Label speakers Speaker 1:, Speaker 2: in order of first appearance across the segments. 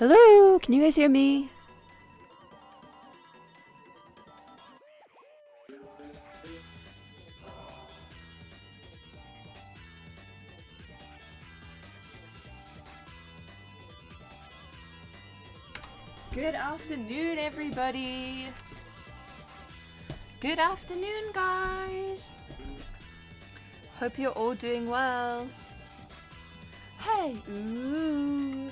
Speaker 1: Hello, can you guys hear me? Good afternoon, everybody. Good afternoon, guys. Hope you're all doing well. Hey, ooh.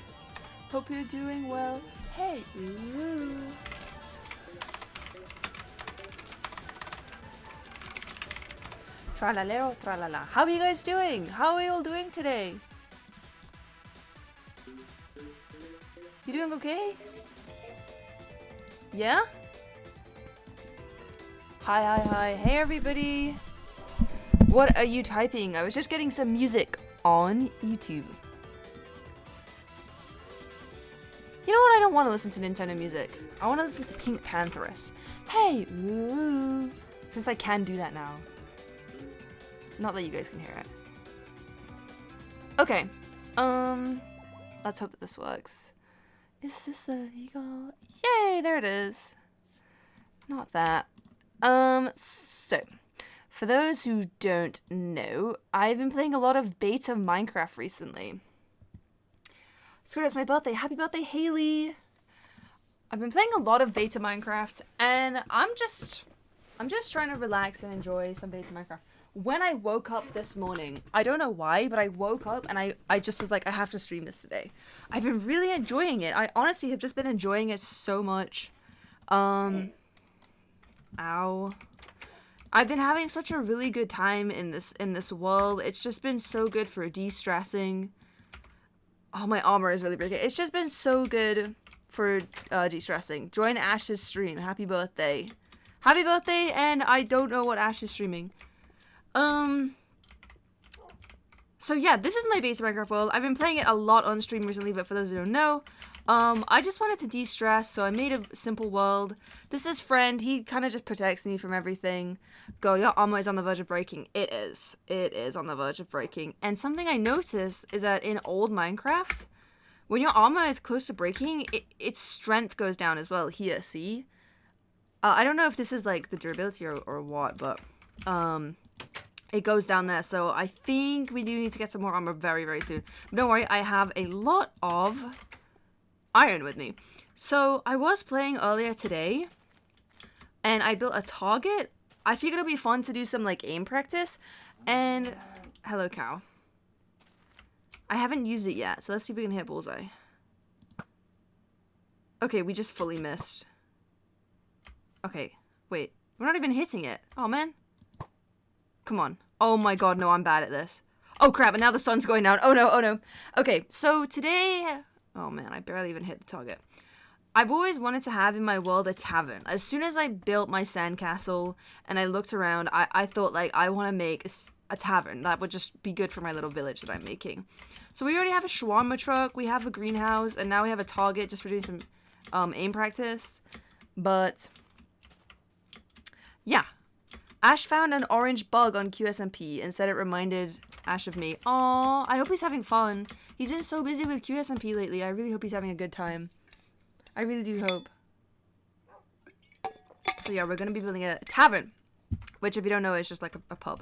Speaker 1: Hope you're doing well. Hey, ooh. Tralalero, tralala. How are you guys doing? How are you all doing today? You doing okay? Yeah? Hi, hi, hi. Hey, everybody. What are you typing? I was just getting some music on YouTube. You know what? I don't want to listen to Nintendo music. I want to listen to Pink Pantheress. Hey, ooh. Since I can do that now. Not that you guys can hear it. Okay. Let's hope that this works. Is this a eagle? Yay, there it is. Not that. So, for those who don't know, I've been playing a lot of beta Minecraft recently. Squiddo, it's my birthday. Happy birthday, Haley. I've been playing a lot of beta Minecraft, and I'm just trying to relax and enjoy some beta Minecraft. When I woke up this morning, I don't know why, but I woke up and I just was like, I have to stream this today. I've been really enjoying it. I honestly have just been enjoying it so much. Ow. I've been having such a really good time in this world. It's just been so good for de-stressing. Oh, my armor is really breaking. It's just been so good for de-stressing. Join Ash's stream. Happy birthday. Happy birthday, and I don't know what Ash is streaming. So yeah, this is my base Minecraft world. I've been playing it a lot on stream recently, but for those who don't know, I just wanted to de-stress, so I made a simple world. This is Friend. He kind of just protects me from everything. Go, your armor is on the verge of breaking. It is. It is on the verge of breaking. And something I noticed is that in old Minecraft, when your armor is close to breaking, its strength goes down as well. Here, see? I don't know if this is like the durability or what, but it goes down there. So I think we do need to get some more armor very, very soon. But don't worry, I have a lot of iron with me. So I was playing earlier today, and I built a target. I figured it'd be fun to do some like aim practice. And hello, cow. I haven't used it yet, so let's see if we can hit bullseye. Okay, we just fully missed. Okay, wait. We're not even hitting it. Oh, man. Come on. Oh my god, no, I'm bad at this. Oh crap, and now the sun's going down. Oh no, oh no. Okay, so today... Oh man, I barely even hit the target. I've always wanted to have in my world a tavern. As soon as I built my sandcastle and I looked around, I thought, like, I want to make a tavern. That would just be good for my little village that I'm making. So we already have a shawarma truck, we have a greenhouse, and now we have a target just for doing some aim practice. But... yeah. Ash found an orange bug on QSMP and said it reminded Ash of me. Aww, I hope he's having fun. He's been so busy with QSMP lately. I really hope he's having a good time. I really do hope. So yeah, we're going to be building a tavern, which if you don't know is just like a pub.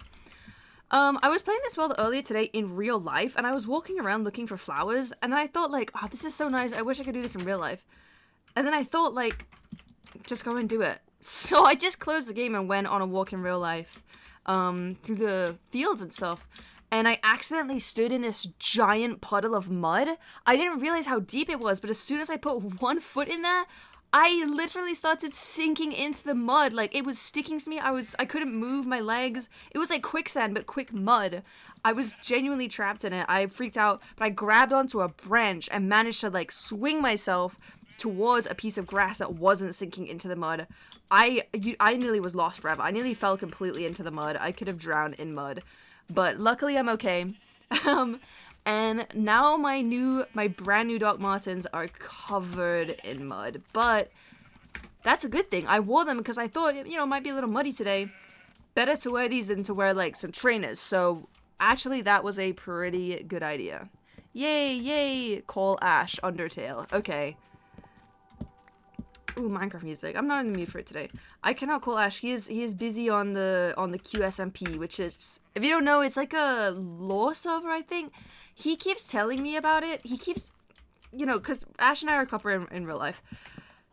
Speaker 1: I was playing this world earlier today in real life, and I was walking around looking for flowers, and then I thought like, oh, this is so nice. I wish I could do this in real life. And then I thought like, just go and do it. So I just closed the game and went on a walk in real life, through the fields and stuff. And I accidentally stood in this giant puddle of mud. I didn't realize how deep it was, but as soon as I put one foot in there, I literally started sinking into the mud. Like, it was sticking to me. I couldn't move my legs. It was like quicksand, but quick mud. I was genuinely trapped in it. I freaked out, but I grabbed onto a branch and managed to, like, swing myself towards a piece of grass that wasn't sinking into the mud. I nearly was lost forever. I nearly fell completely into the mud. I could have drowned in mud. But luckily I'm okay. And now my brand new Doc Martens are covered in mud. But that's a good thing. I wore them because I thought, you know, it might be a little muddy today. Better to wear these than to wear, like, some trainers. So actually that was a pretty good idea. Yay, yay, call Ash, Undertale. Okay. Ooh, Minecraft music. I'm not in the mood for it today. I cannot call Ash. He is busy on the QSMP, which is, if you don't know, it's like a lore server, I think. He keeps telling me about it. He keeps, you know, because Ash and I are a couple in real life.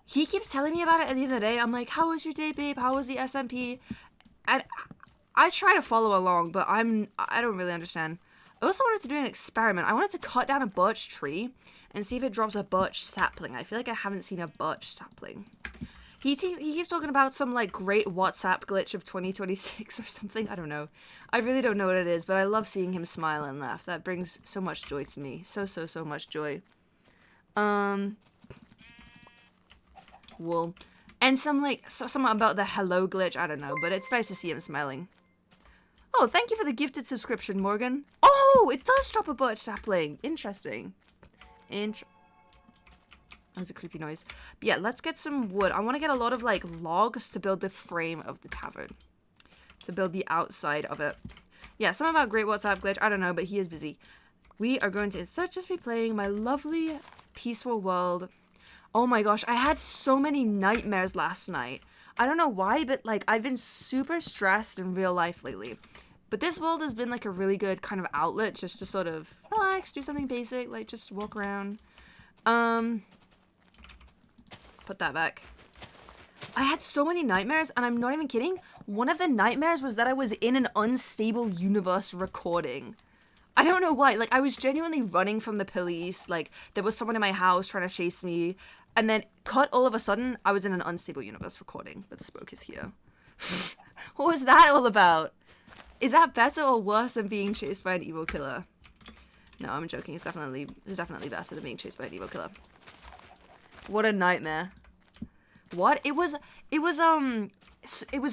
Speaker 1: He keeps telling me about it at the end of the day. I'm like, how was your day, babe? How was the SMP? And I try to follow along, but I don't really understand. I also wanted to do an experiment. I wanted to cut down a birch tree and see if it drops a birch sapling. I feel like I haven't seen a birch sapling. He keeps talking about some, like, great WhatsApp glitch of 2026 or something. I don't know. I really don't know what it is, but I love seeing him smile and laugh. That brings so much joy to me. So much joy. Wool. And something about the hello glitch. I don't know, but it's nice to see him smiling. Oh, thank you for the gifted subscription, Morgan. Oh, it does drop a birch sapling. Interesting. That was a creepy noise. But yeah, let's get some wood. I want to get a lot of, like, logs to build the frame of the tavern. To build the outside of it. Yeah, something about great WhatsApp glitch. I don't know, but he is busy. We are going to instead just be playing my lovely, peaceful world. Oh my gosh, I had so many nightmares last night. I don't know why, but, like, I've been super stressed in real life lately. But this world has been, like, a really good kind of outlet just to sort of relax, do something basic, like, just walk around. Put that back. I had so many nightmares, and I'm not even kidding. One of the nightmares was that I was in an unstable universe recording. I don't know why. Like, I was genuinely running from the police. Like, there was someone in my house trying to chase me. And then, cut all of a sudden, I was in an unstable universe recording. But the smoke is here. What was that all about? Is that better or worse than being chased by an evil killer? No, I'm joking. It's definitely better than being chased by an evil killer. What a nightmare. What? It was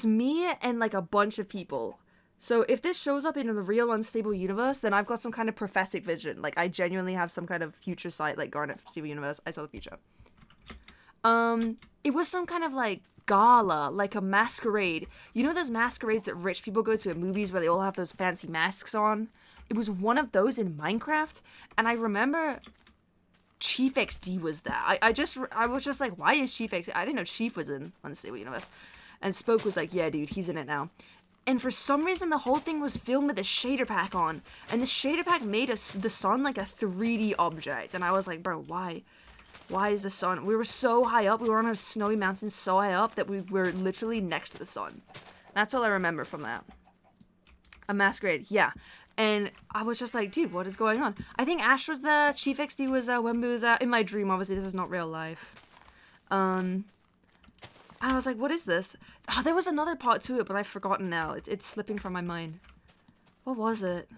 Speaker 1: me and, like, a bunch of people. So if this shows up in the real unstable universe, then I've got some kind of prophetic vision. Like, I genuinely have some kind of future sight, like Garnet from Stable Universe. I saw the future. It was some kind of, like, gala, like a masquerade. You know those masquerades that rich people go to in movies where they all have those fancy masks on? It was one of those in Minecraft, and I remember Chief XD was there. I was just like, why is Chief XD? I didn't know Chief was in Unstable Universe. And Spoke was like, yeah, dude, he's in it now. And for some reason, the whole thing was filmed with a shader pack on. And the shader pack made the sun like a 3D object. And I was like, bro, why? Why is the sun? We were so high up. We were on a snowy mountain so high up that we were literally next to the sun. That's all I remember from that. A masquerade, yeah. And I was just like, dude, what is going on? I think Ash was the Chief XD was Wembu was in my dream. Obviously, this is not real life. And I was like, what is this? Oh, there was another part to it, but I've forgotten now. It's slipping from my mind. What was it?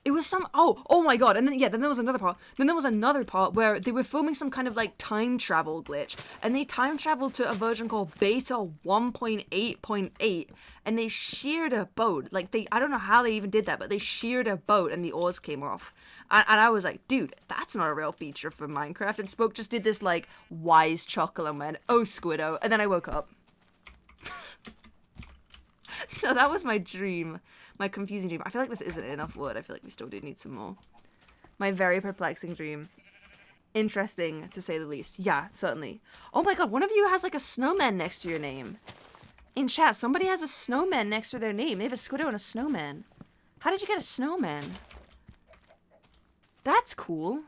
Speaker 1: It was some, oh my god, and then, yeah, then there was another part. Then there was another part where they were filming some kind of, like, time travel glitch. And they time traveled to a version called Beta 1.8.8. And they sheared a boat. Like, I don't know how they even did that, but they sheared a boat and the oars came off. And I was like, dude, that's not a real feature for Minecraft. And Spoke just did this, like, wise chuckle and went, oh, Squiddo. And then I woke up. So that was my dream. My confusing dream. I feel like this isn't enough wood. I feel like we still do need some more. My very perplexing dream. Interesting, to say the least. Yeah, certainly. Oh my god, one of you has like a snowman next to your name. In chat, somebody has a snowman next to their name. They have a Squiddo and a snowman. How did you get a snowman? That's cool.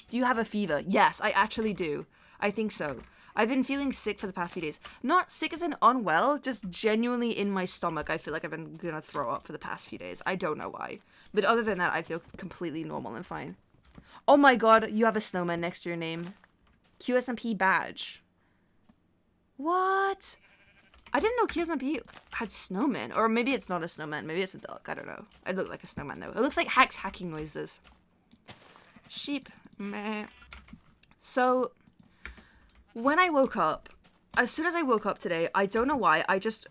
Speaker 1: Do you have a fever? Yes, I actually do. I think so. I've been feeling sick for the past few days. Not sick as in unwell, just genuinely in my stomach. I feel like I've been gonna throw up for the past few days. I don't know why. But other than that, I feel completely normal and fine. Oh my god, you have a snowman next to your name. QSMP badge. What? I didn't know QSMP had snowmen. Or maybe it's not a snowman. Maybe it's a duck. I don't know. It looked like a snowman though. It looks like Hack's hacking noises. Sheep. Meh. So when I woke up, as soon as I woke up today, I don't know why, I just,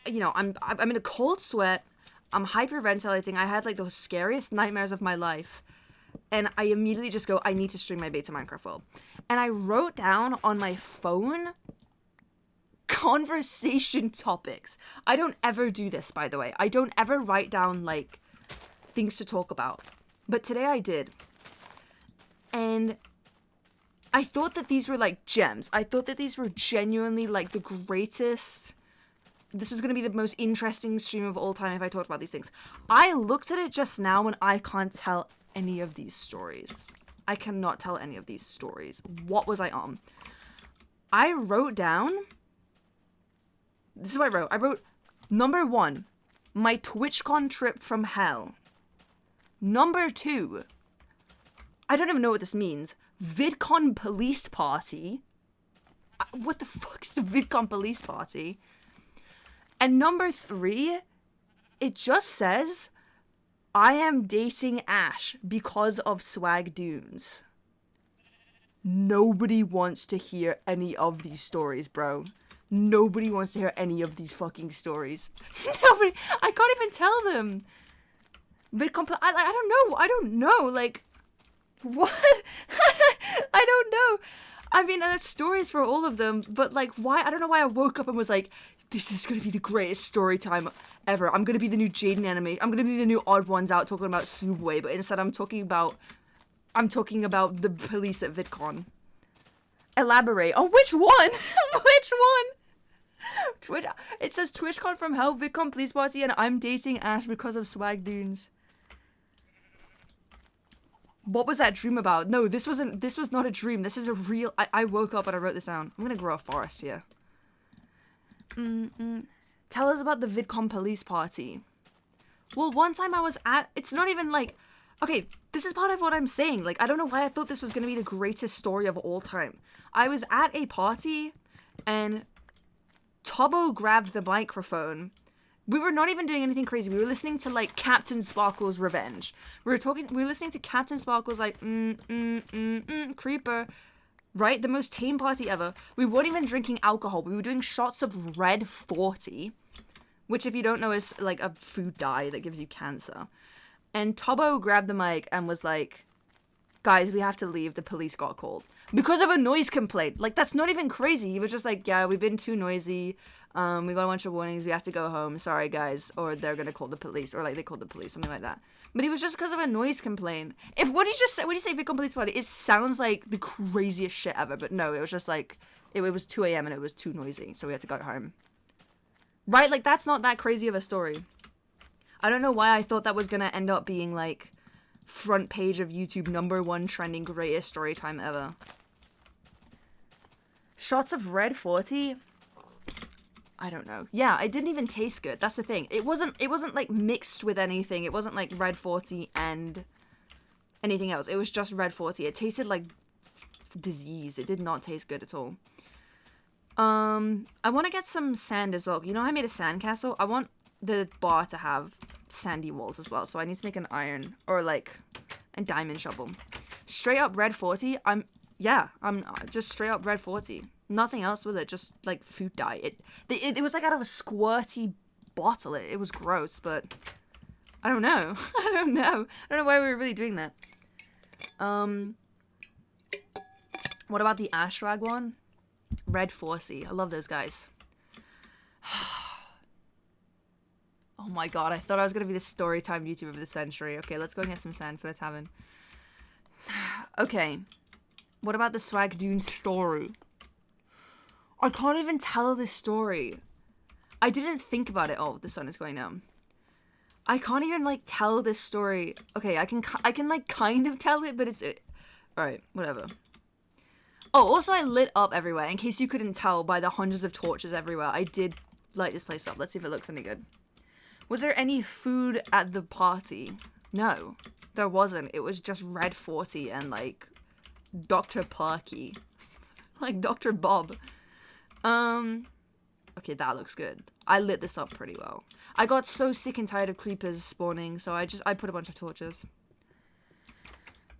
Speaker 1: you know, I'm in a cold sweat, I'm hyperventilating, I had like the scariest nightmares of my life, and I immediately just go, I need to stream my beta Minecraft world. And I wrote down on my phone conversation topics. I don't ever do this, by the way. I don't ever write down like things to talk about. But today I did. And I thought that these were like gems. I thought that these were genuinely like the greatest. This was going to be the most interesting stream of all time if I talked about these things. I looked at it just now and I can't tell any of these stories. I cannot tell any of these stories. What was I on? I wrote down. This is what I wrote. I wrote, number 1, my TwitchCon trip from hell. Number 2, I don't even know what this means. VidCon police party. What the fuck is the VidCon police party? And number 3, it just says, I am dating Ash because of Swag Dunes. Nobody wants to hear any of these stories, bro. Nobody wants to hear any of these fucking stories. Nobody. I can't even tell them. VidCon. I don't know. Like, what? I don't know. I mean, there's stories for all of them, but like, why? I don't know why I woke up and was like, this is gonna be the greatest story time ever. I'm gonna be the new Jaden anime. I'm gonna be the new Odd Ones Out talking about Subway, but instead I'm talking about the police at VidCon. Elaborate. Oh, which one? Which one? It says TwitchCon from hell, VidCon police party, and I'm dating Ash because of Swag Dunes. What was that dream about? No, this was not a dream. This is a real, I woke up and I wrote this down. I'm gonna grow a forest here. Tell us about the VidCon police party. Well, one time I was at, it's not even like, okay, this is part of what I'm saying. Like, I don't know why I thought this was gonna be the greatest story of all time. I was at a party and Tubbo grabbed the microphone. We were not even doing anything crazy. We were listening to like Captain Sparkle's Revenge. We were listening to Captain Sparkle's like Creeper, right? The most tame party ever. We weren't even drinking alcohol. We were doing shots of Red 40, which if you don't know is like a food dye that gives you cancer. And Tubbo grabbed the mic and was like, guys, we have to leave. The police got called because of a noise complaint. Like, that's not even crazy. He was just like, yeah, we've been too noisy. We got a bunch of warnings. We have to go home. Sorry, guys. Or they're going to call the police. Or, like, they called the police. Something like that. But it was just because of a noise complaint. What do you say VidCon police party? It sounds like the craziest shit ever. But no, it was just like, it was 2 a.m. and it was too noisy. So we had to go home. Right? Like, that's not that crazy of a story. I don't know why I thought that was gonna end up being, like, front page of YouTube #1 trending greatest story time ever. Shots of Red 40? I don't know. Yeah, it didn't even taste good. That's the thing. It wasn't like mixed with anything. It wasn't like Red 40 and anything else. It was just Red 40. It tasted like disease. It did not taste good at all. I want to get some sand as well. You know how I made a sandcastle? I want the bar to have sandy walls as well. So I need to make an iron or like a diamond shovel. Straight up Red 40. I'm just straight up Red 40. Nothing else with it, just like food dye. It was like out of a squirty bottle. It was gross, but I don't know. I don't know why we were really doing that. What about the Ashrag one? Red 40. I love those guys. Oh my god, I thought I was gonna be the storytime YouTuber of the century. Okay, let's go and get some sand for the tavern. Okay. What about the Swag Dune story? I can't even tell this story. I didn't think about it. Oh, the sun is going down. I can't even, like, tell this story. Okay, I can like, kind of tell it, but it's... Alright, whatever. Oh, also I lit up everywhere. In case you couldn't tell by the hundreds of torches everywhere, I did light this place up. Let's see if it looks any good. Was there any food at the party? No, there wasn't. It was just Red 40 and, like, Dr. Parky. Like, Dr. Bob. Okay, that looks good. I lit this up pretty well. I got so sick and tired of creepers spawning, so I put a bunch of torches.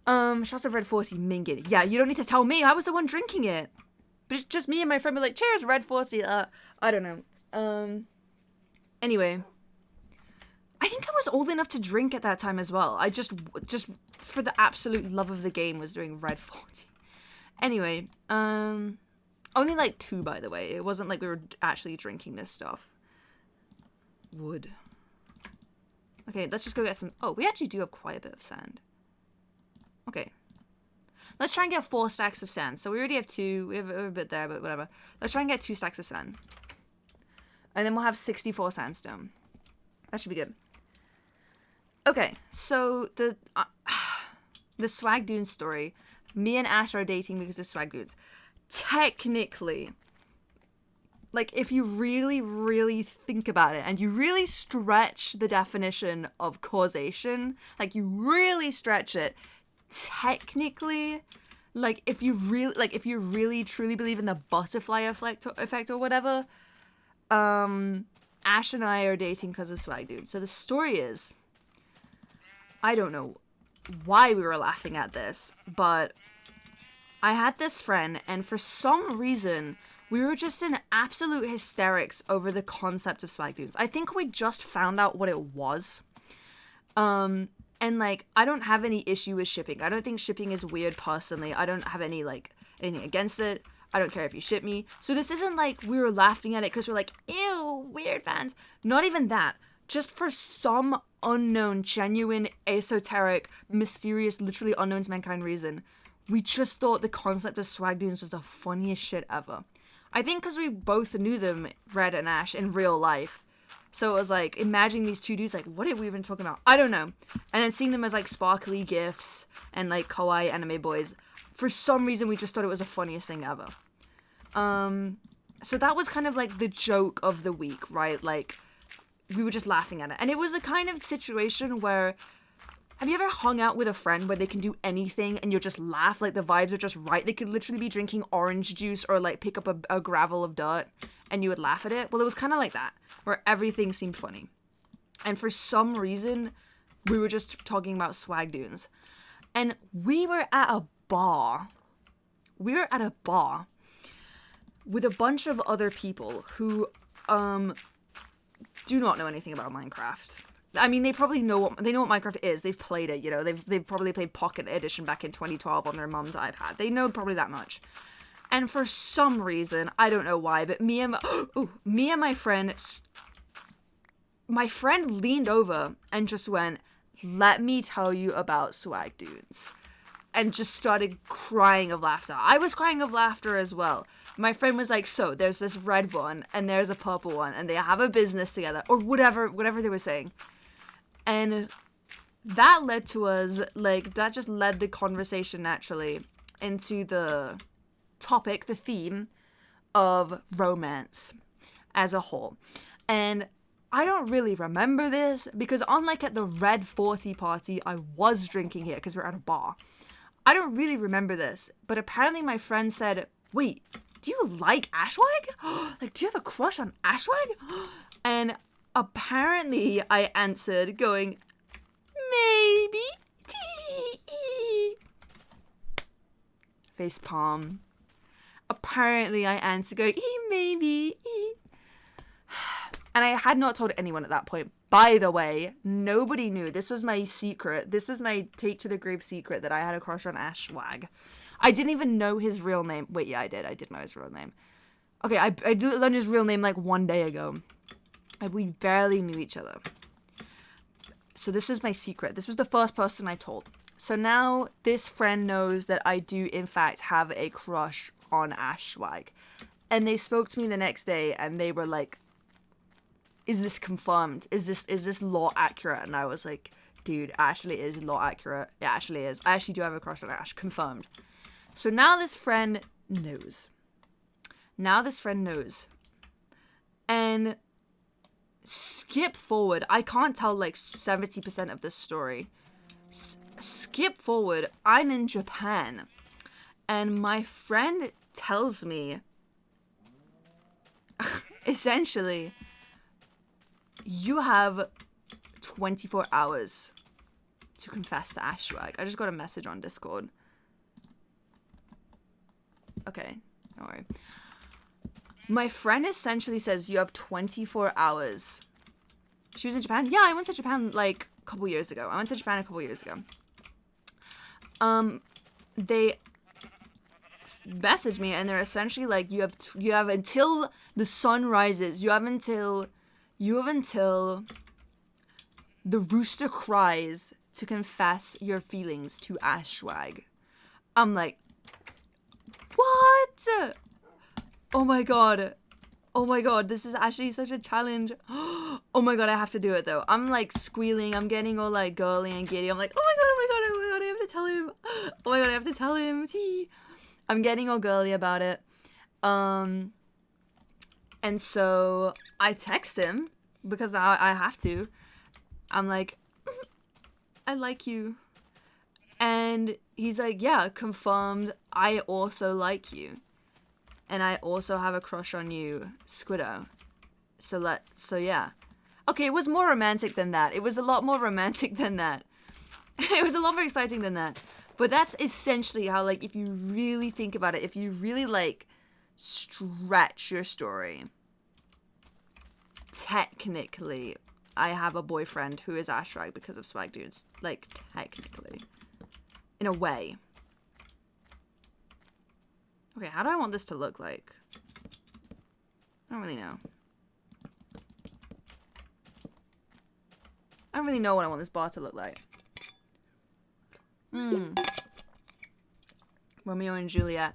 Speaker 1: Shots of Red 40 minging. Yeah, you don't need to tell me. I was the one drinking it. But it's just me and my friend were like, cheers, Red 40. I don't know. Anyway. I think I was old enough to drink at that time as well. I just for the absolute love of the game was doing Red 40. Anyway, only like 2, by the way. It wasn't like we were actually drinking this stuff. Wood. Okay, let's just go get some... Oh, we actually do have quite a bit of sand. Okay. Let's try and get 4 stacks of sand. So we already have 2. We have a bit there, but whatever. Let's try and get 2 stacks of sand. And then we'll have 64 sandstone. That should be good. Okay, so the Swag Dunes story. Me and Ash are dating because of Swag Dunes. Technically, like, if you really, really think about it and you really stretch the definition of causation, like, you really stretch it, technically, like, if you really truly believe in the butterfly effect or whatever, Ash and I are dating because of Swag Dude. So the story is, I don't know why we were laughing at this, but I had this friend, and for some reason, we were just in absolute hysterics over the concept of Swag Dudes. I think we just found out what it was. And, like, I don't have any issue with shipping. I don't think shipping is weird, personally. I don't have any, like, anything against it. I don't care if you ship me. So this isn't like we were laughing at it because we're like, ew, weird fans. Not even that. Just for some unknown, genuine, esoteric, mysterious, literally unknown to mankind reason, we just thought the concept of Swag Dudes was the funniest shit ever. I think because we both knew them, Red and Ash, in real life. So it was like, imagining these two dudes, like, what have we been talking about? I don't know. And then seeing them as, like, sparkly gifs and, like, kawaii anime boys. For some reason, we just thought it was the funniest thing ever. So that was kind of, like, the joke of the week, right? Like, we were just laughing at it. And it was a kind of situation where... Have you ever hung out with a friend where they can do anything and you'll just laugh? Like, the vibes are just right. They could literally be drinking orange juice or, like, pick up a gravel of dirt and you would laugh at it. Well, it was kind of like that, where everything seemed funny. And for some reason, we were just talking about Swag Dunes. And we were at a bar. We were at a bar with a bunch of other people who do not know anything about Minecraft. I mean, they probably know what Minecraft is. They've played it, you know. They've probably played Pocket Edition back in 2012 on their mum's iPad. They know probably that much. And for some reason, I don't know why, but me and my friend leaned over and just went, "Let me tell you about Swag Dudes." and just started crying of laughter. I was crying of laughter as well. My friend was like, so there's this red one and there's a purple one and they have a business together, or whatever they were saying. And that led to us, like, that just led the conversation naturally into the topic, the theme of romance as a whole. And I don't really remember this because unlike at the Red 40 party, I was drinking here because we're at a bar. I don't really remember this, but apparently my friend said, wait, do you like Ashwag? Like, do you have a crush on Ashwag? And apparently I answered going, maybe. Face palm. Apparently I answered going, maybe. And I had not told anyone at that point. By the way, nobody knew. This was my secret. This was my take to the grave secret that I had a crush on Ashwag. I didn't even know his real name. Wait, yeah, I did. I did know his real name. Okay, I learned his real name like one day ago. We barely knew each other. So this was my secret. This was the first person I told. So now this friend knows that I do, in fact, have a crush on Ashwag. And they spoke to me the next day and they were like, is this confirmed? Is this law accurate? And I was like, dude, actually is law accurate. It actually is. I actually do have a crush on Ash. Confirmed. So now this friend knows. And skip forward. I can't tell like 70% of this story. Skip forward. I'm in Japan. And my friend tells me, essentially, you have 24 hours to confess to Ashwag. I just got a message on Discord. Okay, don't worry. My friend essentially says you have 24 hours. She was in Japan? Yeah, I went to Japan like a couple years ago. They messaged me and they're essentially like, you have until the sun rises. You have until the rooster cries to confess your feelings to Ashwag. I'm like, what? Oh my god, this is actually such a challenge. Oh my god, I have to do it though. I'm like squealing, I'm getting all like girly and giddy. I'm like, oh my god, I have to tell him. Oh my god, I have to tell him. I'm getting all girly about it. And so I text him because I have to. I'm like, I like you. And he's like, yeah, confirmed. I also like you. And I also have a crush on you, Squiddo. So yeah. Okay, it was more romantic than that. It was a lot more romantic than that. It was a lot more exciting than that. But that's essentially how, like, if you really think about it, if you really, like, stretch your story, technically, I have a boyfriend who is Ashwag because of Swag Dudes. Like, technically. In a way. Okay, how do I want this to look like? I don't really know. I don't really know what I want this bar to look like. Romeo and Juliet.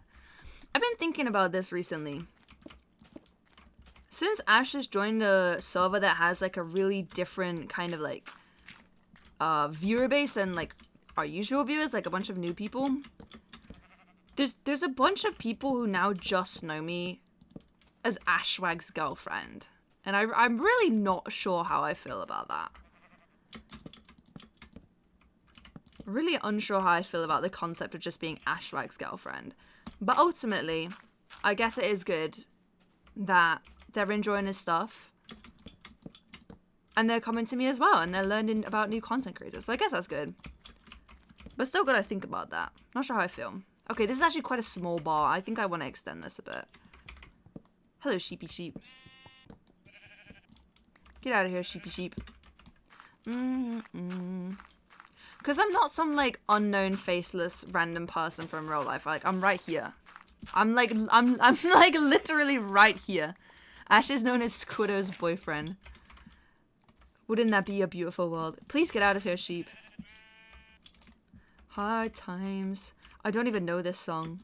Speaker 1: I've been thinking about this recently. Since Ash has joined a server that has like a really different kind of like viewer base and like our usual viewers, like a bunch of new people. There's a bunch of people who now just know me as Ashwag's girlfriend. And I'm really not sure how I feel about that. Really unsure how I feel about the concept of just being Ashwag's girlfriend. But ultimately, I guess it is good that they're enjoying his stuff. And they're coming to me as well. And they're learning about new content creators. So I guess that's good. But still gotta think about that. Not sure how I feel. Okay, this is actually quite a small bar. I think I want to extend this a bit. Hello, sheepy sheep. Get out of here, sheepy sheep. Because I'm not some, like, unknown, faceless, random person from real life. Like, I'm right here. I'm like, literally right here. Ash is known as Squiddo's boyfriend. Wouldn't that be a beautiful world? Please get out of here, sheep. Hard times. I don't even know this song.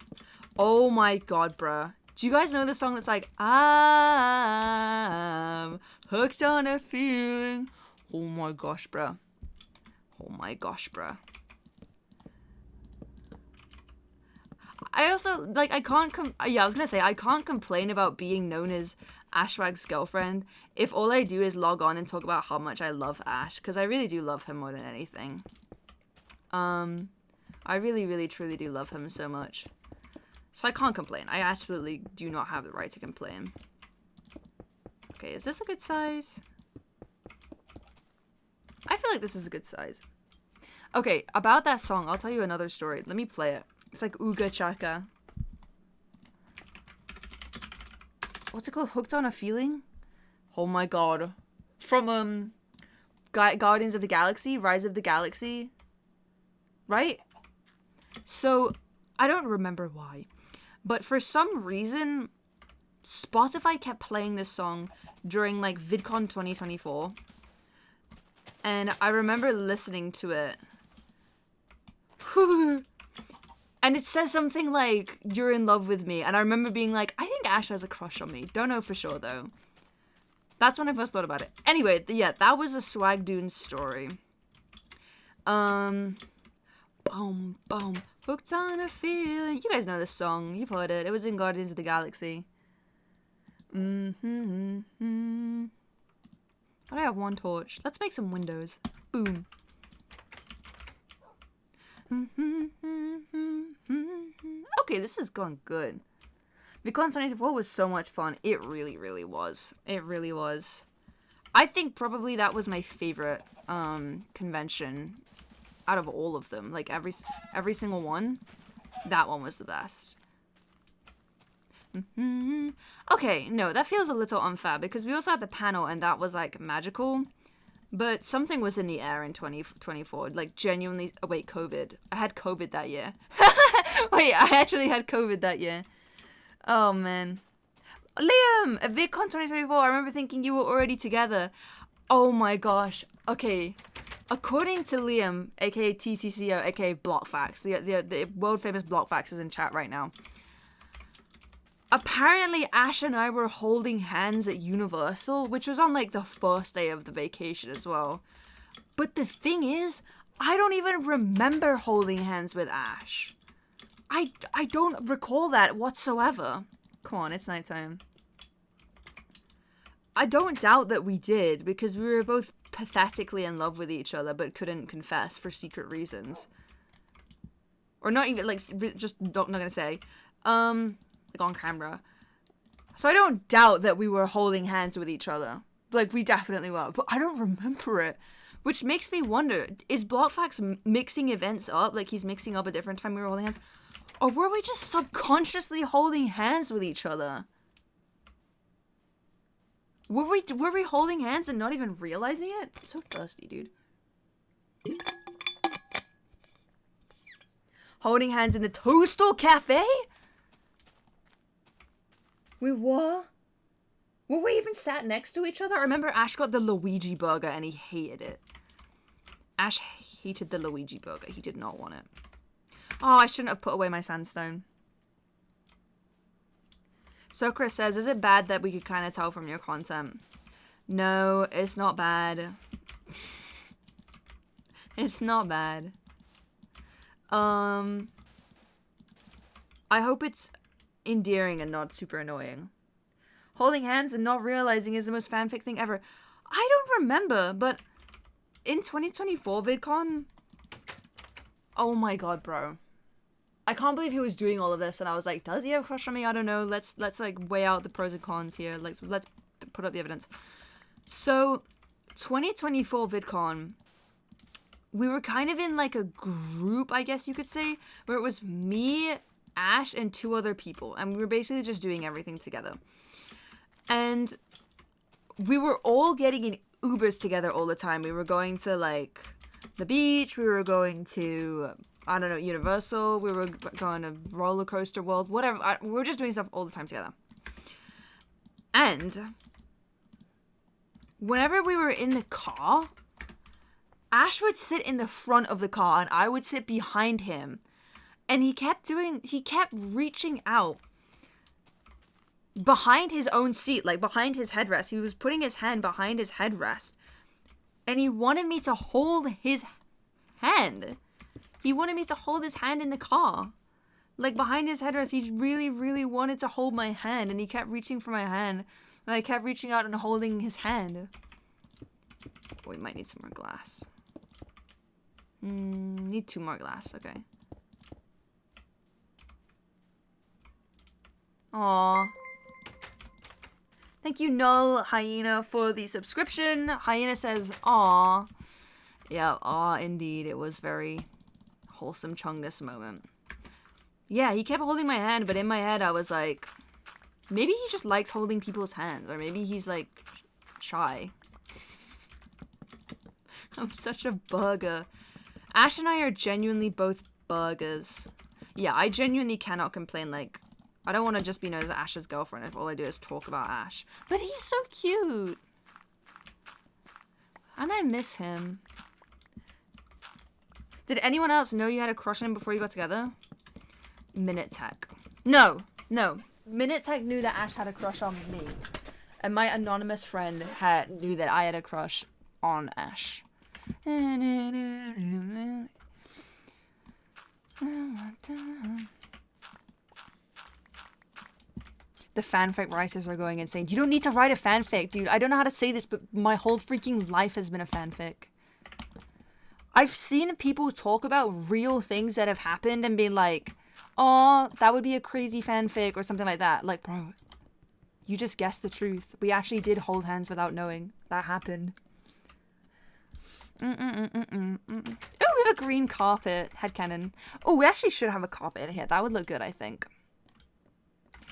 Speaker 1: Oh my god, bruh. Do you guys know the song that's like, I'm hooked on a feeling? Oh my gosh, bruh. Oh my gosh, bruh. I also, like, I can't I can't complain about being known as Ashwag's girlfriend if all I do is log on and talk about how much I love Ash, because I really do love him more than anything. I really, really, truly do love him so much. So I can't complain. I absolutely do not have the right to complain. Okay, is this a good size? I feel like this is a good size. Okay, about that song, I'll tell you another story. Let me play it. It's like Ooga Chaka. What's it called? Hooked on a Feeling? Oh my god. From, Guardians of the Galaxy? Rise of the Galaxy? Right? So, I don't remember why. But for some reason, Spotify kept playing this song during, like, VidCon 2024. And I remember listening to it. And it says something like, you're in love with me. And I remember being like, I think Ash has a crush on me. Don't know for sure, though. That's when I first thought about it. Anyway, yeah, that was a Swag Dunes story. Boom, boom. Hooked on a feeling. You guys know this song. You've heard it. It was in Guardians of the Galaxy. Why do I have one torch? Let's make some windows. Boom. Okay, this is going good. VidCon 2024 was so much fun. It really, really was. It really was. I think probably that was my favorite convention out of all of them. Like every single one. That one was the best. Okay, no, that feels a little unfair because we also had the panel and that was like magical. But something was in the air in 2024. Like genuinely, oh wait, COVID. I had COVID that year. Wait, I actually had COVID that year. Oh man. Liam, at VidCon 2024, I remember thinking you were already together. Oh my gosh. Okay. According to Liam, aka TCCO, aka BlockFacts, the world famous BlockFacts is in chat right now. Apparently, Ash and I were holding hands at Universal, which was on like the first day of the vacation as well. But the thing is, I don't even remember holding hands with Ash. I don't recall that whatsoever. Come on, it's nighttime. I don't doubt that we did, because we were both pathetically in love with each other, but couldn't confess for secret reasons. Or not even, like, just not gonna say. Like, on camera. So I don't doubt that we were holding hands with each other. Like, we definitely were, but I don't remember it. Which makes me wonder, is BlockFacts mixing events up? Like, he's mixing up a different time we were holding hands? Or were we just subconsciously holding hands with each other? Were we holding hands and not even realizing it? I'm so thirsty, dude. Holding hands in the Toadstool Cafe? We were? Were we even sat next to each other? I remember Ash got the Luigi burger and he hated it. Ash hated the Luigi burger. He did not want it. Oh, I shouldn't have put away my sandstone. So Chris says, is it bad that we could kind of tell from your content? No, it's not bad. It's not bad. I hope it's endearing and not super annoying. Holding hands and not realizing is the most fanfic thing ever. I don't remember, but in 2024 VidCon, oh my god, bro. I can't believe he was doing all of this, and I was like, does he have a crush on me? I don't know. Let's like weigh out the pros and cons here. Let's put up the evidence. So, 2024 VidCon, we were kind of in like a group, I guess you could say, where it was me, Ash, and 2 other people, and we were basically just doing everything together. And we were all getting in Ubers together all the time. We were going to like the beach, we were going to, I don't know, Universal, we were going to Roller Coaster World, whatever. We were just doing stuff all the time together. And whenever we were in the car, Ash would sit in the front of the car and I would sit behind him. And he kept reaching out behind his own seat, like behind his headrest. He was putting his hand behind his headrest. And he wanted me to hold his hand. He wanted me to hold his hand in the car. Like behind his headrest, he really, really wanted to hold my hand. And he kept reaching for my hand. And I kept reaching out and holding his hand. Oh, we might need some more glass. Need 2 more glass, okay. Aww. Thank you, Null Hyena, for the subscription. Hyena says, "Aw." Yeah, aw, indeed. It was very wholesome Chungus moment. Yeah, he kept holding my hand, but in my head I was like, maybe he just likes holding people's hands, or maybe he's like shy. I'm such a burger. Ash and I are genuinely both burgers. Yeah, I genuinely cannot complain. Like, I don't want to just be known as Ash's girlfriend if all I do is talk about Ash. But he's so cute. And I miss him. Did anyone else know you had a crush on him before you got together? Minute Tech. No. Minute Tech knew that Ash had a crush on me. And my anonymous friend knew that I had a crush on Ash. The fanfic writers are going insane. You don't need to write a fanfic, dude. I don't know how to say this, but my whole freaking life has been a fanfic. I've seen people talk about real things that have happened and be like, "Oh, that would be a crazy fanfic," or something like that. Like, bro, you just guessed the truth. We actually did hold hands without knowing. That happened. Oh, we have a green carpet. Headcanon. Oh, we actually should have a carpet in here. That would look good, I think.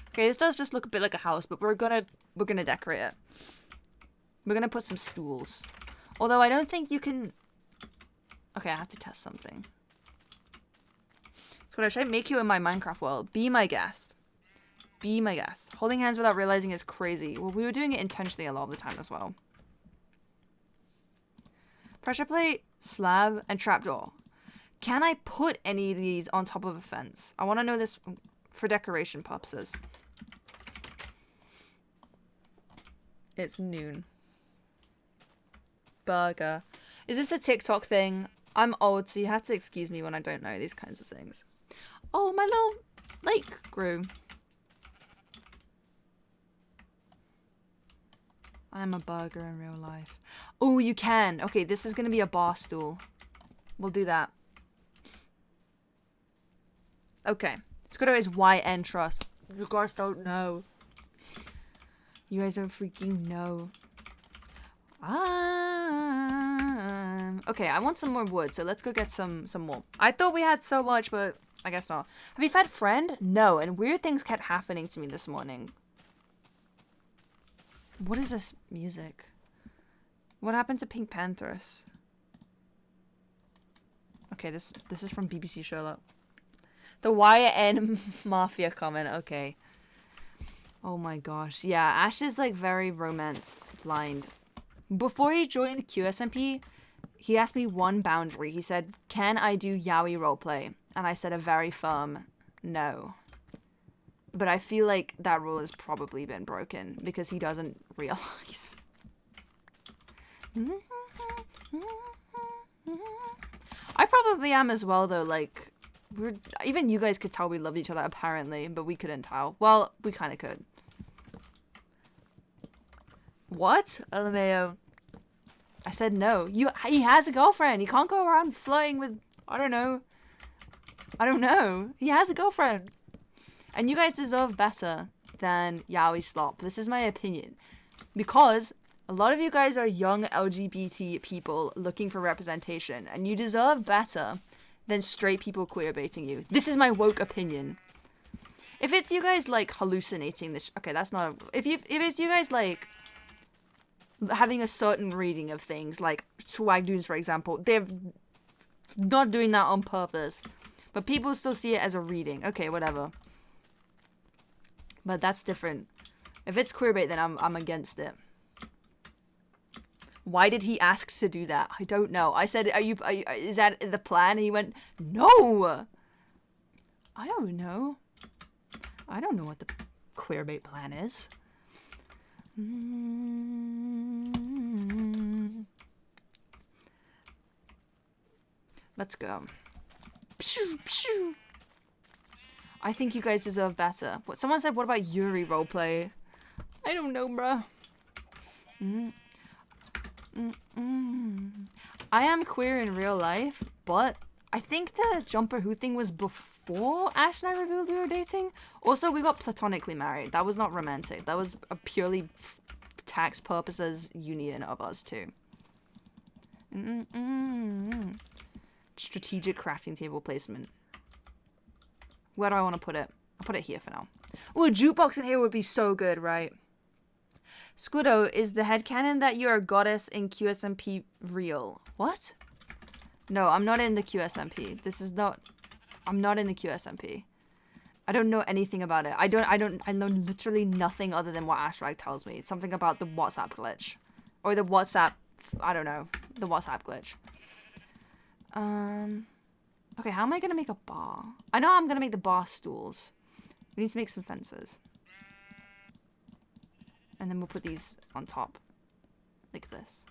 Speaker 1: Okay, this does just look a bit like a house, but we're gonna decorate it. We're gonna put some stools. Although I don't think you can... Okay, I have to test something. Squiddo, should I make you in my Minecraft world? Be my guest. Be my guest. Holding hands without realizing is crazy. Well, we were doing it intentionally a lot of the time as well. Pressure plate, slab, and trapdoor. Can I put any of these on top of a fence? I want to know this for decoration purposes. It's noon. Burger. Is this a TikTok thing? I'm old, so you have to excuse me when I don't know these kinds of things. Oh, my little lake grew. I'm a burger in real life. Oh, you can. Okay, this is going to be a bar stool. We'll do that. Okay. Squiddo is YN Trust. You guys don't know. You guys don't freaking know. Okay, I want some more wood, so let's go get some more. I thought we had so much, but I guess not. Have you fed friend? No, and weird things kept happening to me this morning. What is this music? What happened to Pink Panthers? Okay, this is from BBC Sherlock. The YN Mafia comment, okay. Oh my gosh. Yeah, Ash is like very romance blind. Before he joined QSMP, he asked me one boundary. He said, "Can I do yaoi roleplay?" And I said a very firm no. But I feel like that rule has probably been broken because he doesn't realize. I probably am as well, though. Like, even you guys could tell we loved each other, apparently, but we couldn't tell. Well, we kind of could. What? LMAO. I said no. He has a girlfriend. He can't go around flirting with, I don't know. He has a girlfriend. And you guys deserve better than yaoi slop. This is my opinion. Because a lot of you guys are young LGBT people looking for representation. And you deserve better than straight people queerbaiting you. This is my woke opinion. If it's you guys, like, hallucinating this... Okay, that's not... If it's you guys, like... having a certain reading of things, like swag dudes, for example, they're not doing that on purpose. But people still see it as a reading. Okay, whatever. But that's different. If it's queerbait, then I'm against it. Why did he ask to do that? I don't know. I said, is that the plan? And he went, no! I don't know. I don't know what the queerbait plan is. Let's go. Pshoo, pshoo. I think you guys deserve better. What someone said, what about Yuri roleplay? I don't know, bruh. I am queer in real life, but I think the Jumper Who thing was before Ash and I revealed we were dating. Also, we got platonically married. That was not romantic. That was a purely tax purposes union of us two. Strategic crafting table placement. Where do I want to put it? I'll put it here for now. Ooh, a jukebox in here would be so good, right? Squiddo, is the headcanon that you're a goddess in QSMP real? What? No, I'm not in the QSMP. This is not... I'm not in the QSMP. I don't know anything about it. I know literally nothing other than what Ashrag tells me. It's something about the WhatsApp glitch. Or the WhatsApp... I don't know. The WhatsApp glitch. Okay, how am I gonna make a bar? I know I'm gonna make the bar stools. We need to make some fences. And then we'll put these on top. Like this.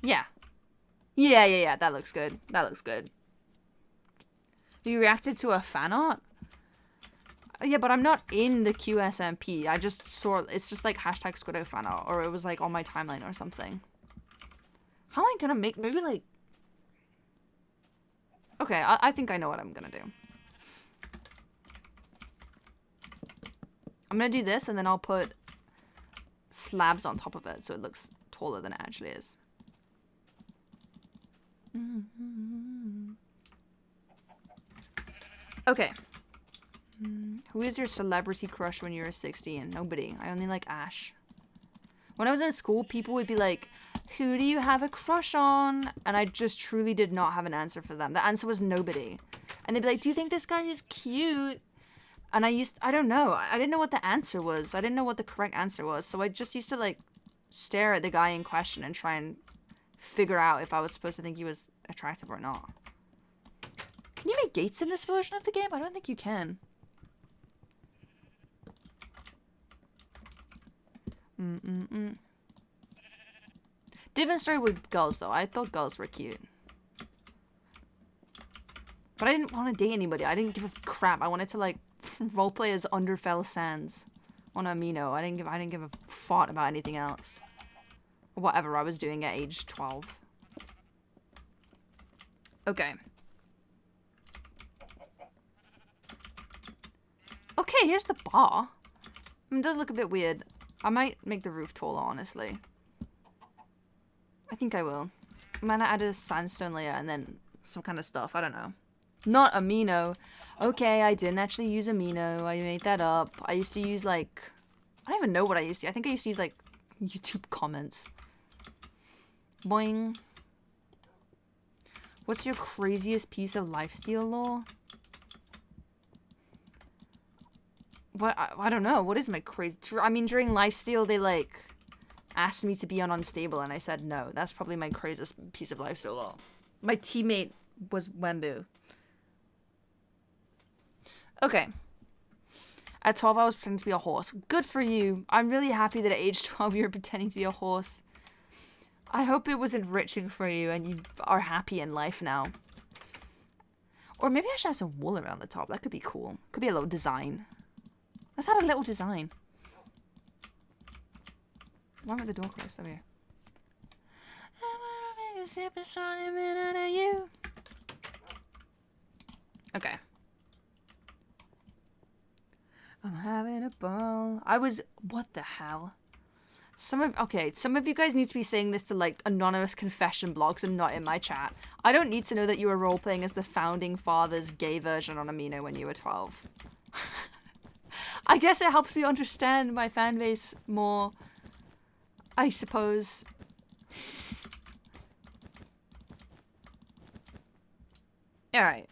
Speaker 1: Yeah. Yeah. That looks good. That looks good. You reacted to a fan art? Yeah, but I'm not in the QSMP. I just saw... It's just like hashtag Squiddo fan art. Or it was like on my timeline or something. How am I gonna make... Maybe like... Okay, I think I know what I'm gonna do. I'm gonna do this and then I'll put slabs on top of it so it looks taller than it actually is. Okay. Who is your celebrity crush when you were 16? Nobody. I only like Ash. When I was in school, people would be like, who do you have a crush on? And I just truly did not have an answer for them. The answer was nobody. And they'd be like, do you think this guy is cute? And I don't know. I didn't know what the answer was. I didn't know what the correct answer was. So I just used to like stare at the guy in question and try and figure out if I was supposed to think he was attractive or not. Can you make gates in this version of the game? I don't think you can. Different story with girls though. I thought girls were cute. But I didn't want to date anybody. I didn't give a crap. I wanted to like roleplay as Underfell Sands on Amino. I didn't give a thought about anything else. Or whatever I was doing at age 12. Okay. Okay, here's the bar. I mean, it does look a bit weird. I might make the roof taller, honestly. I think I will. I might add a sandstone layer and then some kind of stuff. I don't know. Not amino. Okay, I didn't actually use amino. I made that up. I used to use like... I don't even know what I used to. I think I used to use like YouTube comments. Boing. What's your craziest piece of lifesteal lore? What? I don't know. What is my crazy... I mean, during lifesteal, they like asked me to be on unstable and I said no. That's probably my craziest piece of lifesteal lore. My teammate was Wembu. Okay. At 12, I was pretending to be a horse. Good for you. I'm really happy that at age 12, you were pretending to be a horse. I hope it was enriching for you and you are happy in life now. Or maybe I should have some wool around the top. That could be cool. Could be a little design. Let's add a little design. Why am I the door closed? Over here. Okay. I'm having a ball. What the hell? Some of you guys need to be saying this to like anonymous confession blogs and not in my chat. I don't need to know that you were role-playing as the founding father's gay version on Amino when you were 12. I guess it helps me understand my fan base more, I suppose. Alright.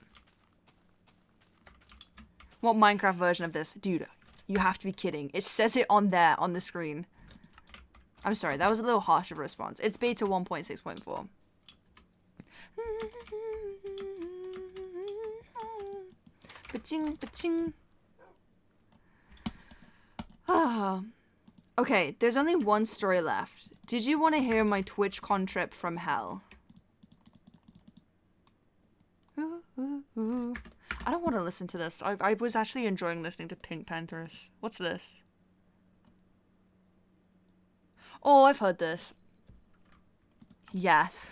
Speaker 1: What Minecraft version of this? Dude, You have to be kidding. It says it on there, on the screen. I'm sorry, that was a little harsh of a response. It's beta 1.6.4. Ba-ching, ba-ching. Ah. Okay, there's only one story left. Did you want to hear my TwitchCon trip from hell? Ooh, ooh, ooh. I don't want to listen to this. I was actually enjoying listening to Pink Panthers. What's this? Oh, I've heard this. Yes.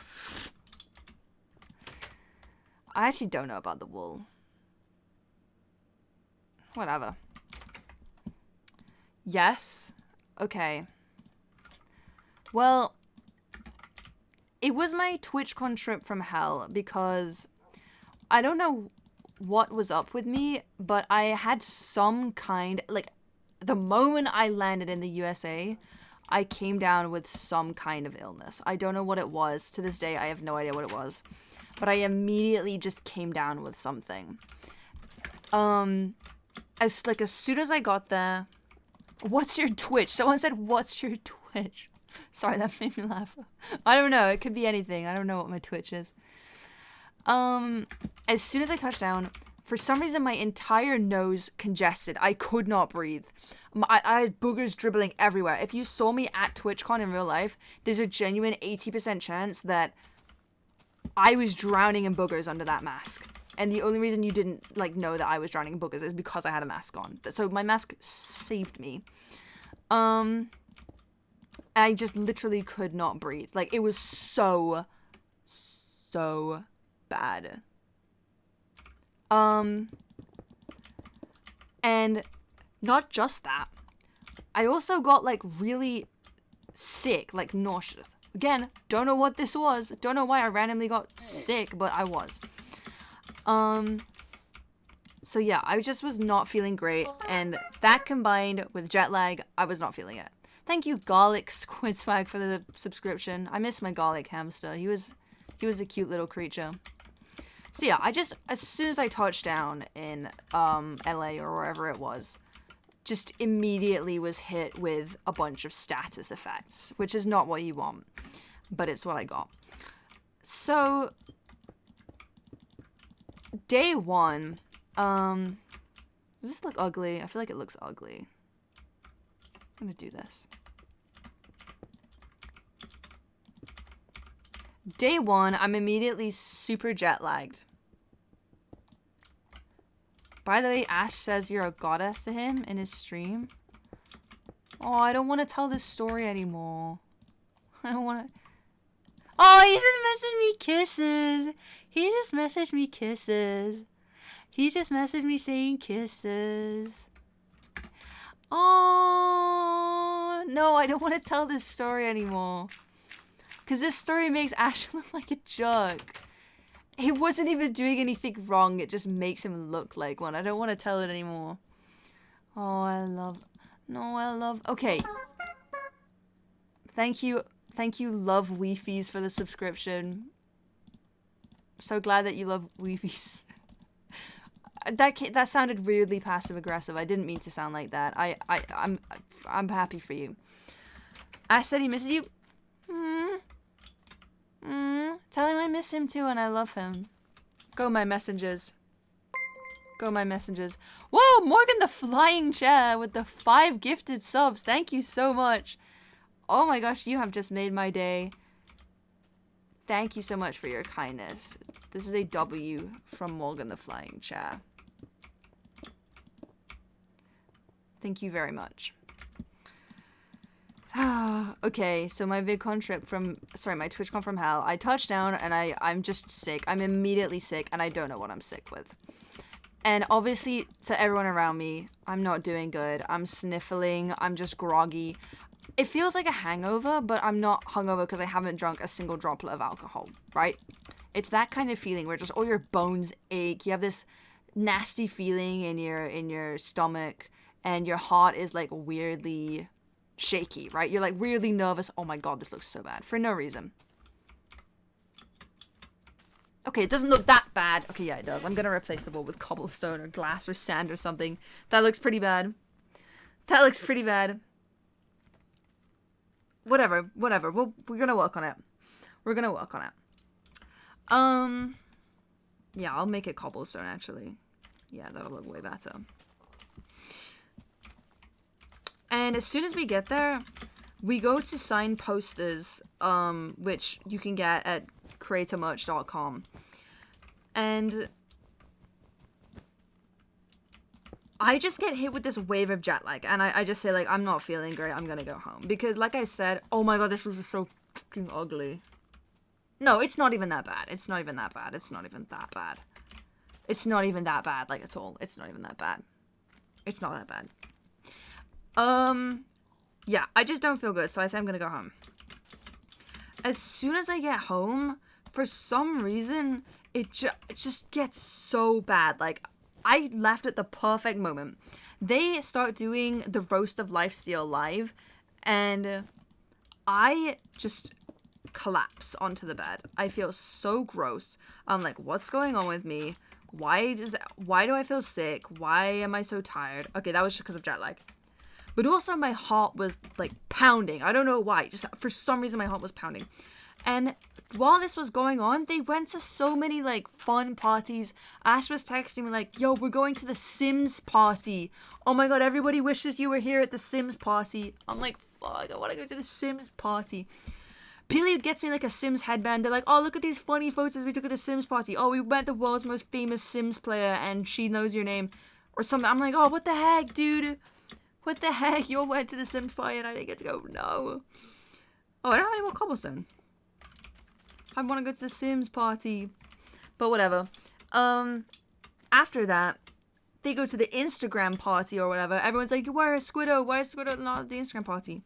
Speaker 1: I actually don't know about the wool. Whatever. Yes. Okay. Well, it was my TwitchCon trip from hell because I don't know what was up with me, but I had some kind, like, the moment I landed in the USA, I came down with some kind of illness. I don't know what it was. To this day, I have no idea what it was. But I immediately just came down with something. As soon as I got there, what's your Twitch? Someone said, what's your Twitch? Sorry, that made me laugh. I don't know. It could be anything. I don't know what my Twitch is. As soon as I touched down, for some reason my entire nose congested. I could not breathe. I had boogers dribbling everywhere. If you saw me at TwitchCon in real life, there's a genuine 80% chance that I was drowning in boogers under that mask. And the only reason you didn't, like, know that I was drowning in boogers is because I had a mask on. So my mask saved me. I just literally could not breathe. Like, it was so bad. And not just that. I also got, like, really sick, like, nauseous. Again, don't know what this was. Don't know why I randomly got sick, but I was. So yeah, I just was not feeling great, and that combined with jet lag, I was not feeling it. Thank you, Garlic Squid Swag, for the subscription. I miss my garlic hamster. He was a cute little creature. So yeah, as soon as I touched down in LA or wherever it was, just immediately was hit with a bunch of status effects, which is not what you want, but it's what I got. So day one, does this look ugly? I feel like it looks ugly. I'm gonna do this. Day one, I'm immediately super jet lagged. By the way, Ash says you're a goddess to him in his stream. Oh, I don't want to tell this story anymore. I don't want to. Oh, he just messaged me kisses. He just messaged me kisses. He just messaged me saying kisses. Oh, no, I don't want to tell this story anymore. Because this story makes Ash look like a jerk. He wasn't even doing anything wrong. It just makes him look like one. I don't want to tell it anymore. Oh, I love... Okay. Thank you, Love Weefies, for the subscription. So glad that you love Weefies. That sounded weirdly passive-aggressive. I didn't mean to sound like that. I'm happy for you. Ash said he misses you. Tell him I miss him too and I love him. Go my messengers. Go my messengers. Whoa, Morgan the Flying Chair with the 5 gifted subs. Thank you so much. Oh my gosh, you have just made my day. Thank you so much for your kindness. This is a W from Morgan the Flying Chair. Thank you very much. Okay, so my VidCon trip from, sorry, my TwitchCon from hell. I touched down and I'm just sick. I'm immediately sick and I don't know what I'm sick with. And obviously to everyone around me, I'm not doing good. I'm sniffling. I'm just groggy. It feels like a hangover, but I'm not hungover because I haven't drunk a single droplet of alcohol, right? It's that kind of feeling where just all your bones ache. You have this nasty feeling in your stomach and your heart is like weirdly shaky, right? You're like weirdly nervous. Oh my god, this looks so bad for no reason. Okay, it doesn't look that bad. Okay, yeah, it does. I'm gonna replace the wall with cobblestone or glass or sand or something. That looks pretty bad. That looks pretty bad. Whatever. We're gonna work on it. Yeah, I'll make it cobblestone, actually. Yeah, that'll look way better. And as soon as we get there, we go to sign posters, which you can get at creatormerch.com. And I just get hit with this wave of jet lag, and I just say, like, I'm not feeling great, I'm gonna go home. Because, like I said, oh my god, this room is so fucking ugly. No, it's not even that bad. It's not even that bad, like, at all. It's not even that bad. It's not that bad. Yeah, I just don't feel good, so I say I'm gonna go home. As soon as I get home, for some reason, it just gets so bad. Like, I left at the perfect moment. They start doing the Roast of Lifesteal live, and I just collapse onto the bed. I feel so gross. I'm like, what's going on with me? Why do I feel sick? Why am I so tired? Okay, that was just because of jet lag. But also my heart was like pounding. I don't know why. Just for some reason my heart was pounding. And while this was going on, they went to so many, like, fun parties. Ash was texting me, like, yo, we're going to the Sims party. Oh my god, everybody wishes you were here at the Sims party. I'm like, fuck, I want to go to the Sims party. Peely gets me, like, a Sims headband. They're like, oh, look at these funny photos we took at the Sims party. Oh, we met the world's most famous Sims player, and she knows your name. Or something. I'm like, oh, what the heck, dude? What the heck? You all went to the Sims party and I didn't get to go. No. Oh, I don't have any more cobblestone. I want to go to the Sims party. But whatever. After that, they go to the Instagram party or whatever. Everyone's like, where is Squiddo? Why is Squiddo not at the Instagram party?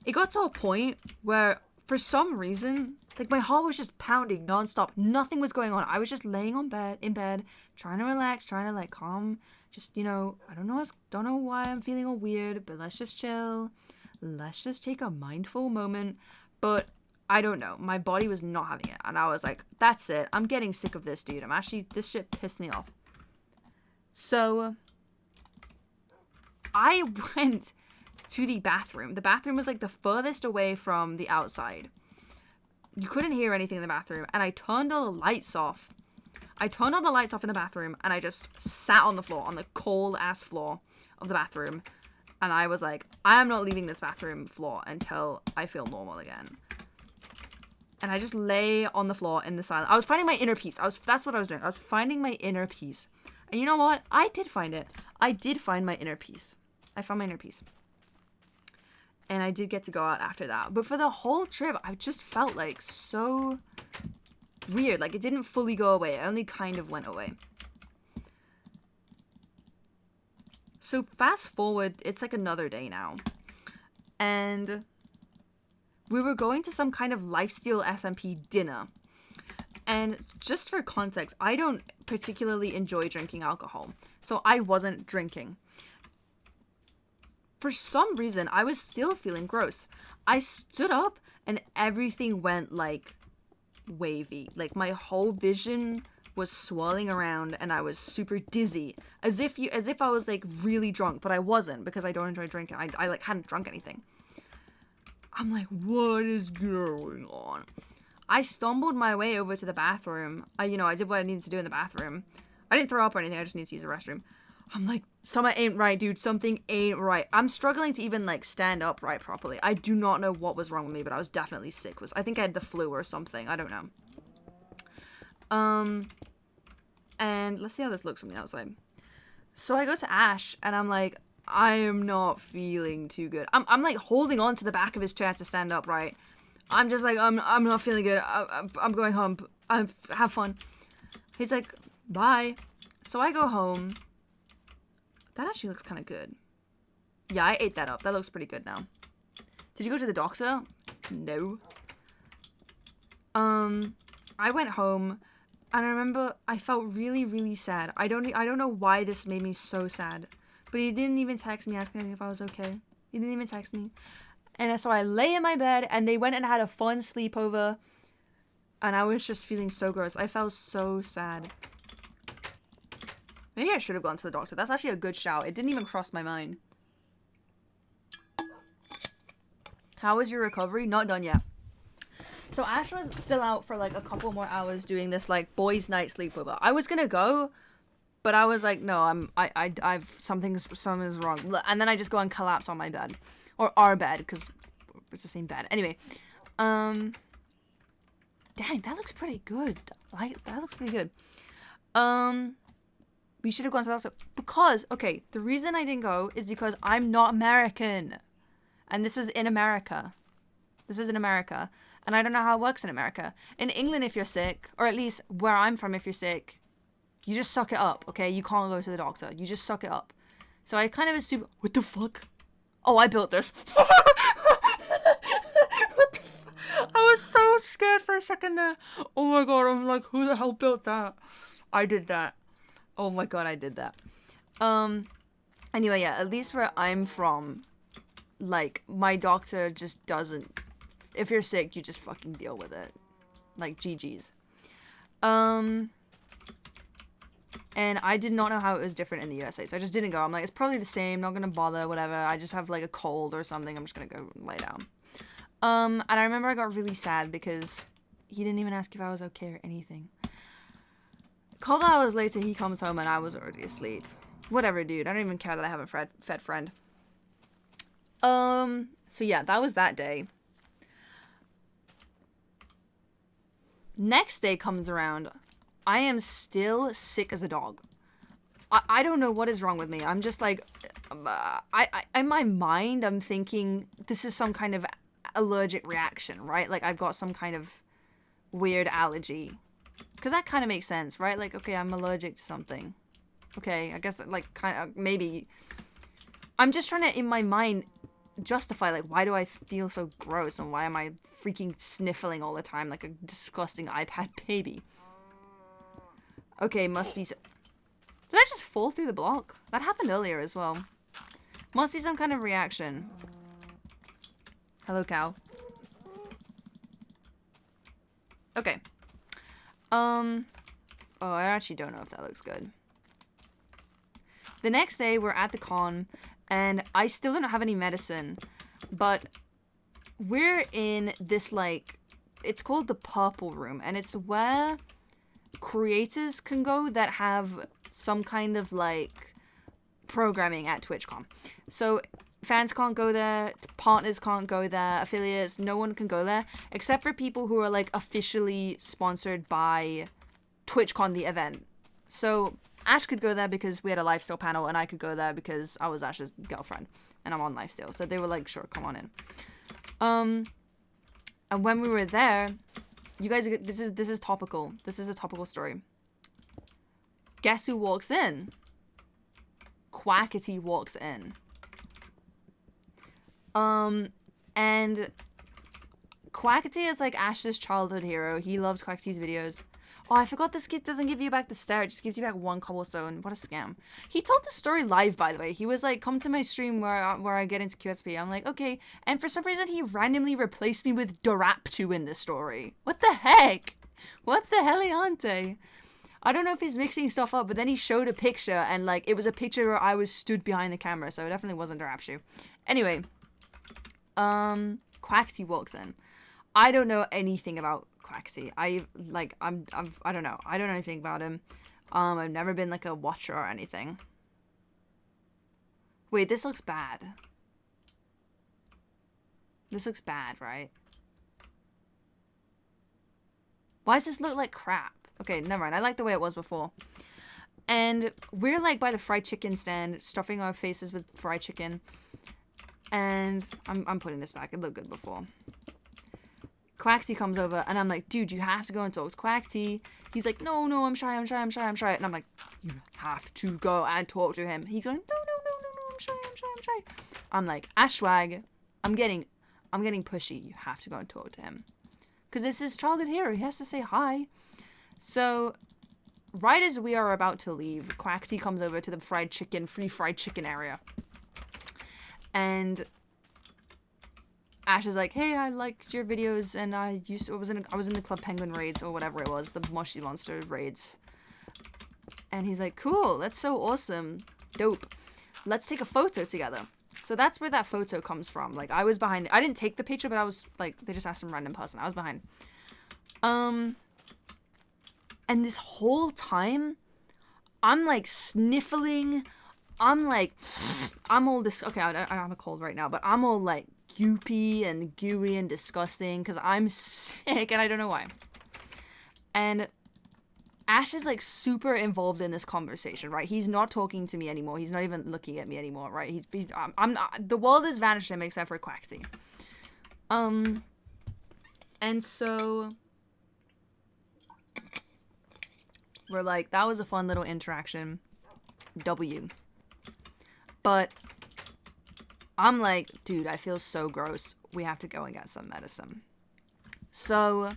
Speaker 1: It got to a point where, for some reason, like, my heart was just pounding nonstop. Nothing was going on. I was just laying in bed, trying to relax, trying to, like, calm. Just, you know, I don't know why I'm feeling all weird, but let's just chill. Let's just take a mindful moment. But I don't know. My body was not having it. And I was like, that's it. I'm getting sick of this, dude. This shit pissed me off. So I went to the bathroom. The bathroom was, like, the furthest away from the outside. You couldn't hear anything in the bathroom. And I turned all the lights off. I turned all the lights off in the bathroom. And I just sat on the floor, on the cold-ass floor of the bathroom. And I was like, I am not leaving this bathroom floor until I feel normal again. And I just lay on the floor in the silence. I was finding my inner peace. That's what I was doing. I was finding my inner peace. And you know what? I did find it. I did find my inner peace. I found my inner peace. And I did get to go out after that. But for the whole trip, I just felt, like, so weird. Like, it didn't fully go away. It only kind of went away. So fast forward, it's like another day now. And we were going to some kind of lifesteal SMP dinner. And just for context, I don't particularly enjoy drinking alcohol. So I wasn't drinking. For some reason, I was still feeling gross. I stood up and everything went, like, wavy. Like, my whole vision was swirling around and I was super dizzy. As if I was, like, really drunk, but I wasn't because I don't enjoy drinking. I like, hadn't drunk anything. I'm like, what is going on? I stumbled my way over to the bathroom. I did what I needed to do in the bathroom. I didn't throw up or anything. I just needed to use the restroom. I'm like, something ain't right, dude. Something ain't right. I'm struggling to even, like, stand upright properly. I do not know what was wrong with me, but I was definitely sick. I think I had the flu or something. I don't know. And let's see how this looks from the outside. So I go to Ash, and I'm like, I am not feeling too good. I'm like, holding on to the back of his chair to stand upright. I'm just like, I'm not feeling good. I'm going home. Have fun. He's like, bye. So I go home. That actually looks kind of good. Yeah, I ate that up. That looks pretty good now. Did you go to the doctor? No. I went home, and I remember I felt really, really sad. I don't know why this made me so sad. But he didn't even text me asking if I was okay. He didn't even text me. And so I lay in my bed, and they went and had a fun sleepover. And I was just feeling so gross. I felt so sad. Maybe I should have gone to the doctor. That's actually a good shout. It didn't even cross my mind. How was your recovery? Not done yet. So Ash was still out for like a couple more hours doing this like boys' night sleepover. I was gonna go, but I was like, no, I've something's wrong. And then I just go and collapse on my bed, or our bed, because it's the same bed. Anyway, dang, that looks pretty good. That looks pretty good. We should have gone to the doctor because, okay, the reason I didn't go is because I'm not American, and this was in America. This was in America. And I don't know how it works in America. In England, if you're sick, or at least where I'm from, if you're sick, you just suck it up, okay? You can't go to the doctor. You just suck it up. So I kind of assumed, what the fuck? Oh, I built this. What the I was so scared for a second there. Oh my god, I'm like, who the hell built that? I did that. Oh my god, I did that. Anyway, yeah, at least where I'm from, like, my doctor just doesn't. If you're sick, you just fucking deal with it. Like, GG's. And I did not know how it was different in the USA, so I just didn't go. I'm like, it's probably the same, not gonna bother, whatever. I just have, like, a cold or something. I'm just gonna go lay down. And I remember I got really sad because he didn't even ask if I was okay or anything. A couple hours later, he comes home and I was already asleep. Whatever, dude. I don't even care that I have a fed friend. So yeah, that was that day. Next day comes around. I am still sick as a dog. I don't know what is wrong with me. I'm just like, in my mind, I'm thinking this is some kind of allergic reaction, right? Like I've got some kind of weird allergy. Because that kind of makes sense, right? Like, okay, I'm allergic to something. Okay, I guess like kind of maybe. I'm just trying to, in my mind, justify like why do I feel so gross and why am I freaking sniffling all the time like a disgusting iPad baby. Okay, must be did I just fall through the block? That happened earlier as well. Must be some kind of reaction. Hello, cow. Okay. Oh, I actually don't know if that looks good. The next day we're at the con and I still don't have any medicine, but we're in this, like, it's called the Purple Room, and it's where creators can go that have some kind of, like, programming at TwitchCon. So fans can't go there, partners can't go there, affiliates, no one can go there, except for people who are, like, officially sponsored by TwitchCon, the event. So Ash could go there because we had a lifestyle panel, and I could go there because I was Ash's girlfriend, and I'm on lifestyle. So they were like, sure, come on in. And when we were there, you guys, this is topical. This is a topical story. Guess who walks in? Quackity walks in. And Quackity is like Ash's childhood hero. He loves Quackity's videos. Oh, I forgot this kid doesn't give you back the star. It just gives you back one cobblestone. What a scam. He told the story live, by the way. He was like, come to my stream where I get into QSP. I'm like, okay. And for some reason, he randomly replaced me with Doraptu in this story. What the heck? What the heliante? I don't know if he's mixing stuff up, but then he showed a picture, and like, it was a picture where I was stood behind the camera, so it definitely wasn't Doraptu. Anyway, Quackity walks in. I don't know anything about Quackity. I don't know. I don't know anything about him. I've never been like a watcher or anything. Wait, this looks bad. This looks bad, right? Why does this look like crap? Okay, never mind. I like the way it was before. And we're like by the fried chicken stand, stuffing our faces with fried chicken. And I'm putting this back. It looked good before. Quackity comes over, and I'm like, dude, you have to go and talk to Quackity. He's like, no, I'm shy. And I'm like, you have to go and talk to him. He's going, no, I'm shy. I'm like, Ashwag, I'm getting pushy. You have to go and talk to him. Because this is childhood hero. He has to say hi. So, right as we are about to leave, Quackity comes over to the free fried chicken area. And Ash is like, hey, I liked your videos, and I was in the Club Penguin raids, or whatever it was, the Mushy Monster raids. And he's like, cool, that's so awesome. Dope. Let's take a photo together. So that's where that photo comes from. Like, I was behind. I didn't take the picture, but I was, like, they just asked some random person. I was behind. And this whole time, I'm, like, sniffling. I'm, like, I'm all this. Okay, I don't have a cold right now, but I'm all, like, goopy and gooey and disgusting because I'm sick and I don't know why. And Ash is, like, super involved in this conversation, right? He's not talking to me anymore. He's not even looking at me anymore, right? I'm not, the world has vanished him except for Quaxie. And so we're like, that was a fun little interaction. W. But I'm like, dude, I feel so gross. We have to go and get some medicine. So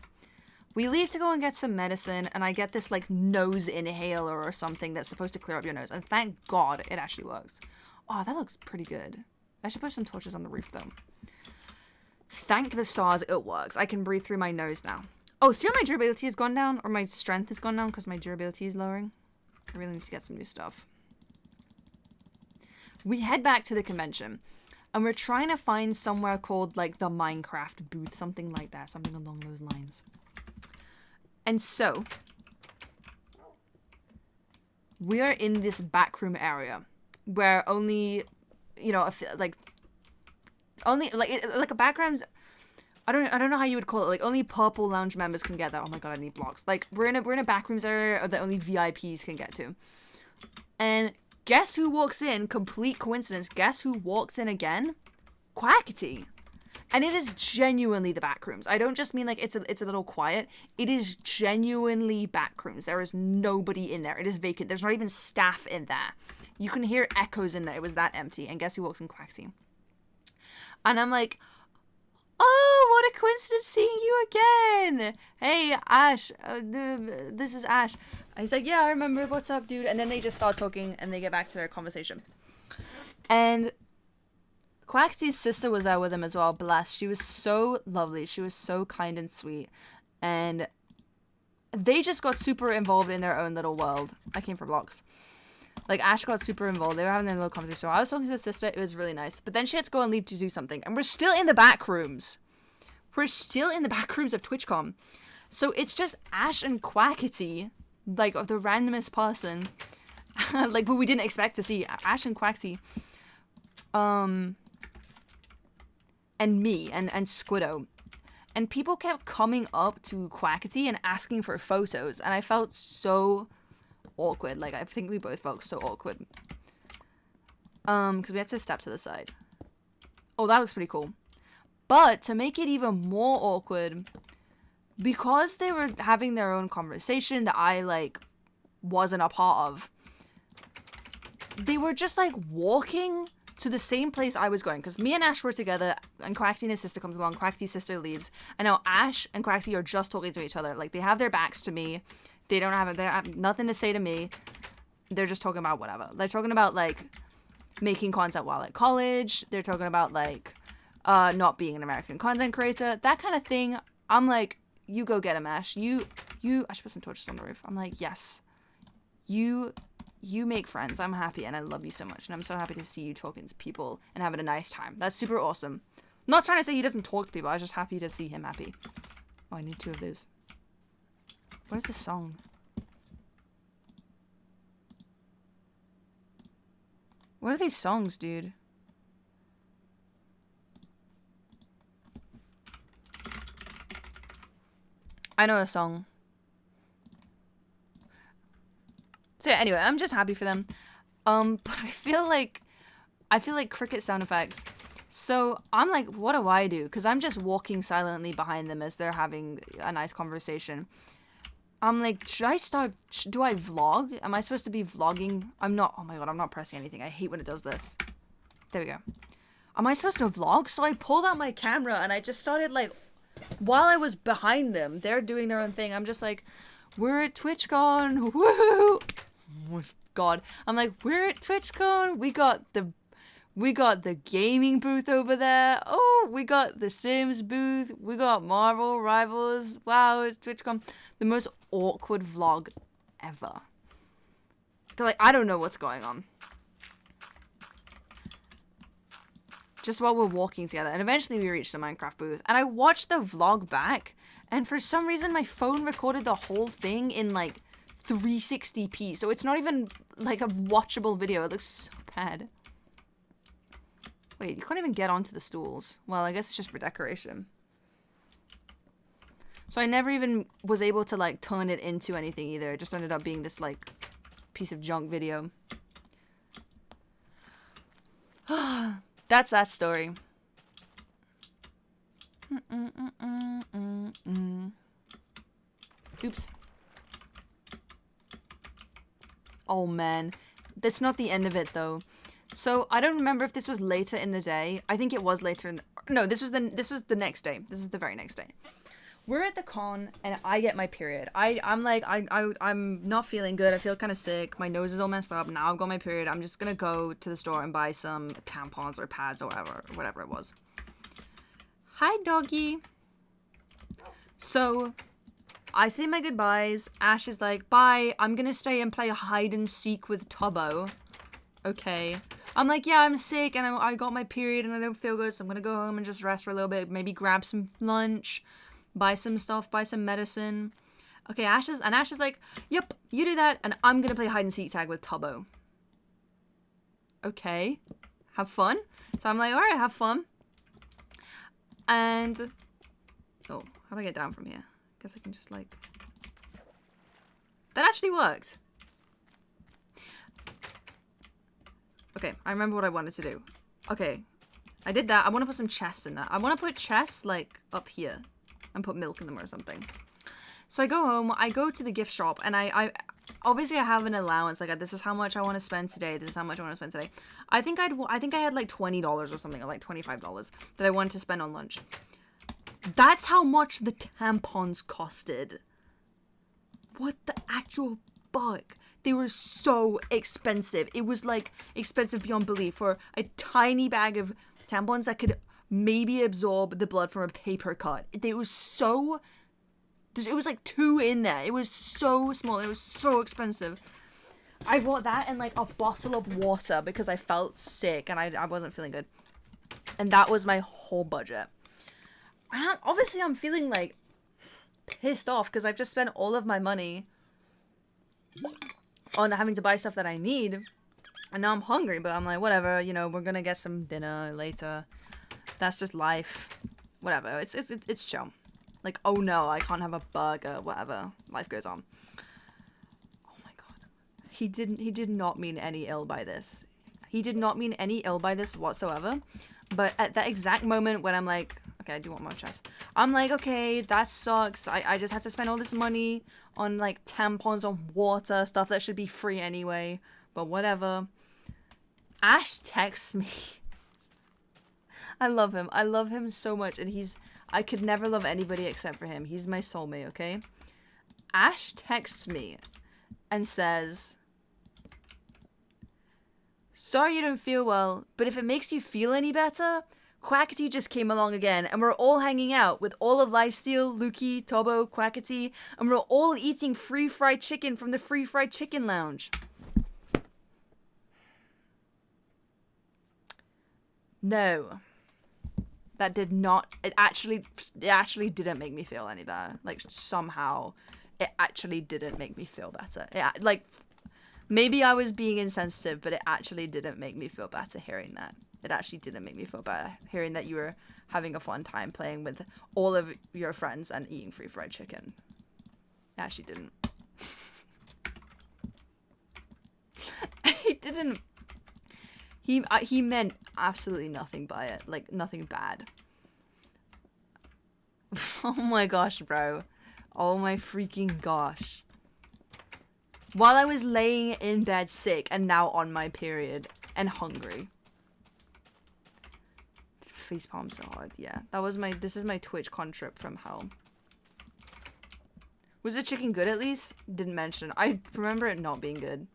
Speaker 1: we leave to go and get some medicine, and I get this, like, nose inhaler or something that's supposed to clear up your nose. And thank God it actually works. Oh, that looks pretty good. I should put some torches on the roof, though. Thank the stars it works. I can breathe through my nose now. Oh, see how my durability has gone down? Or my strength has gone down because my durability is lowering? I really need to get some new stuff. We head back to the convention. And we're trying to find somewhere called, like, the Minecraft booth. Something like that. Something along those lines. And so, we are in this backroom area where only, you know, like a background. I don't know how you would call it. Like, only purple lounge members can get that. Oh my god, I need blocks. Like, we're in a backrooms area that only VIPs can get to. And guess who walks in? Complete coincidence. Guess who walks in again? Quackity. And it is genuinely the backrooms. I don't just mean, like, it's a little quiet. It is genuinely backrooms. There is nobody in there. It is vacant. There's not even staff in there. You can hear echoes in there. It was that empty. And guess who walks in? Quaxie. And I'm like, oh, what a coincidence seeing you again. Hey, Ash. This is Ash. And he's like, yeah, I remember. What's up, dude? And then they just start talking and they get back to their conversation. And Quaxie's sister was there with him as well. Bless. She was so lovely. She was so kind and sweet. And they just got super involved in their own little world. I came for blocks. Like, Ash got super involved. They were having their little conversation. So I was talking to the sister. It was really nice. But then she had to go and leave to do something. And we're still in the back rooms. We're still in the back rooms of TwitchCon. So it's just Ash and Quackity. Like, of the randomest person. Like, but we didn't expect to see Ash and Quackity. And me, and Squiddo. And people kept coming up to Quackity and asking for photos. And I felt so awkward. Like, I think we both felt so awkward. Because we had to step to the side. Oh, that looks pretty cool. But to make it even more awkward, because they were having their own conversation that I, like, wasn't a part of, they were just, like, walking to the same place I was going. Because me and Ash were together, and Quackity and his sister comes along. Quackity's sister leaves. And now Ash and Quackity are just talking to each other. Like, they have their backs to me. They have nothing to say to me. They're just talking about whatever. They're talking about, like, making content while at college. They're talking about, like, not being an American content creator. That kind of thing. I'm like, you go get him, Ash. I should put some torches on the roof. I'm like, yes. You make friends. I'm happy and I love you so much. And I'm so happy to see you talking to people and having a nice time. That's super awesome. I'm not trying to say he doesn't talk to people. I was just happy to see him happy. Oh, I need 2 of those. What is this song? What are these songs, dude? I know a song. So yeah, anyway, I'm just happy for them. But I feel like cricket sound effects. So I'm like, what do I do? Because I'm just walking silently behind them as they're having a nice conversation. I'm like, do I vlog? Am I supposed to be vlogging? I'm not. Oh my god, I'm not pressing anything. I hate when it does this. There we go. Am I supposed to vlog? So I pulled out my camera and I just started, like, while I was behind them, they're doing their own thing. I'm just like, we're at TwitchCon. Woo! Oh god. I'm like, we're at TwitchCon. We got the gaming booth over there. Oh, we got the Sims booth. We got Marvel Rivals. Wow, it's TwitchCon. The most awkward vlog ever. They're like, I don't know what's going on. just while we're walking together. And eventually we reached the Minecraft booth. And I watched the vlog back. And for some reason, my phone recorded the whole thing in, like, 360p. So it's not even, like, a watchable video. It looks so bad. Wait, you can't even get onto the stools. Well, I guess it's just for decoration. So I never even was able to, like, turn it into anything either. It just ended up being this, like, piece of junk video. That's that story. Oops. Oh, man. That's not the end of it, though. So, I don't remember if this was later in the day. I think it was later in the... No, this was the next day. This is the very next day. We're at the con, and I get my period. I'm not feeling good. I feel kind of sick. My nose is all messed up. Now I've got my period. I'm just gonna go to the store and buy some tampons or pads or whatever it was. Hi, doggy. So, I say my goodbyes. Ash is like, bye. I'm gonna stay and play hide and seek with Tubbo. Okay. I'm like, yeah, I'm sick and I got my period and I don't feel good, so I'm gonna go home and just rest for a little bit. Maybe grab some lunch. Buy some stuff, buy some medicine. Okay, Ash is like, yep, you do that, and I'm gonna play hide and seek tag with Tubbo. Okay, have fun. So I'm like, all right, have fun. And, oh, how do I get down from here? Guess I can just like, that actually works. Okay, I remember what I wanted to do. Okay, I did that. I want to put some chests in that. I want to put chests like up here. And put milk in them or something. So I go home, I go to the gift shop, and I obviously I have an allowance, like this is how much I want to spend today, this is how much I want to spend today. I think I had like $20 or something, or like $25 that I wanted to spend on lunch. That's how much the tampons costed. What the actual fuck? They were so expensive. It was like expensive beyond belief for a tiny bag of tampons that could maybe absorb the blood from a paper cut. It was like 2 in there. It was so small. It was so expensive. I bought that and like a bottle of water because I felt sick and I wasn't feeling good. And that was my whole budget. And obviously I'm feeling like pissed off because I've just spent all of my money on having to buy stuff that I need. And now I'm hungry, but I'm like, whatever, you know, we're gonna get some dinner later. That's just life. Whatever. It's chill. Like, oh no, I can't have a burger. Whatever. Life goes on. Oh my god. He did not mean any ill by this. He did not mean any ill by this whatsoever. But at that exact moment when I'm like, okay, I do want more chest. I'm like, okay, that sucks. I just had to spend all this money on like tampons, on water, stuff that should be free anyway. But whatever. Ash texts me. I love him. I love him so much. And I could never love anybody except for him. He's my soulmate, okay? Ash texts me and says, sorry you don't feel well, but if it makes you feel any better, Quackity just came along again, and we're all hanging out with all of Lifesteal, Lukey, Tobo, Quackity, and we're all eating free fried chicken from the free fried chicken lounge. No. That did not, it actually didn't make me feel any better. Like, somehow, it actually didn't make me feel better. Like, maybe I was being insensitive, but it actually didn't make me feel better hearing that. It actually didn't make me feel better hearing that you were having a fun time playing with all of your friends and eating free fried chicken. It actually didn't. It didn't. He meant absolutely nothing by it. Like, nothing bad. Oh my gosh, bro. Oh my freaking gosh. While I was laying in bed sick and now on my period and hungry. Facepalm so hard, yeah. This is my Twitch con trip from hell. Was the chicken good at least? Didn't mention. I remember it not being good.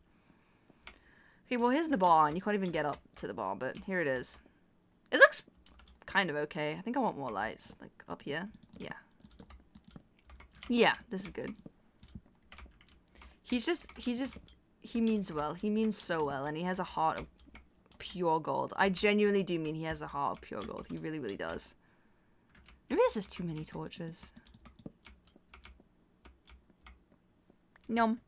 Speaker 1: Okay, well here's the bar, and you can't even get up to the bar, but here it is. It looks kind of okay. I think I want more lights, like up here. Yeah. Yeah, this is good. He means well. He means so well, and he has a heart of pure gold. I genuinely do mean he has a heart of pure gold. He really, really does. Maybe it's just too many torches. Nom.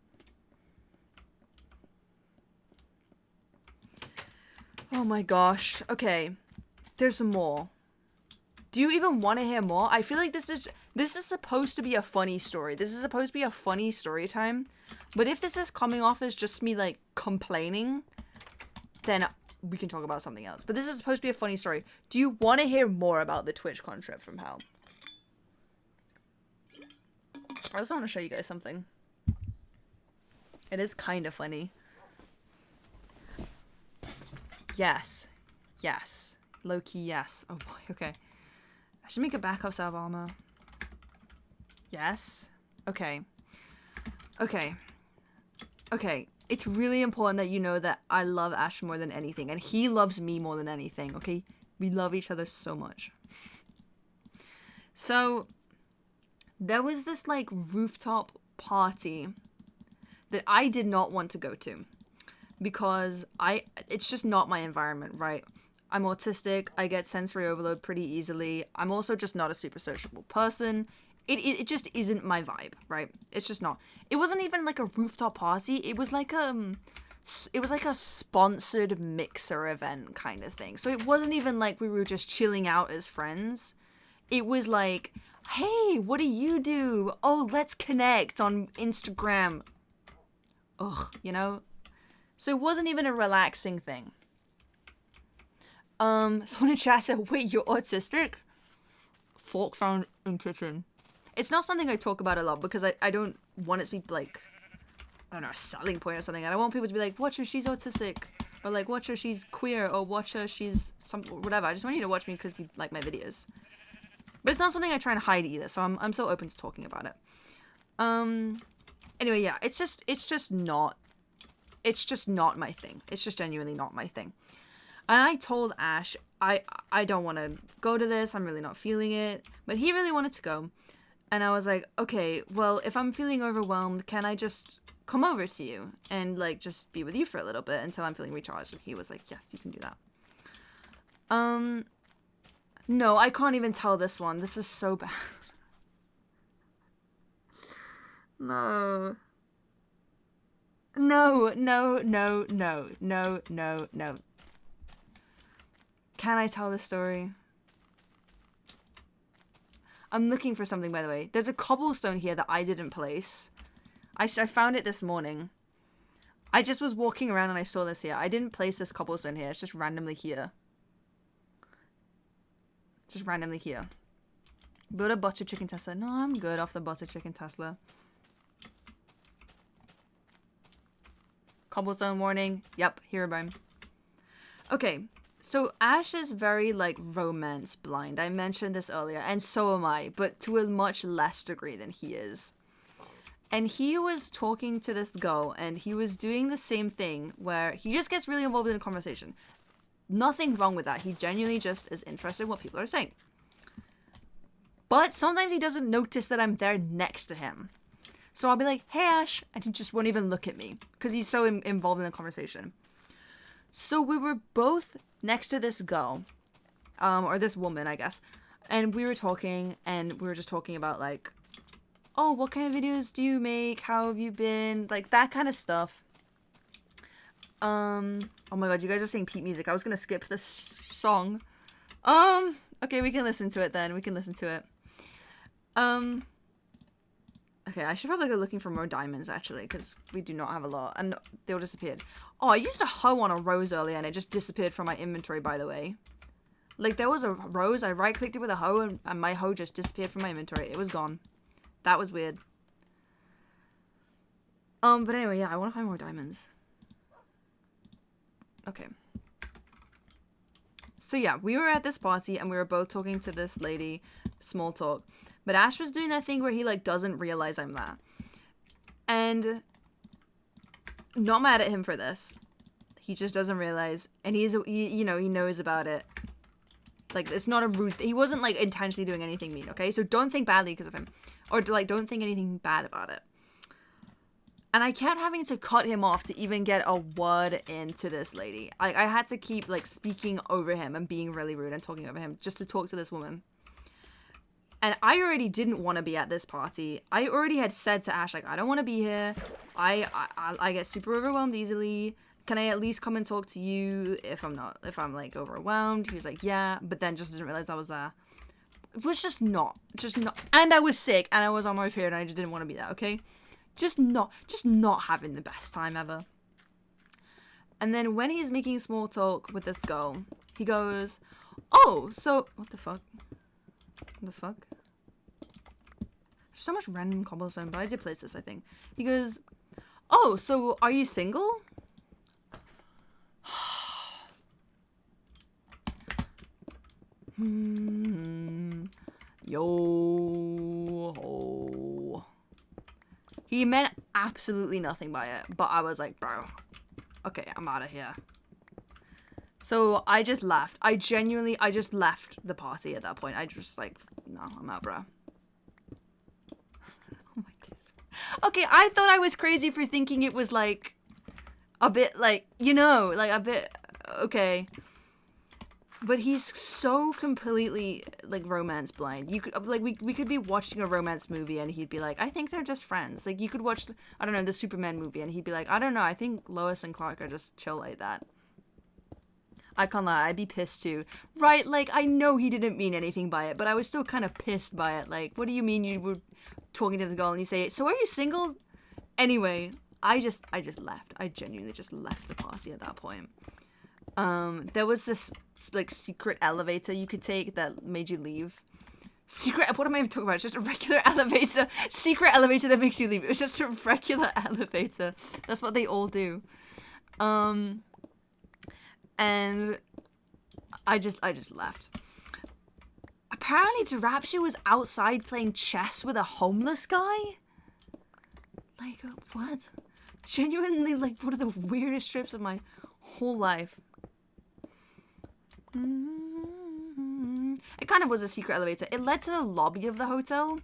Speaker 1: Oh my gosh. Okay. There's more. Do you even want to hear more? I feel like this is supposed to be a funny story. This is supposed to be a funny story time. But if this is coming off as just me, like, complaining, then we can talk about something else. But this is supposed to be a funny story. Do you want to hear more about the TwitchCon trip from hell? I also want to show you guys something. It is kind of funny. Yes. Yes. Low-key, yes. Oh boy, okay. I should make a backup set of armor. Yes. Okay. Okay. Okay. It's really important that you know that I love Ash more than anything. And he loves me more than anything, okay? We love each other so much. So, there was this, like, rooftop party that I did not want to go to. Because it's just not my environment, right? I'm autistic. I get sensory overload pretty easily. I'm also just not a super sociable person. It just isn't my vibe, right? It's just not. It wasn't even like a rooftop party. It was like a sponsored mixer event kind of thing. So it wasn't even like we were just chilling out as friends. It was like, hey, what do you do? Oh, let's connect on Instagram. Ugh, you know? So it wasn't even a relaxing thing. Someone in chat said, wait, you're autistic? Fork found in kitchen. It's not something I talk about a lot because I don't want it to be like, I don't know, a selling point or something. I don't want people to be like, watch her, she's autistic. Or like, watch her, she's queer. Or watch her, she's some whatever. I just want you to watch me because you like my videos. But it's not something I try and hide either. So I'm so open to talking about it. Anyway, yeah, it's just not my thing. It's just genuinely not my thing. And I told Ash, I don't want to go to this. I'm really not feeling it. But he really wanted to go. And I was like, okay, well, if I'm feeling overwhelmed, can I just come over to you and, like, just be with you for a little bit until I'm feeling recharged? And he was like, yes, you can do that. No, I can't even tell this one. This is so bad. No. No, no, no, no, no, no, no. Can I tell this story? I'm looking for something, by the way. There's a cobblestone here that I didn't place. I found it this morning. I just was walking around and I saw this here. I didn't place this cobblestone here. It's just randomly here. Just randomly here. Build a butter chicken Tesla. No, I'm good off the butter chicken Tesla. Cobblestone warning. Yep, Herobrine. Okay, so Ash is very, like, romance blind. I mentioned this earlier, and so am I, but to a much less degree than he is. And he was talking to this girl, and he was doing the same thing, where he just gets really involved in a conversation. Nothing wrong with that. He genuinely just is interested in what people are saying. But sometimes he doesn't notice that I'm there next to him. So I'll be like, hey, Ash, and he just won't even look at me because he's so involved in the conversation. So we were both next to this girl, or this woman, I guess, and we were talking, and we were just talking about, like, oh, what kind of videos do you make? How have you been? Like, that kind of stuff. Oh my god, you guys are saying Pete music. I was gonna skip this song. Okay, we can listen to it then. We can listen to it. Okay, I should probably go looking for more diamonds, actually, because we do not have a lot. And they all disappeared. Oh, I used a hoe on a rose earlier, and it just disappeared from my inventory, by the way. Like, there was a rose, I right-clicked it with a hoe, and my hoe just disappeared from my inventory. It was gone. That was weird. But anyway, yeah, I want to find more diamonds. Okay. So yeah, we were at this party, and we were both talking to this lady, small talk. But Ash was doing that thing where he, like, doesn't realize I'm there. And not mad at him for this. He just doesn't realize. And he knows about it. Like, it's not a rude... He wasn't, like, intentionally doing anything mean, okay? So don't think badly because of him. Or, like, don't think anything bad about it. And I kept having to cut him off to even get a word into this lady. Like, I had to keep, like, speaking over him and being really rude and talking over him just to talk to this woman. And I already didn't want to be at this party. I already had said to Ash, like, I don't want to be here. I get super overwhelmed easily. Can I at least come and talk to you if I'm like, overwhelmed? He was like, yeah. But then just didn't realize I was there. It was just not. And I was sick and I was on my period and I just didn't want to be there, okay? Just not having the best time ever. And then when he's making small talk with this girl, he goes, oh, so, what the fuck? What the fuck? There's so much random cobblestone, but I did place this, I think. He goes, oh, so are you single? Yo. He meant absolutely nothing by it, but I was like, bro, okay, I'm out of here. So I just left. I just left the party at that point. I just like, no, I'm out, bro. Oh my days. Okay, I thought I was crazy for thinking it was like a bit like, you know, like a bit, okay. But he's so completely, like, romance blind. You could, like, we could be watching a romance movie and he'd be like, I think they're just friends. Like, you could watch, I don't know, the Superman movie and he'd be like, I don't know, I think Lois and Clark are just chill like that. I can't lie, I'd be pissed too. Right, like, I know he didn't mean anything by it, but I was still kind of pissed by it. Like, what do you mean you were talking to the girl and you say, so are you single? Anyway, I just left. I genuinely just left the party at that point. There was this, like, secret elevator you could take that made you leave. Secret, what am I even talking about? It's just a regular elevator. Secret elevator that makes you leave. It was just a regular elevator. That's what they all do. And I just left. Apparently Tarapsha was outside playing chess with a homeless guy? Like, what? Genuinely, like, one of the weirdest trips of my whole life. It kind of was a secret elevator. It led to the lobby of the hotel.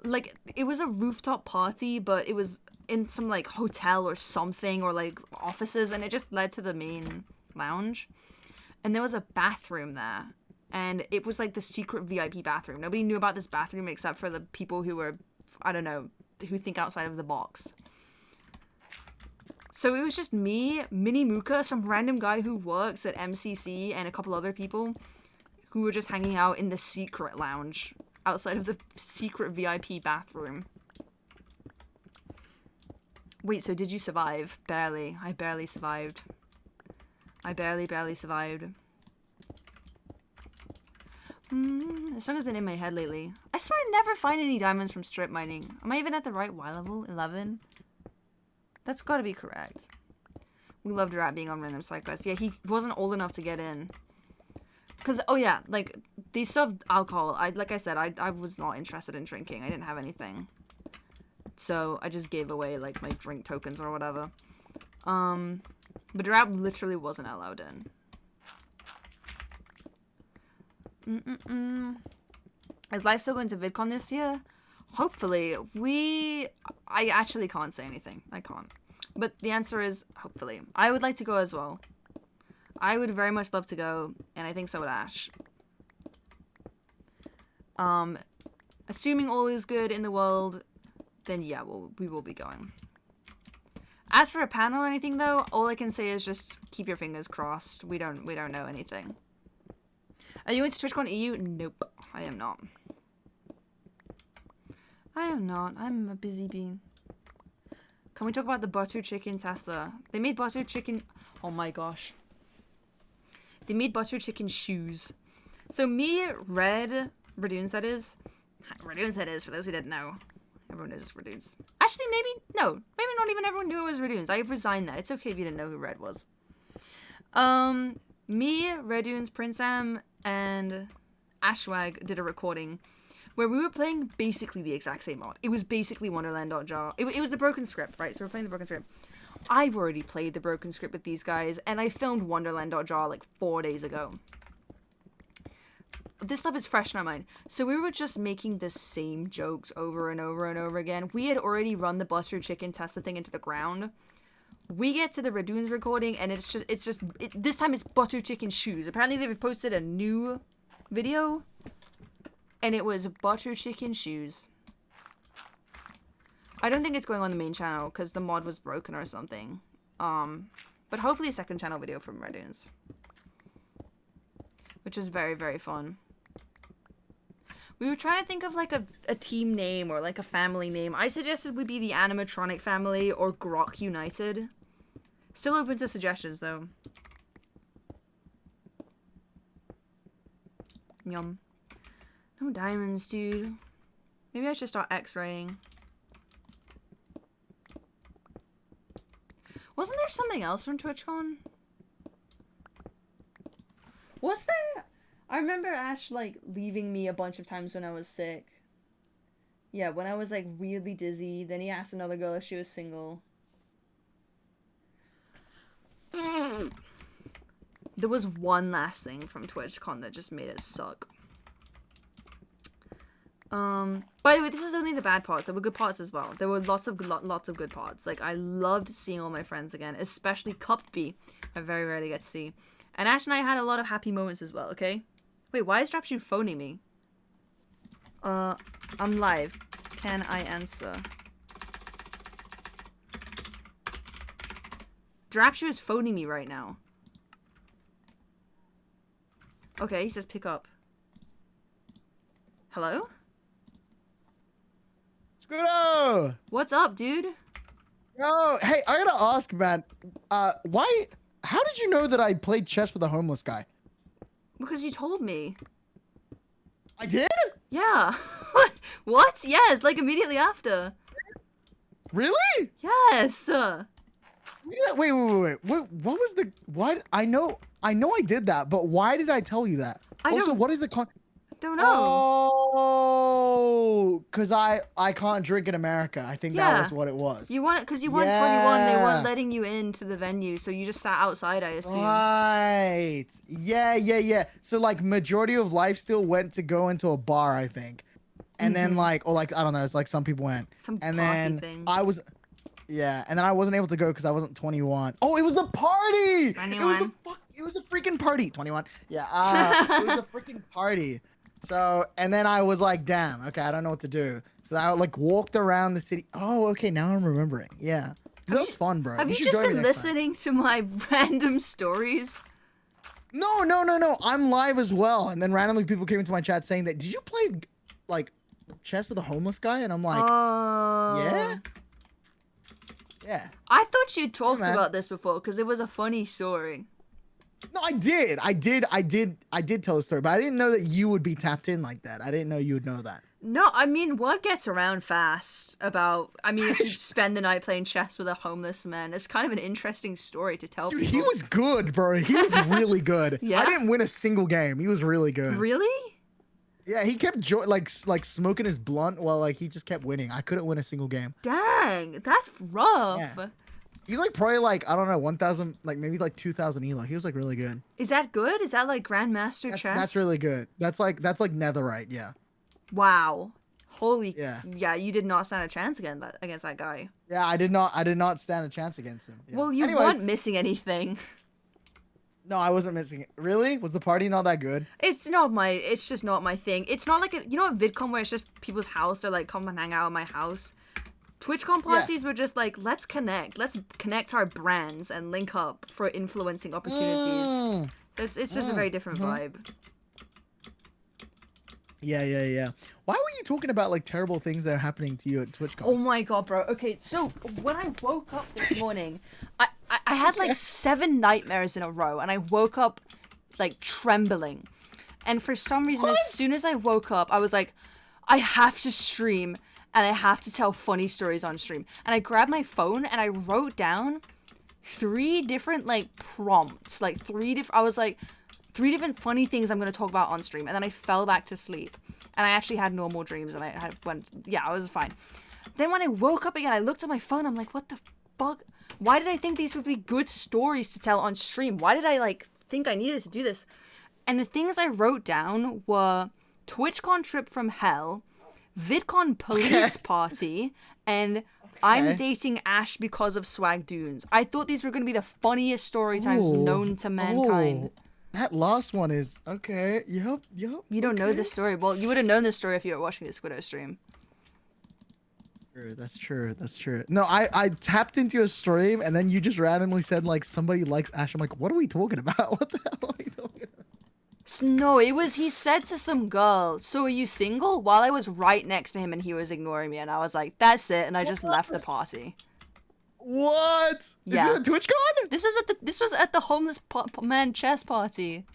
Speaker 1: Like, it was a rooftop party, but it was in some, like, hotel or something, or, like, offices, and it just led to the main lounge. And there was a bathroom there. And it was, like, the secret VIP bathroom. Nobody knew about this bathroom except for the people who were, I don't know, who think outside of the box. So it was just me, Mini Muka, some random guy who works at MCC, and a couple other people who were just hanging out in the secret lounge outside of the secret VIP bathroom. Wait, so did you survive? Barely. I barely survived. I barely survived. This song has been in my head lately. I swear I never find any diamonds from strip mining. Am I even at the right Y level? 11? That's gotta be correct. We loved Rat being on random side quests. Yeah, he wasn't old enough to get in. Cause, oh yeah, like, they served alcohol. Like I said, I was not interested in drinking. I didn't have anything. So, I just gave away, like, my drink tokens or whatever. But Rat literally wasn't allowed in. Is Life still going to VidCon this year? Hopefully. I actually can't say anything. I can't. But the answer is hopefully. I would like to go as well. I would very much love to go, and I think so would Ash. Assuming all is good in the world, then yeah, we will be going. As for a panel or anything though, all I can say is just keep your fingers crossed. We don't know anything. Are you into TwitchCon EU? Nope, I am not. I am not. I'm a busy bee. Can we talk about the butter chicken Tesla? They made butter chicken... Oh my gosh. They made butter chicken shoes. So me, Red, Radoons that is. Radoons that is, for those who didn't know. Everyone knows Radoons. Actually, maybe... No. Maybe not even everyone knew it was Radoons. I resigned that. It's okay if you didn't know who Red was. Me, Radoons, Prince Am, and Ashwag did a recording where we were playing basically the exact same mod. It was basically Wonderland.jar. It was the broken script, right? So we're playing the broken script. I've already played the broken script with these guys, and I filmed Wonderland.jar like 4 days ago. this stuff is fresh in our mind. So we were just making the same jokes over and over and over again. We had already run the butter chicken test thing into the ground. We get to the Radoons recording, and it's just this time it's butter chicken shoes. Apparently they've posted a new video, and it was butter chicken shoes. I don't think it's going on the main channel because the mod was broken or something. But hopefully a second channel video from Radoons, which was very, very fun. We were trying to think of like a team name or like a family name. I suggested we be the Animatronic family or Grok United. Still open to suggestions though. Yum. No diamonds, dude. Maybe I should start X-raying. Wasn't there something else from TwitchCon? Was there? I remember Ash, like, leaving me a bunch of times when I was sick. Yeah, when I was, like, weirdly dizzy. Then he asked another girl if she was single. There was one last thing from TwitchCon that just made it suck. By the way, this is only the bad parts. There were good parts as well. There were lots of good parts. Like, I loved seeing all my friends again, especially Cupby. I very rarely get to see. And Ash and I had a lot of happy moments as well, okay? Wait, why is Drapshoe phoning me? I'm live. Can I answer? Drapshoe is phoning me right now. Okay, he says pick up. Hello?
Speaker 2: Squiddo!
Speaker 1: What's up, dude?
Speaker 2: Yo, hey, I gotta ask, man. How did you know that I played chess with a homeless guy?
Speaker 1: Because you told me.
Speaker 2: I did?
Speaker 1: Yeah. What? Yes, like immediately after.
Speaker 2: Really?
Speaker 1: Yes.
Speaker 2: Yeah, wait. What was the... What? I know I did that, but why did I tell you that? What is the
Speaker 1: Don't know.
Speaker 2: Oh, because I can't drink in America. I think that was what it was.
Speaker 1: You want it because you weren't 21. They weren't letting you into the venue, so you just sat outside, I assume.
Speaker 2: Right. Yeah. So like majority of life still went to go into a bar, I think. And then like, or like, I don't know, it's like some people went.
Speaker 1: Some
Speaker 2: and
Speaker 1: party
Speaker 2: then
Speaker 1: thing.
Speaker 2: and then I wasn't able to go because I wasn't 21. Oh, it was the party!
Speaker 1: 21.
Speaker 2: It was the freaking party. 21. Yeah, it was the freaking party. So, and then I was like, damn, okay, I don't know what to do. So I like walked around the city. Oh, okay, now I'm remembering. Yeah. That was fun, bro.
Speaker 1: Have you just been listening to my random stories?
Speaker 2: No. I'm live as well. And then randomly people came into my chat saying that, did you play like chess with a homeless guy? And I'm like, yeah. Yeah.
Speaker 1: I thought you talked about this before because it was a funny story.
Speaker 2: No, I did tell a story, but I didn't know that you would be tapped in like that. I didn't know you would know that.
Speaker 1: No, I mean, word gets around fast about, if you spend the night playing chess with a homeless man, it's kind of an interesting story to tell people.
Speaker 2: He was good, bro. He was really good.
Speaker 1: Yeah?
Speaker 2: I didn't win a single game. He was really good.
Speaker 1: Really?
Speaker 2: Yeah, he kept like smoking his blunt while like he just kept winning. I couldn't win a single game.
Speaker 1: Dang, that's rough.
Speaker 2: Yeah. He's like probably like, I don't know, 1,000, like maybe like 2,000 elo. He was like really good.
Speaker 1: Is that good? Is that like Grandmaster chess?
Speaker 2: That's really good. That's like netherite, yeah.
Speaker 1: Wow. Holy.
Speaker 2: Yeah,
Speaker 1: you did not stand a chance against that guy.
Speaker 2: Yeah, I did not stand a chance against him. Yeah.
Speaker 1: Well, you weren't missing anything.
Speaker 2: No, I wasn't missing it. Really? Was the party not that good?
Speaker 1: It's just not my thing. It's not like you know at VidCon where it's just people's house, they're like, come and hang out at my house. TwitchCon parties were just like, let's connect our brands and link up for influencing opportunities. It's just a very different vibe.
Speaker 2: Yeah. Why were you talking about like terrible things that are happening to you at TwitchCon?
Speaker 1: Oh my god, bro. Okay, so when I woke up this morning, I had like 7 nightmares in a row, and I woke up like trembling. And for some reason, as soon as I woke up, I was like, I have to stream. And I have to tell funny stories on stream. And I grabbed my phone and I wrote down 3 different like prompts, like 3 different funny things I'm gonna talk about on stream. And then I fell back to sleep. And I actually had normal dreams, and I was fine. Then when I woke up again, I looked at my phone. I'm like, what the fuck? Why did I think these would be good stories to tell on stream? Why did I like think I needed to do this? And the things I wrote down were TwitchCon trip from hell, VidCon police party, and I'm dating Ash because of swag dunes. I thought these were going to be the funniest story times known to mankind.
Speaker 2: That last one is okay. Yep.
Speaker 1: You don't know the story. Well, you would have known the story if you were watching the Squiddo stream.
Speaker 2: That's true. No, I tapped into your stream and then you just randomly said like somebody likes Ash. I'm like, what are we talking about? What the hell are we talking about?
Speaker 1: No, he said to some girl, so are you single? While I was right next to him and he was ignoring me, and I was like, that's it, and I just left the party.
Speaker 2: What?
Speaker 1: Yeah.
Speaker 2: Is it a TwitchCon?
Speaker 1: This was at the homeless man chess party.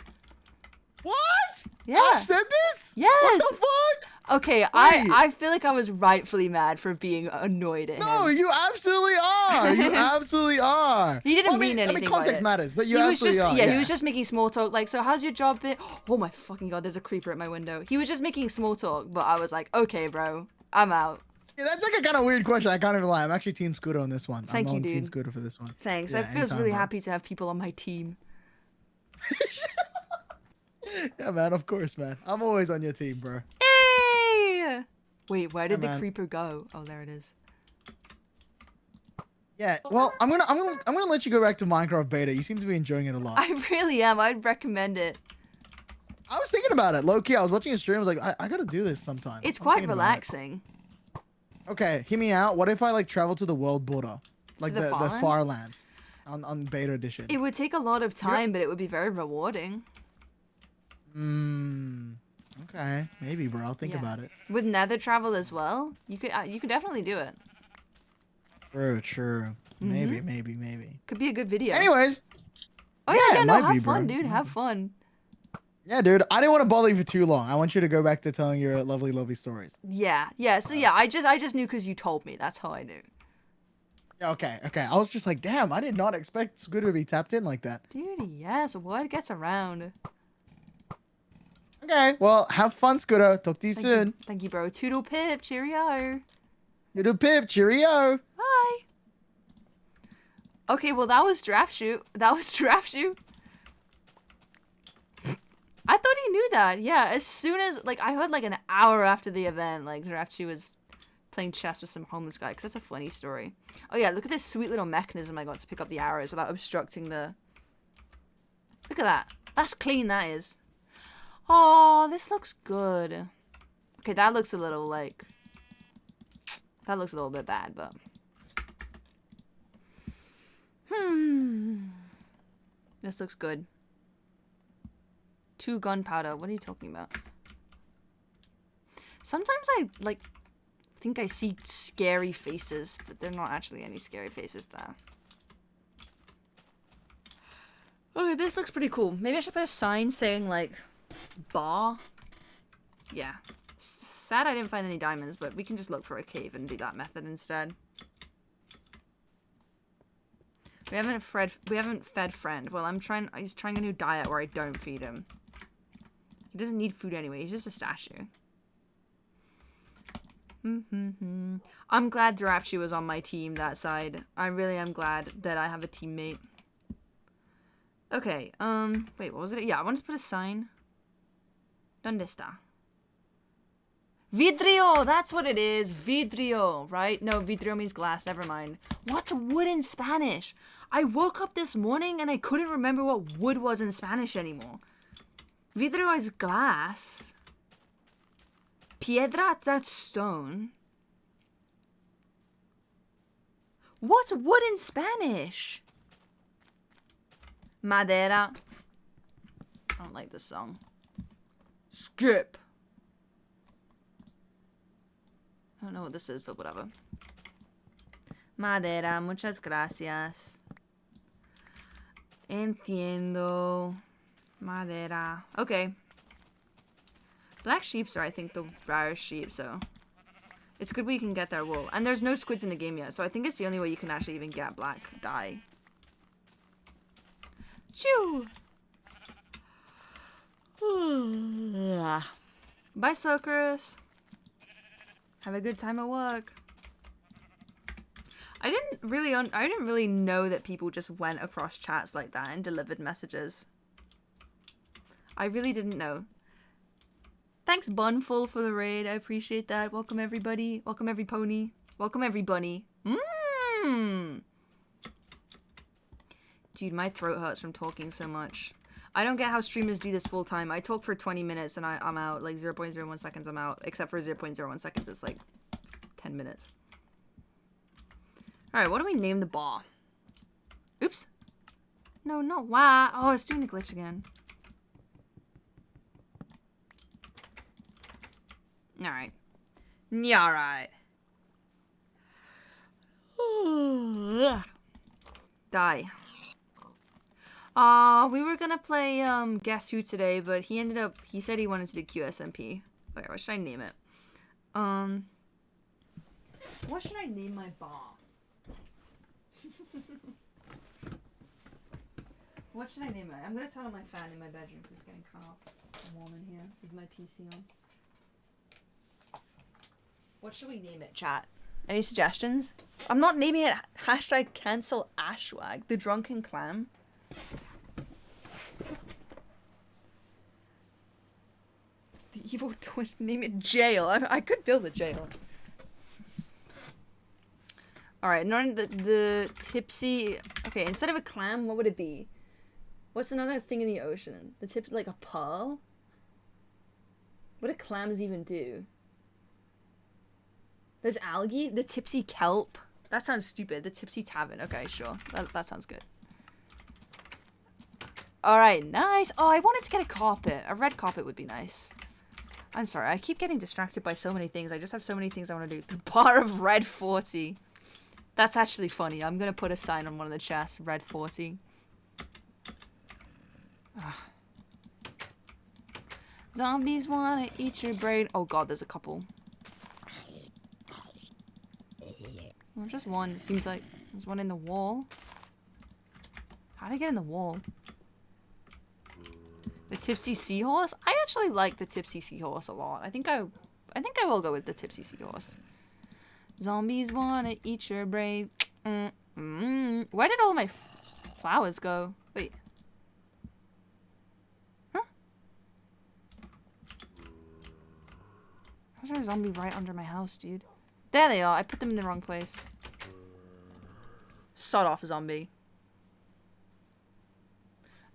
Speaker 2: What?
Speaker 1: Yeah.
Speaker 2: Ash said this?
Speaker 1: Yes.
Speaker 2: What the fuck?
Speaker 1: Okay, I feel like I was rightfully mad for being annoyed at him.
Speaker 2: No, you absolutely are. You absolutely are.
Speaker 1: He didn't mean anything.
Speaker 2: I mean, context matters, but you
Speaker 1: he was
Speaker 2: absolutely
Speaker 1: just,
Speaker 2: are.
Speaker 1: Yeah, he was just making small talk. Like, so how's your job been? Oh my fucking god, there's a creeper at my window. He was just making small talk, but I was like, okay, bro, I'm out.
Speaker 2: Yeah, that's like a kind of weird question. I can't even lie. I'm actually Team Squiddo on this one.
Speaker 1: Thank you,
Speaker 2: I'm on
Speaker 1: dude.
Speaker 2: Team Squiddo for this one.
Speaker 1: Thanks.
Speaker 2: Yeah,
Speaker 1: I feel
Speaker 2: anytime,
Speaker 1: really
Speaker 2: bro.
Speaker 1: happy to have people on my team.
Speaker 2: Yeah, man. Of course, man. I'm always on your team, bro.
Speaker 1: Hey! Wait, where did the
Speaker 2: man.
Speaker 1: creeper go? Oh, there it is.
Speaker 2: Yeah. Well, I'm gonna let you go back to Minecraft beta. You seem to be enjoying it a lot.
Speaker 1: I really am. I'd recommend it.
Speaker 2: I was thinking about it, low key. I was watching a stream. I was like, I gotta do this sometime.
Speaker 1: It's
Speaker 2: I'm
Speaker 1: quite
Speaker 2: thinking about it.
Speaker 1: relaxing.
Speaker 2: Okay, hear me out. What if I like travel to the world border, like
Speaker 1: the
Speaker 2: the
Speaker 1: Farlands?
Speaker 2: Farlands, on beta edition?
Speaker 1: It would take a lot of time, but it would be very rewarding.
Speaker 2: Okay, maybe, bro. I'll think
Speaker 1: Yeah.
Speaker 2: about it.
Speaker 1: With nether travel as well, you could definitely do it.
Speaker 2: True. Maybe.
Speaker 1: Could be a good video.
Speaker 2: Anyways.
Speaker 1: Oh
Speaker 2: yeah,
Speaker 1: yeah,
Speaker 2: it
Speaker 1: no,
Speaker 2: might be,
Speaker 1: have fun,
Speaker 2: bro.
Speaker 1: dude. Have fun.
Speaker 2: Yeah, dude. I didn't want to bother you for too long. I want you to go back to telling your lovely stories.
Speaker 1: Yeah. So yeah, I just knew because you told me. That's how I knew.
Speaker 2: Yeah, okay. I was just like, damn, I did not expect Squiddo to be tapped in like that.
Speaker 1: Dude, yes. What gets around?
Speaker 2: Okay, well, have fun, Squiddo. Talk to you soon.
Speaker 1: Thank you, bro. Toodle pip. Cheerio.
Speaker 2: Little Pip, cheerio.
Speaker 1: Bye. Okay, well, that was Draft Shoot. I thought he knew that. Yeah, as soon as, like, I heard, like, an hour after the event, like, Draft Shoot was playing chess with some homeless guy, because that's a funny story. Oh, yeah, look at this sweet little mechanism I got to pick up the arrows without obstructing the... Look at that. That's clean, that is. Oh, this looks good. Okay, that looks a little, like... That looks a little bit bad, but... This looks good. 2 gunpowder. What are you talking about? Sometimes I, like, think I see scary faces, but they're not actually any scary faces there. Okay, this looks pretty cool. Maybe I should put a sign saying, like, bar. Yeah. Sad I didn't find any diamonds, but we can just look for a cave and do that method instead. We haven't fed friend. Well, he's trying a new diet where I don't feed him. He doesn't need food anyway. He's just a statue. I'm glad Rapture was on my team that side. I really am glad that I have a teammate. Okay, wait, what was it? Yeah, I wanted to put a sign. ¿Dónde está? Vidrio! That's what it is. Vidrio, right? No, vidrio means glass. Never mind. What's wood in Spanish? I woke up this morning and I couldn't remember what wood was in Spanish anymore. Vidrio is glass. Piedra, that's stone. What's wood in Spanish? Madera. I don't like this song. Skip. I don't know what this is, but whatever. Madera, muchas gracias. Entiendo. Madera. Okay. Black sheeps are, I think, the rarest sheep, so... It's good we can get their wool. And there's no squids in the game yet, so I think it's the only way you can actually even get black dye. Shoo! Bye, suckers. Have a good time at work. I didn't really know that people just went across chats like that and delivered messages. I really didn't know. Thanks, Bunful, for the raid. I appreciate that. Welcome, everybody. Welcome, every pony. Welcome, every bunny. Dude, my throat hurts from talking so much. I don't get how streamers do this full time. I talk for 20 minutes and I'm out. Like 0.01 seconds, I'm out. Except for 0.01 seconds, it's like 10 minutes. Alright, what do we name the bar? Oops. No, not why. Oh, it's doing the glitch again. Alright. Yeah, alright. Die. We were gonna play, Guess Who today, but he said he wanted to do QSMP. Wait, what should I name it? What should I name my bar? What should I name it? I'm gonna turn on my fan in my bedroom because it's getting kind of warm in here with my PC on. What should we name it, chat? Any suggestions? I'm not naming it hashtag cancel Ashwag, the drunken clam. The evil twin, name it jail. I could build a jail. Alright, the tipsy... Okay, instead of a clam, what would it be? What's another thing in the ocean? The tip, like a pearl? What do clams even do? There's algae? The tipsy kelp? That sounds stupid. The tipsy tavern. Okay, sure. That sounds good. Alright, nice. Oh, I wanted to get a carpet. A red carpet would be nice. I'm sorry. I keep getting distracted by so many things. I just have so many things I want to do. The bar of red 40. That's actually funny. I'm going to put a sign on one of the chests. Red 40. Ugh. Zombies want to eat your brain. Oh god, there's a couple. Well, just one. It seems like there's one in the wall. How did I get in the wall? The tipsy seahorse? I actually like the tipsy seahorse a lot. I think I will go with the tipsy seahorse. Zombies wanna eat your brain. Where did all my flowers go? Wait. Huh? How's there a zombie right under my house, dude? There they are. I put them in the wrong place. Sod off, zombie.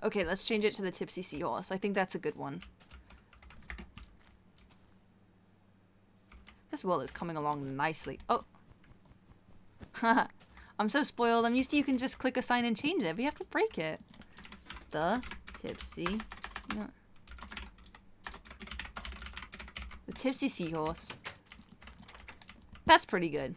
Speaker 1: Okay, let's change it to the tipsy seahorse. I think that's a good one. This world is coming along nicely. Oh. Haha. I'm so spoiled. I'm used to you can just click a sign and change it, but you have to break it. The tipsy... No. The tipsy seahorse. That's pretty good.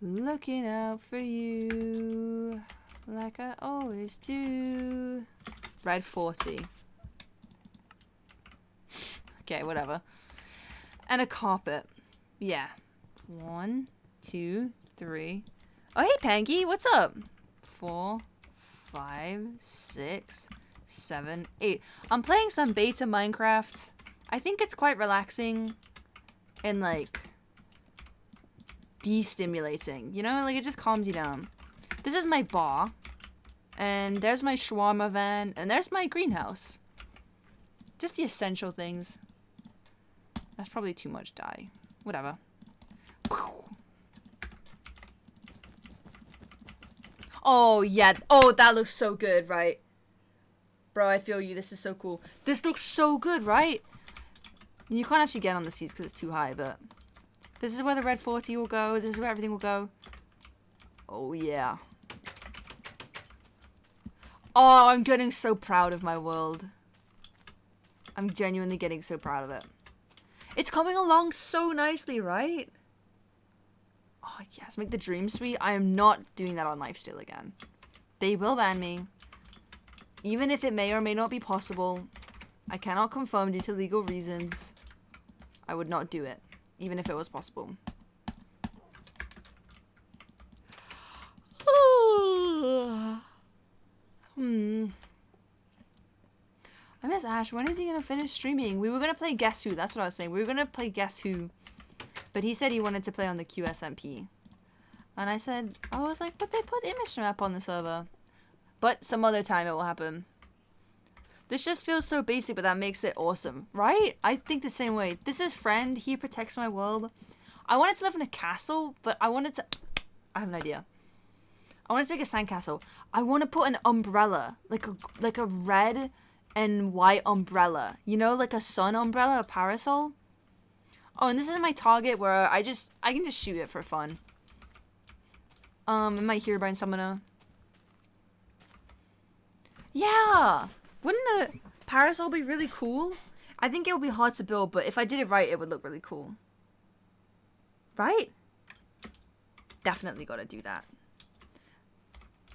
Speaker 1: Looking out for you like I always do. Red 40. Okay, whatever. And a carpet. Yeah. 1, 2, 3. Oh, hey, Panky, what's up? 4, 5, 6, 7, 8. I'm playing some beta Minecraft. I think it's quite relaxing and, like, de-stimulating. You know, like, it just calms you down. This is my bar. And there's my shawarma van. And there's my greenhouse. Just the essential things. That's probably too much dye. Whatever. Oh, yeah. Oh, that looks so good, right? Bro, I feel you. This is so cool. This looks so good, right? You can't actually get on the seats because it's too high, but... This is where the red 40 will go. This is where everything will go. Oh, yeah. Oh, I'm getting so proud of my world. I'm genuinely getting so proud of it. It's coming along so nicely, right? Oh, yes. Make the dream suite. I am not doing that on Lifesteal again. They will ban me. Even if it may or may not be possible. I cannot confirm due to legal reasons. I would not do it. Even if it was possible. I miss Ash. When is he gonna finish streaming? We were gonna play Guess Who. That's what I was saying. We were gonna play Guess Who But he said he wanted to play on the QSMP. And I said, I was like, but they put image map on the server. But some other time it will happen. This just feels so basic, but that makes it awesome, right? I think the same way. This is friend. He protects my world. I wanted to live in a castle, but I wanted to... I have an idea. I wanted to make a sandcastle. I want to put an umbrella, like a red and white umbrella. You know, like a sun umbrella, a parasol. Oh, and this is my target where I can just shoot it for fun. Am I Herobrine Summoner? Yeah! Wouldn't a parasol be really cool? I think it would be hard to build, but if I did it right, it would look really cool. Right? Definitely gotta do that.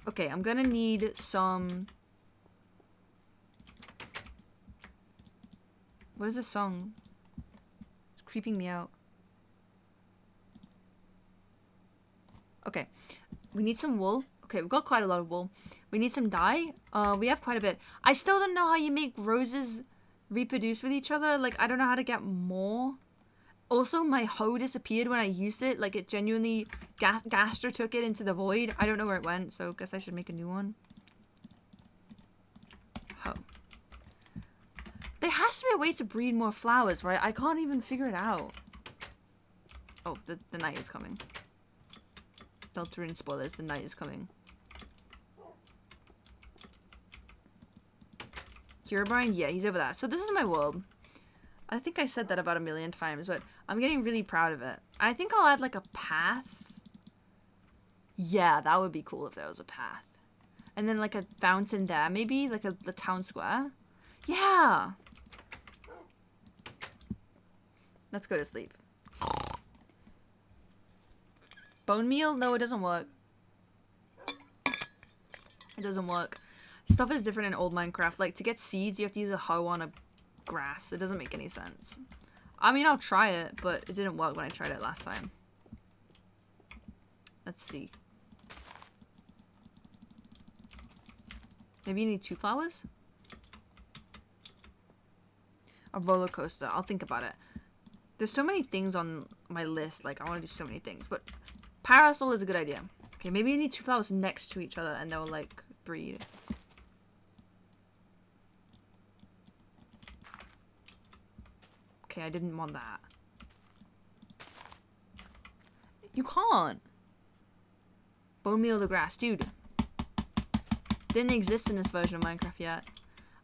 Speaker 1: Okay, I'm gonna need some... What is this song? It's creeping me out. Okay, we need some wool. Okay, we've got quite a lot of wool. We need some dye. We have quite a bit. I still don't know how you make roses reproduce with each other. Like, I don't know how to get more. Also, my hoe disappeared when I used it. Like, it genuinely... Gaster took it into the void. I don't know where it went, so I guess I should make a new one. Hoe. There has to be a way to breed more flowers, right? I can't even figure it out. Oh, the night is coming. Deltarune spoilers, the night is coming. Herobrine? Yeah, he's over there. So this is my world. I think I said that about 1,000,000 times, but I'm getting really proud of it. I think I'll add like a path. Yeah, that would be cool if there was a path. And then like a fountain there, maybe? Like the town square? Yeah! Let's go to sleep. Bone meal? No, it doesn't work. It doesn't work. Stuff is different in old Minecraft. Like, to get seeds, you have to use a hoe on a grass. It doesn't make any sense. I mean, I'll try it, but it didn't work when I tried it last time. Let's see. Maybe you need 2 flowers? A roller coaster. I'll think about it. There's so many things on my list. Like, I want to do so many things. But parasol is a good idea. Okay, maybe you need 2 flowers next to each other and they'll, like, breed. Okay, I didn't want that. You can't. Bone meal the grass. Dude. Didn't exist in this version of Minecraft yet.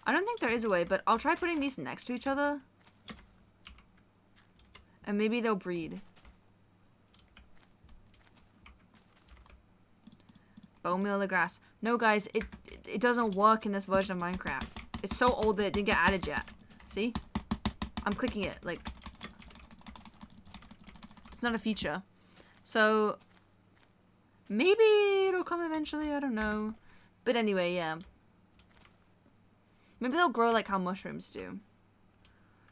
Speaker 1: I don't think there is a way, but I'll try putting these next to each other. And maybe they'll breed. Bone meal the grass. No, guys, it doesn't work in this version of Minecraft. It's so old that it didn't get added yet. See? I'm clicking it, like... It's not a feature. So... Maybe it'll come eventually, I don't know. But anyway, yeah. Maybe they'll grow like how mushrooms do.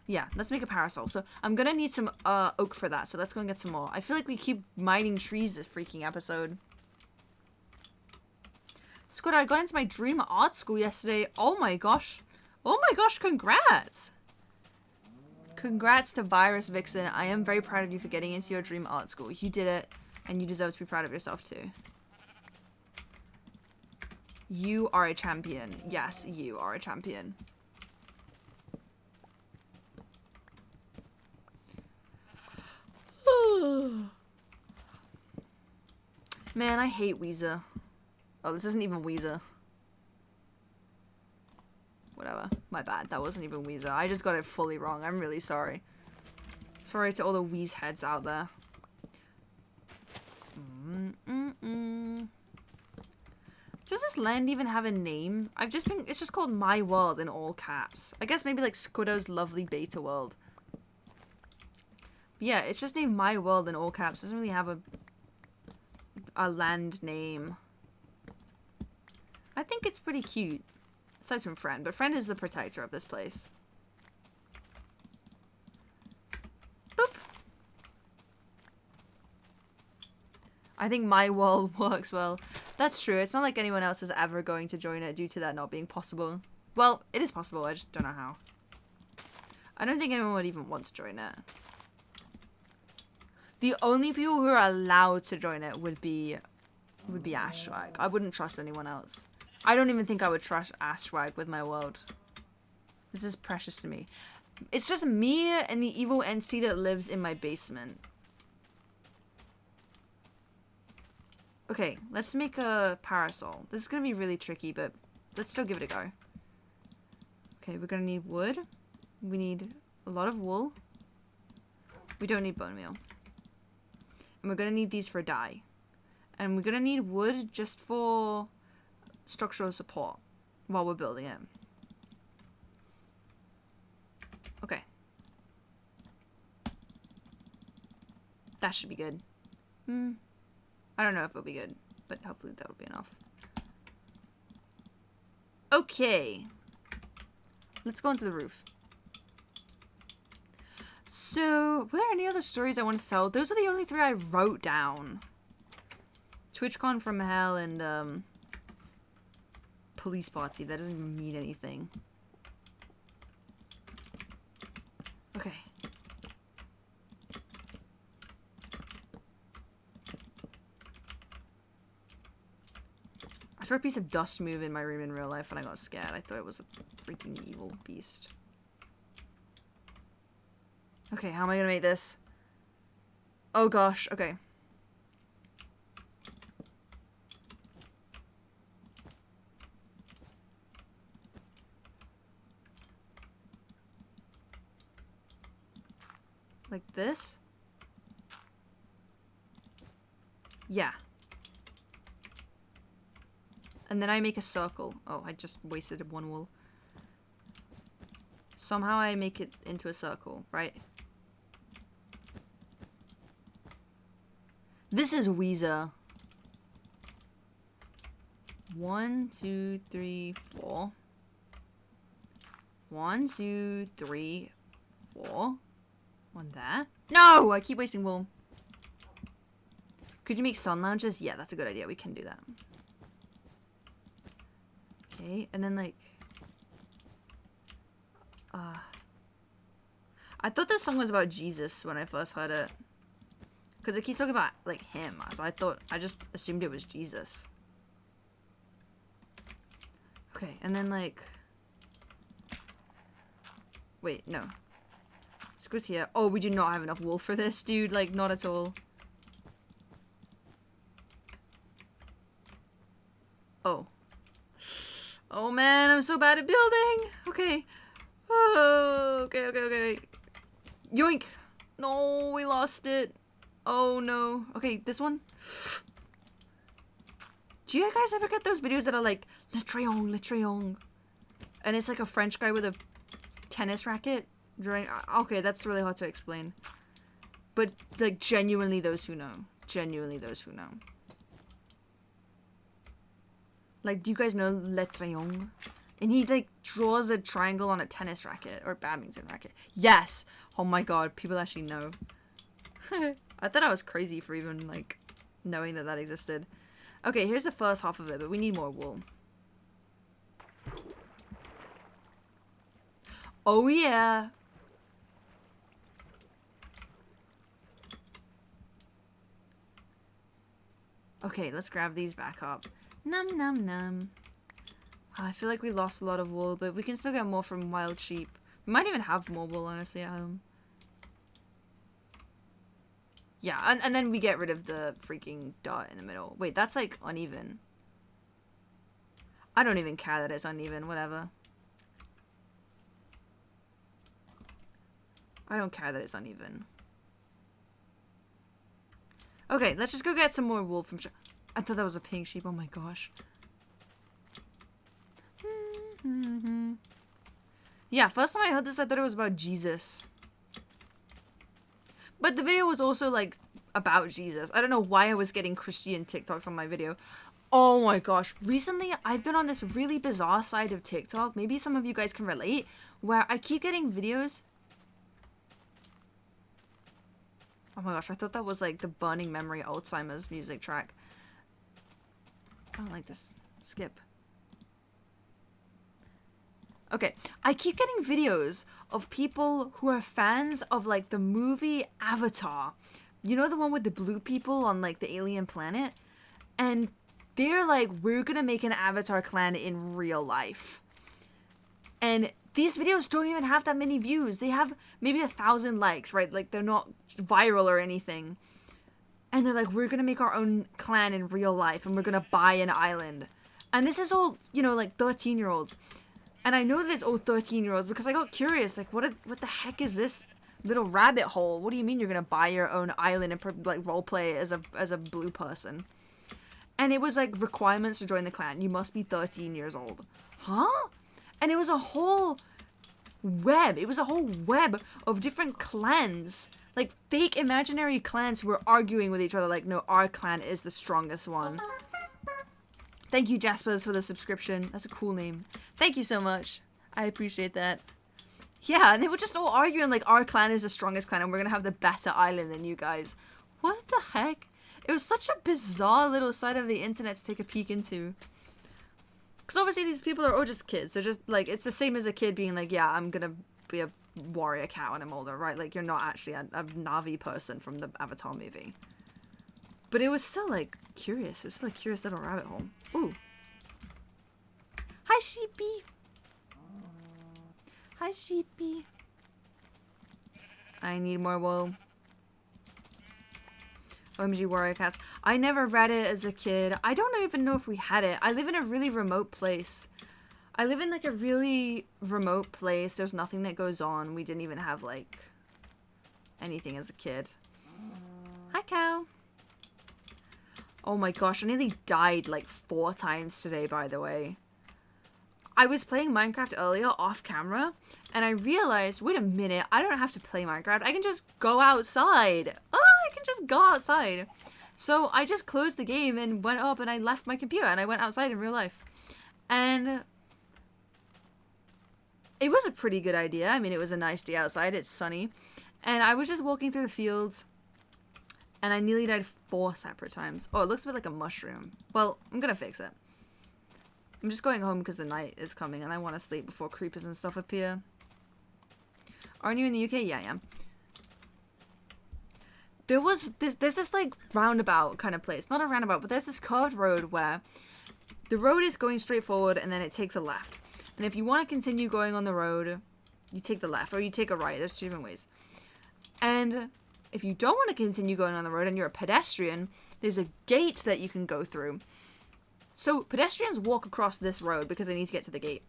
Speaker 1: Yeah, let's make a parasol. So I'm gonna need some oak for that, so let's go and get some more. I feel like we keep mining trees this freaking episode. Squiddo, I got into my dream art school yesterday. Oh my gosh. Oh my gosh, congrats! Congrats to Virus Vixen. I am very proud of you for getting into your dream art school. You did it, and you deserve to be proud of yourself too. You are a champion. Yes, you are a champion. Man, I hate Weezer. Oh, this isn't even Weezer. Whatever. My bad. That wasn't even Weezer. I just got it fully wrong. I'm really sorry. Sorry to all the Weez heads out there. Does this land even have a name? It's just called My World in all caps. I guess maybe like Squiddo's Lovely Beta World. But yeah, it's just named My World in all caps. It doesn't really have a land name. I think it's pretty cute. Aside from Friend, but Friend is the protector of this place. Boop. I think My World works well. That's true. It's not like anyone else is ever going to join it due to that not being possible. Well, it is possible. I just don't know how. I don't think anyone would even want to join it. The only people who are allowed to join it would be Ashwag. I wouldn't trust anyone else. I don't even think I would trust Ashwag with my world. This is precious to me. It's just me and the evil entity that lives in my basement. Okay, let's make a parasol. This is gonna be really tricky, but let's still give it a go. Okay, we're gonna need wood. We need a lot of wool. We don't need bone meal. And we're gonna need these for dye. And we're gonna need wood just for structural support while we're building it. Okay. That should be good. I don't know if it'll be good, but hopefully that'll be enough. Okay. Let's go into the roof. So, were there any other stories I want to tell? Those are the only 3 I wrote down. TwitchCon from Hell and, Police Party. That doesn't even mean anything. Okay. I saw a piece of dust move in my room in real life and I got scared. I thought it was a freaking evil beast. Okay, how am I gonna make this? Oh gosh, okay. Like this? Yeah. And then I make a circle. Oh, I just wasted 1 wool. Somehow I make it into a circle, right? This is Weezer. 1, 2, 3, 4. 1, 2, 3, 4. 1 there. No! I keep wasting wool. Could you make sun lounges? Yeah, that's a good idea. We can do that. Okay, and then like... I thought this song was about Jesus when I first heard it. Because it keeps talking about, like, him. So I just assumed it was Jesus. Okay, and then like... Wait, no. Squid's here. Oh, we do not have enough wool for this, dude. Like, not at all. Oh. Oh man, I'm so bad at building. Okay. Oh, okay. Yoink. No, we lost it. Oh no. Okay, this one. Do you guys ever get those videos that are like, Le Triangle? And it's like a French guy with a tennis racket drawing. Okay, that's really hard to explain. But like genuinely those who know. Genuinely those who know. Like, do you guys know Le Triangle? And he, like, draws a triangle on a tennis racket. Or badminton racket. Yes! Oh my god, people actually know. I thought I was crazy for even, like, knowing that that existed. Okay, here's the first half of it, but we need more wool. Oh yeah! Okay, let's grab these back up. Num num num. I feel like we lost a lot of wool, but we can still get more from wild sheep. We might even have more wool, honestly, at home. Yeah, and then we get rid of the freaking dot in the middle. Wait, that's like uneven. I don't even care that it's uneven, whatever. I don't care that it's uneven. Okay, let's just go get some more wool from... I thought that was a pink sheep. Oh my gosh. Yeah, first time I heard this, I thought it was about Jesus. But the video was also, like, about Jesus. I don't know why I was getting Christian TikToks on my video. Oh my gosh. Recently, I've been on this really bizarre side of TikTok. Maybe some of you guys can relate. Where I keep getting videos... Oh my gosh, I thought that was, like, the Burning Memory Alzheimer's music track. I don't like this. Skip. Okay, I keep getting videos of people who are fans of, like, the movie Avatar. you know the one with the blue people on like the alien planet? And they're like, we're gonna make an Avatar clan in real life. And these videos don't even have that many views. They have maybe 1,000 likes, right? Like, they're not viral or anything. And they're like, we're gonna make our own clan in real life, and we're gonna buy an island. And this is all, you know, like 13-year-olds. And I know that it's all 13-year-olds because I got curious, like, what the heck is this little rabbit hole? What do you mean you're gonna buy your own island and like roleplay as a blue person? And it was like requirements to join the clan. You must be 13 years old. Huh? And it was a whole web. It was a whole web of different clans. Like fake imaginary clans who were arguing with each other like, no, our clan is the strongest one. Thank you, Jaspers, for the subscription. That's a cool name. Thank you so much. I appreciate that. Yeah, and they were just all arguing like, our clan is the strongest clan and we're gonna have the better island than you guys. What the heck? It was such a bizarre little side of the internet to take a peek into. Because obviously these people are all just kids. They're just like, it's the same as a kid being like, yeah, I'm gonna be a warrior cat when I'm older, right? Like, you're not actually a Na'vi person from the Avatar movie. But it was still like curious. It was still a curious little rabbit hole. Ooh. Hi, sheepy. Hi, sheepy. I need more wool. OMG Warrior Cats. I never read it as a kid. I don't even know if we had it. I live in a really remote place. I live in like a really remote place. There's nothing that goes on. We didn't even have like anything as a kid. Hi, cow. Oh my gosh, I nearly died like 4 times today, by the way. I was playing Minecraft earlier off camera, and I realized, wait a minute, I don't have to play Minecraft. I can just go outside. Oh, I can just go outside. So I just closed the game and went up and I left my computer and I went outside in real life. And it was a pretty good idea. I mean, it was a nice day outside. It's sunny. And I was just walking through the fields and I nearly died 4 separate times. Oh, it looks a bit like a mushroom. Well, I'm gonna fix it. I'm just going home because the night is coming and I want to sleep before creepers and stuff appear. Aren't you in the UK? Yeah, I am. There's this like roundabout kind of place. Not a roundabout, but there's this curved road where the road is going straight forward and then it takes a left. And if you want to continue going on the road, you take the left or you take a right. There's 2 different ways. And if you don't want to continue going on the road and you're a pedestrian, there's a gate that you can go through. So pedestrians walk across this road because they need to get to the gate.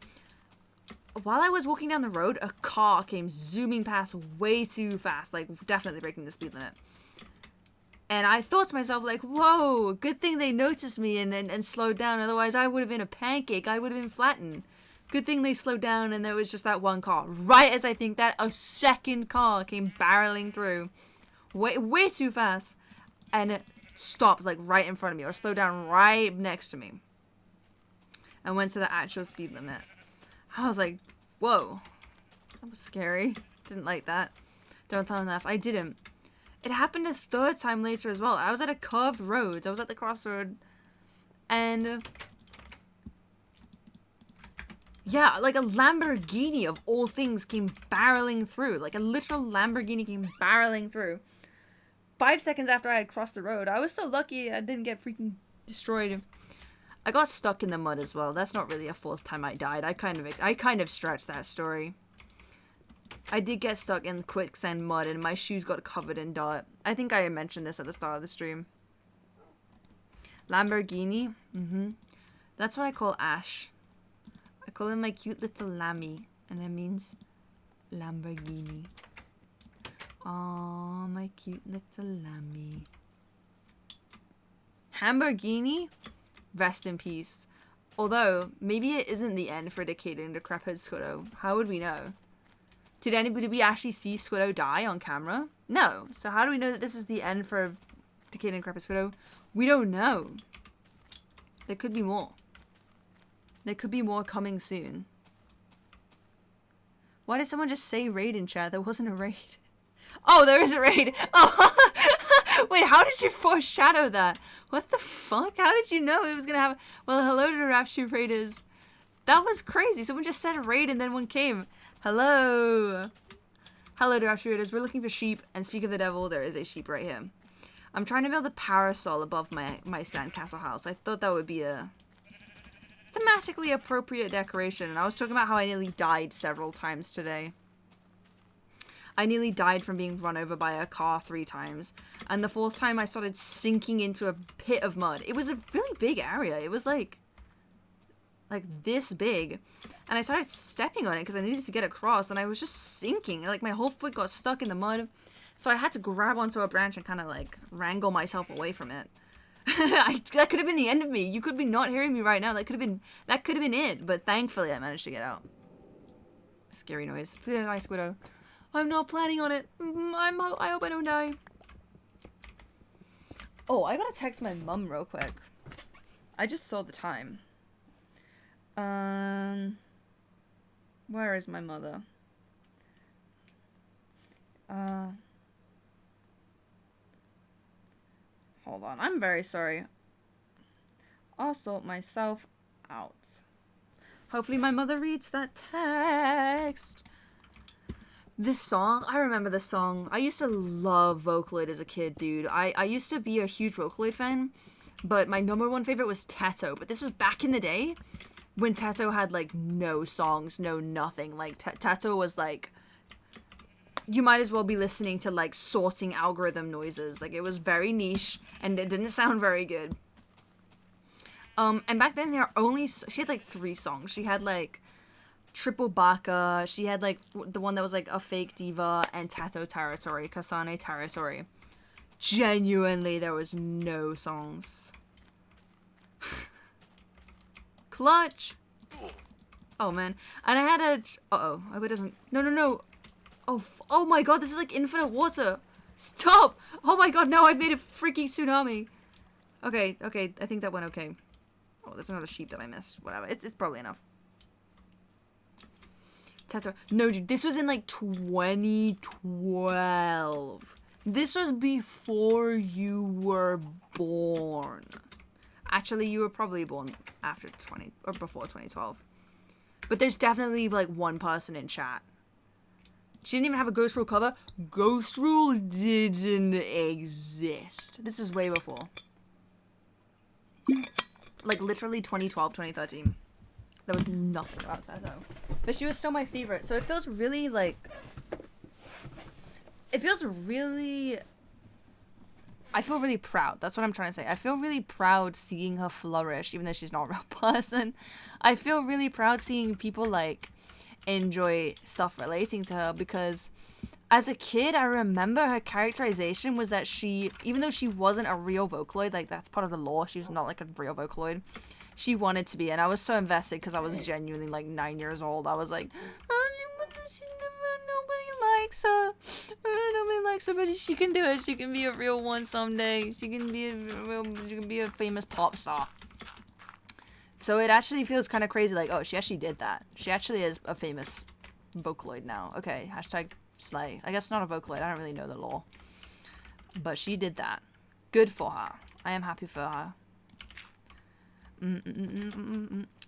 Speaker 1: While I was walking down the road, a car came zooming past way too fast, like definitely breaking the speed limit. And I thought to myself, like, whoa, good thing they noticed me and slowed down. Otherwise, I would have been a pancake. I would have been flattened. Good thing they slowed down and there was just that one car. Right as I think that, a second car came barreling through way too fast. And it stopped, like, right in front of me or slowed down right next to me. And went to the actual speed limit. I was like, whoa. That was scary. Didn't like that. Don't tell enough. I didn't. It happened a 3rd time later as well. I was at a curved road. I was at the crossroad. And yeah, like a Lamborghini of all things came barreling through. Like a literal Lamborghini came barreling through. 5 seconds after I had crossed the road. I was so lucky I didn't get freaking destroyed. I got stuck in the mud as well. That's not really a 4th time I died. I kind of stretched that story. I did get stuck in quicksand mud and my shoes got covered in dirt. I think I mentioned this at the start of the stream. Lamborghini? That's what I call Ash. I call him my cute little lammy. And it means Lamborghini. Aww, my cute little lammy. Hamburgini? Rest in peace. Although, maybe it isn't the end for Decayed and Decrepit Squiddo. How would we know? Did we actually see Squiddo die on camera? No. So how do we know that this is the end for Decayed and Decrepit Squiddo? We don't know. There could be more. There could be more coming soon. Why did someone just say raid in chat? There wasn't a raid. Oh, there is a raid. Oh, wait, how did you foreshadow that? What the fuck? How did you know it was gonna happen? Well, hello to the Rapture Raiders. That was crazy. Someone just said a raid and then one came. Hello. Hello to Rapture Raiders. We're looking for sheep. And speak of the devil, there is a sheep right here. I'm trying to build a parasol above my sandcastle house. I thought that would be a thematically appropriate decoration. And I was talking about how I nearly died several times today. I nearly died from being run over by a car 3 times. And the 4th time I started sinking into a pit of mud. It was a really big area. It was like this big. And I started stepping on it because I needed to get across. And I was just sinking. Like my whole foot got stuck in the mud. So I had to grab onto a branch and kind of like wrangle myself away from it. That could have been the end of me. You could be not hearing me right now. That could have been it. But thankfully I managed to get out. Scary noise. Hi, Squiddo. I'm not planning on it. I hope I don't die. Oh, I gotta text my mum real quick. I just saw the time. Where is my mother? Hold on. I'm very sorry. I'll sort myself out. Hopefully my mother reads that text. This song, I remember this song. I used to love Vocaloid as a kid, dude. I used to be a huge Vocaloid fan, but my #1 favorite was Tato. But this was back in the day when Tato had, like, no songs, no nothing. Like, Tato was, like, you might as well be listening to, like, sorting algorithm noises. Like, it was very niche, and it didn't sound very good. And back then, she had, like, 3 songs. She had, like, Triple Baka, she had, like, the one that was, like, a fake diva, and Tato Territory, Kasane Territory. Genuinely, there was no songs. Clutch! Oh, man. And I had a... Uh-oh. I hope it doesn't... No. Oh my god, this is, like, infinite water. Stop! Oh my god, no, I've made a freaking tsunami. Okay, I think that went okay. Oh, there's another sheep that I missed. Whatever. It's probably enough. Tato. No, dude, this was in, like, 2012. This was before you were born. Actually, you were probably born after before 2012. But there's definitely, like, one person in chat. She didn't even have a Ghost Rule cover. Ghost Rule didn't exist. This is way before. Like, literally 2012, 2013. There was nothing about Tato. But she was still my favorite. So it feels really, like... I feel really proud. That's what I'm trying to say. I feel really proud seeing her flourish, even though she's not a real person. I feel really proud seeing people, like, enjoy stuff relating to her, because as a kid, I remember her characterization was that she, even though she wasn't a real Vocaloid, like, that's part of the lore, she was not, like, a real Vocaloid, she wanted to be, and I was so invested because I was genuinely, like, 9 years old. I was like, nobody likes her. Nobody likes her, but she can do it. She can be a real one someday. She can be a famous pop star. So it actually feels kind of crazy, like, oh, she actually did that. She actually is a famous Vocaloid now. Okay, hashtag slay. I guess not a Vocaloid. I don't really know the lore. But she did that. Good for her. I am happy for her.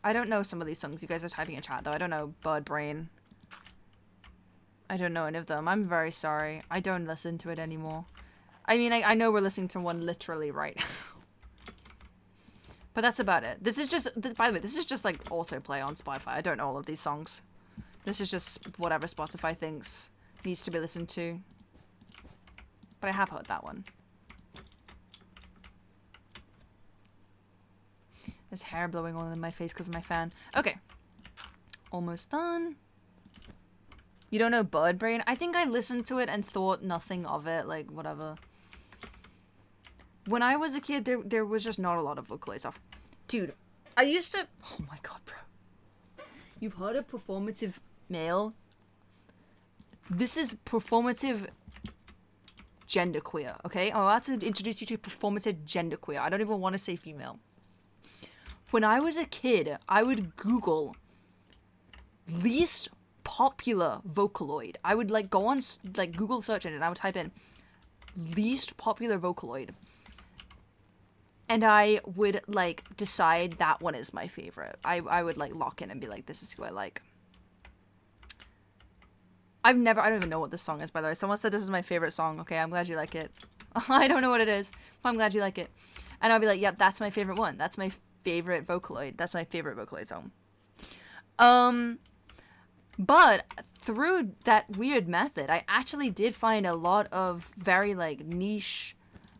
Speaker 1: I don't know some of these songs. You guys are typing in chat, though. I don't know Bird Brain. I don't know any of them. I'm very sorry. I don't listen to it anymore. I mean, I know we're listening to one literally right now. But that's about it. This is just, by the way, this is just like autoplay on Spotify. I don't know all of these songs. This is just whatever Spotify thinks needs to be listened to. But I have heard that one. There's hair blowing all in my face because of my fan. Okay. Almost done. You don't know Bird Brain? I think I listened to it and thought nothing of it. Like, whatever. When I was a kid, there was just not a lot of Vocaloid stuff. Dude, I used to... Oh my god, bro. You've heard of performative male? This is performative genderqueer, okay? I'm about to introduce you to performative genderqueer. I don't even want to say female. When I was a kid, I would Google least popular Vocaloid. I would, like, go on, like, Google search engine and I would type in least popular Vocaloid. And I would, like, decide that one is my favorite. I would, like, lock in and be like, this is who I like. I don't even know what this song is, by the way. Someone said this is my favorite song. Okay, I'm glad you like it. I don't know what it is, but I'm glad you like it. And I'll be like, yep, that's my favorite one. That's my favorite Vocaloid. That's my favorite Vocaloid song. But through that weird method, I actually did find a lot of very, like, niche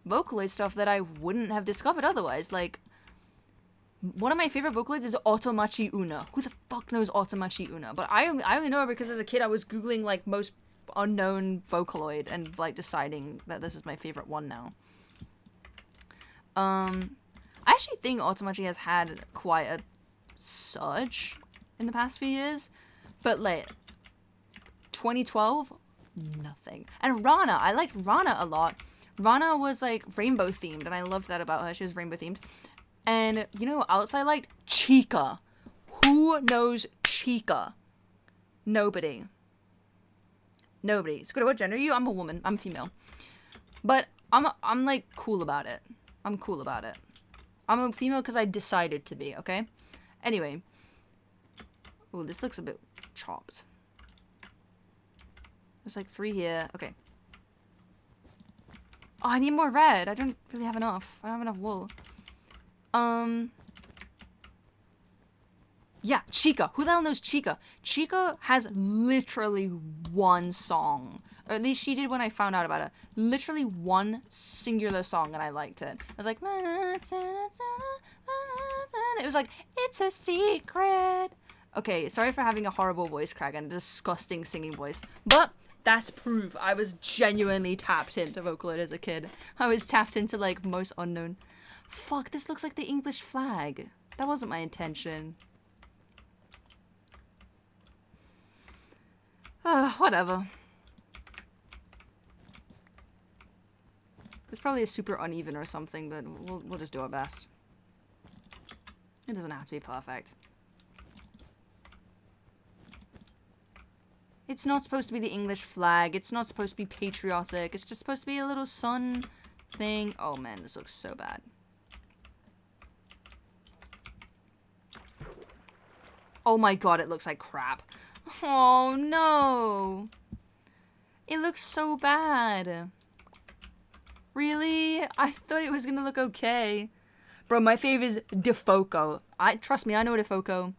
Speaker 1: Vocaloid stuff that I wouldn't have discovered otherwise. Like, one of my favorite Vocaloids is Otomachi Una. Who the fuck knows Otomachi Una? But I only know her because as a kid I was googling, like, most unknown Vocaloid and, like, deciding that this is my favorite one now. I actually think Otomachi has had quite a surge in the past few years. But, like, 2012, nothing. And Rana, I liked Rana a lot. Rana was, like, rainbow themed, and I loved that about her. She was rainbow themed. And you know what else I liked? Chica. Who knows Chica? Nobody. Nobody. Squiddo, what gender are you? I'm a woman. I'm female. But I'm like cool about it. I'm cool about it. I'm a female because I decided to be, okay? Anyway. Ooh, this looks a bit chopped. There's like 3 here. Okay. Oh, I need more red. I don't really have enough. I don't have enough wool. Yeah, Chica. Who the hell knows Chica? Chica has literally one song. Or at least she did when I found out about it. Literally one singular song, and I liked it. I was like... It was like, it's a secret. Okay, sorry for having a horrible voice crack and a disgusting singing voice. But that's proof I was genuinely tapped into Vocaloid as a kid. I was tapped into, like, most unknown... Fuck, this looks like the English flag. That wasn't my intention. Whatever. It's probably a super uneven or something, but we'll just do our best. It doesn't have to be perfect. It's not supposed to be the English flag. It's not supposed to be patriotic. It's just supposed to be a little sun thing. Oh man, this looks so bad. Oh my god, it looks like crap. Oh no. It looks so bad. Really? I thought it was gonna look okay. Bro, my favorite is Defoco. Trust me, I know Defoco.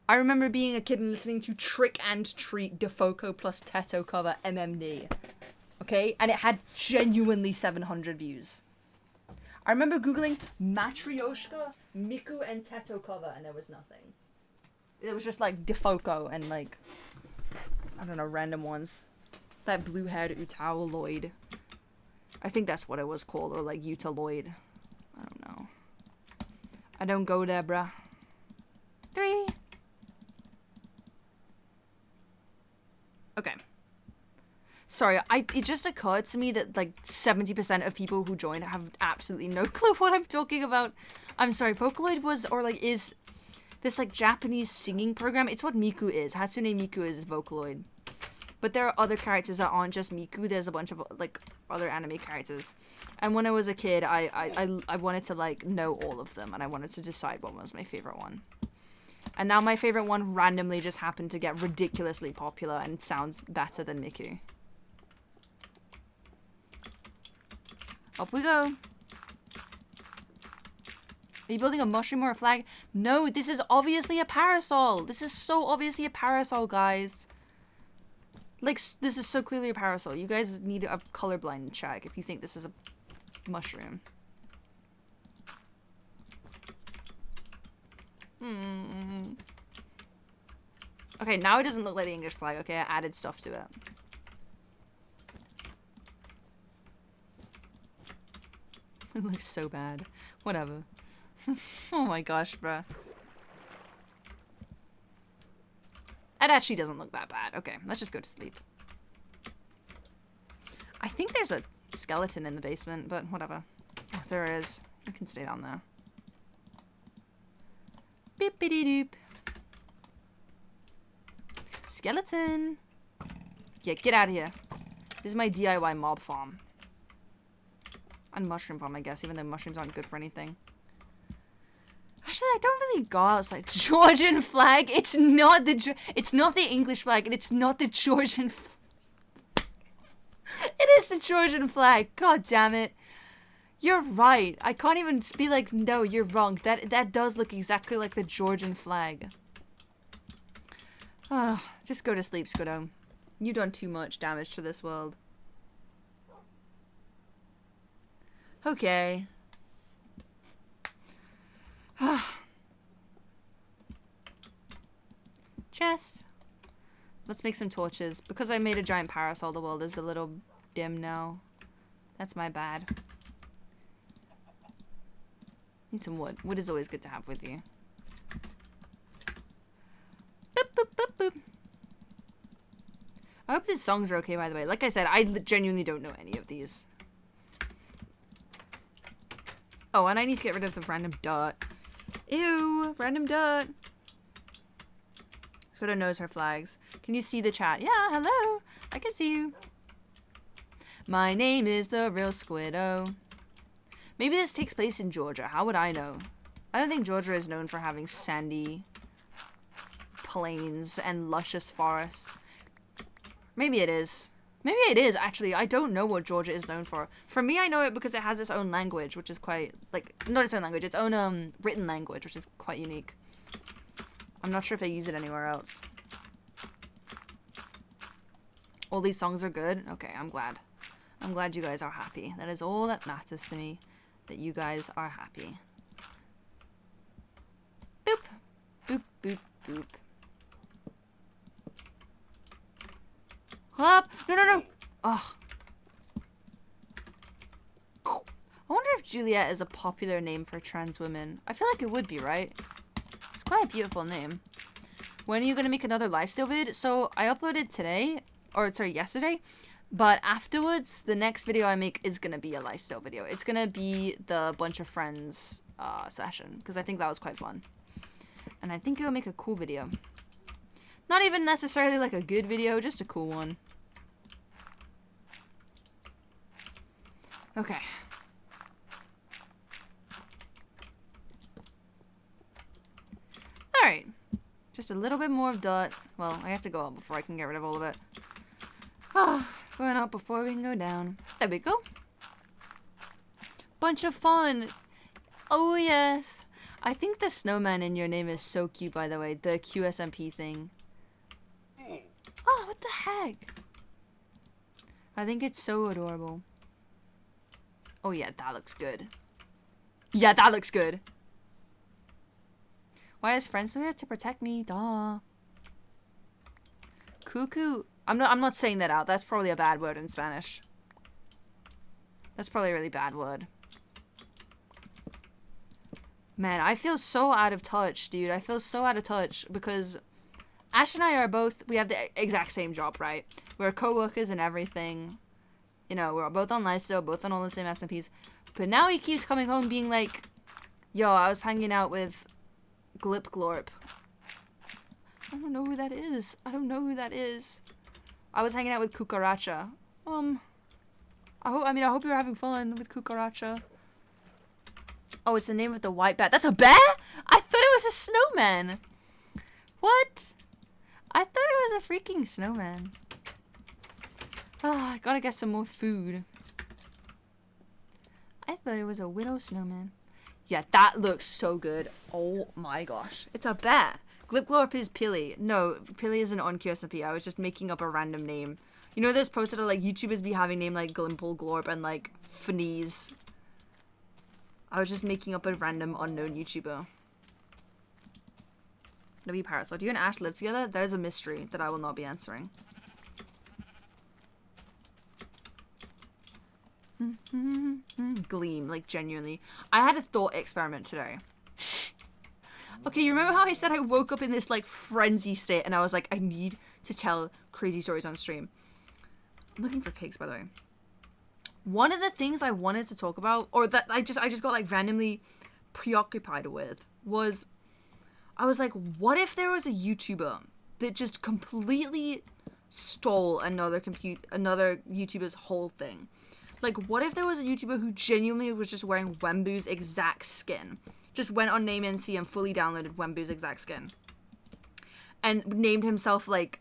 Speaker 1: I remember being a kid and listening to Trick and Treat Defoco plus Teto cover MMD. Okay? And it had genuinely 700 views. I remember googling Matryoshka, Miku, and Teto cover, and there was nothing. It was just like Defoco and like, I don't know, random ones. That blue-haired Utah-Lloyd. I think that's what it was called, or like Utah-Lloyd. I don't know. I don't go there, bruh. 3. Okay. Sorry, it just occurred to me that like 70% of people who joined have absolutely no clue what I'm talking about. I'm sorry, Vocaloid was, or like is, this like Japanese singing program. It's what Miku is. Hatsune Miku is Vocaloid. But there are other characters that aren't just Miku. There's a bunch of like other anime characters. And when I was a kid, I wanted to like know all of them, and I wanted to decide what was my favorite one. And now my favorite one randomly just happened to get ridiculously popular and sounds better than Miku. Up we go. Are you building a mushroom or a flag? No, this is obviously a parasol. This is so obviously a parasol, guys. Like, this is so clearly a parasol. You guys need a colorblind check if you think this is a mushroom. Okay, now it doesn't look like the English flag. Okay, I added stuff to it. It looks so bad. Whatever. Oh my gosh, bruh. It actually doesn't look that bad. Okay, let's just go to sleep. I think there's a skeleton in the basement, but whatever. Oh, there is. I can stay down there. Beep-a-dee-doop. Skeleton. Yeah, get out of here. This is my DIY mob farm. And mushroom farm, I guess, even though mushrooms aren't good for anything. Actually, I don't really go outside. Georgian flag. It's not the English flag, and it's not the Georgian. It is the Georgian flag. God damn it. You're right. I can't even be like, no, you're wrong. That does look exactly like the Georgian flag. Just go to sleep, Squiddo. You've done too much damage to this world. Okay. Chest. Let's make some torches. Because I made a giant parasol, the world is a little dim now. That's my bad. Need some wood. Wood is always good to have with you. Boop, boop, boop, boop. I hope these songs are okay, by the way. Like I said, I genuinely don't know any of these. Oh, and I need to get rid of the random dirt. Ew, random dirt. Squiddo knows her flags. Can you see the chat? Yeah, hello. I can see you. My name is the real Squiddo. Maybe this takes place in Georgia. How would I know? I don't think Georgia is known for having sandy plains and luscious forests. Maybe it is. Maybe it is, actually. I don't know what Georgia is known for. For me, I know it because it has its own language, which is quite, like, not its own language, its own written language, which is quite unique. I'm not sure if they use it anywhere else. All these songs are good? Okay, I'm glad. I'm glad you guys are happy. That is all that matters to me. That you guys are happy. Boop. Boop, boop, boop. Up! No, no, no! Ugh. I wonder if Juliet is a popular name for trans women. I feel like it would be, right? It's quite a beautiful name. When are you gonna make another lifestyle vid? So, I uploaded today, or sorry, yesterday. But afterwards, the next video I make is gonna be a lifestyle video. It's gonna be the bunch of friends session, because I think that was quite fun. And I think it'll make a cool video. Not even necessarily like a good video, just a cool one. Okay. Alright. Just a little bit more of dirt. Well, I have to go up before I can get rid of all of it. Going up before we can go down. There we go. Bunch of fun. Oh, yes. I think the snowman in your name is so cute, by the way. The QSMP thing. Oh, what the heck? I think it's so adorable. Oh, yeah, that looks good. Yeah, that looks good. Why is friends here to protect me? Duh. Cuckoo. I'm not saying that out. That's probably a bad word in Spanish. That's probably a really bad word. Man, I feel so out of touch, dude. I feel so out of touch because Ash and I are both, we have the exact same job, right? We're co-workers and everything. You know, we're both on lifestyle, both on all the same SMPs. But now he keeps coming home being like, yo, I was hanging out with Glip Glorp. I don't know who that is. I don't know who that is. I was hanging out with Cucaracha. I hope you're having fun with Cucaracha. Oh, it's the name of the white bat. That's a bear? I thought it was a snowman. What? I thought it was a freaking snowman. I gotta get some more food. I thought it was a widow snowman. Yeah, that looks so good. Oh my gosh. It's a bear. Glipglorp is Pilly. No, Pilly isn't on QSMP. I was just making up a random name. You know those posts that are like, YouTubers be having name like Glimple Glorp and like Fneeze. I was just making up a random unknown YouTuber. W Parasol. Do you and Ash live together? That is a mystery that I will not be answering. Gleam, like genuinely. I had a thought experiment today. Okay, you remember how I said I woke up in this like frenzy state and I was like, I need to tell crazy stories on stream. I'm looking for pigs, by the way. One of the things I wanted to talk about, or that I just got like randomly preoccupied with, was I was like, what if there was a YouTuber that just completely stole another YouTuber's whole thing? Like, what if there was a YouTuber who genuinely was just wearing Wembu's exact skin? Just went on NameNC and fully downloaded Wembu's exact skin. And named himself, like,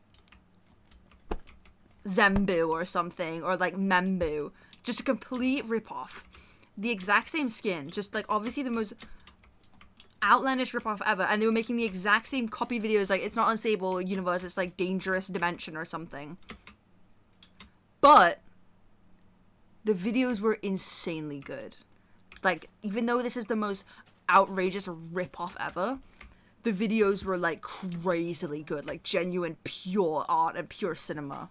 Speaker 1: Zembu or something, or like Membu. Just a complete ripoff. The exact same skin, just like obviously the most outlandish ripoff ever, and they were making the exact same copy videos, like it's not unstable universe, it's like dangerous dimension or something. But the videos were insanely good. Like, even though this is the most outrageous ripoff ever, the videos were like crazily good, like genuine pure art and pure cinema.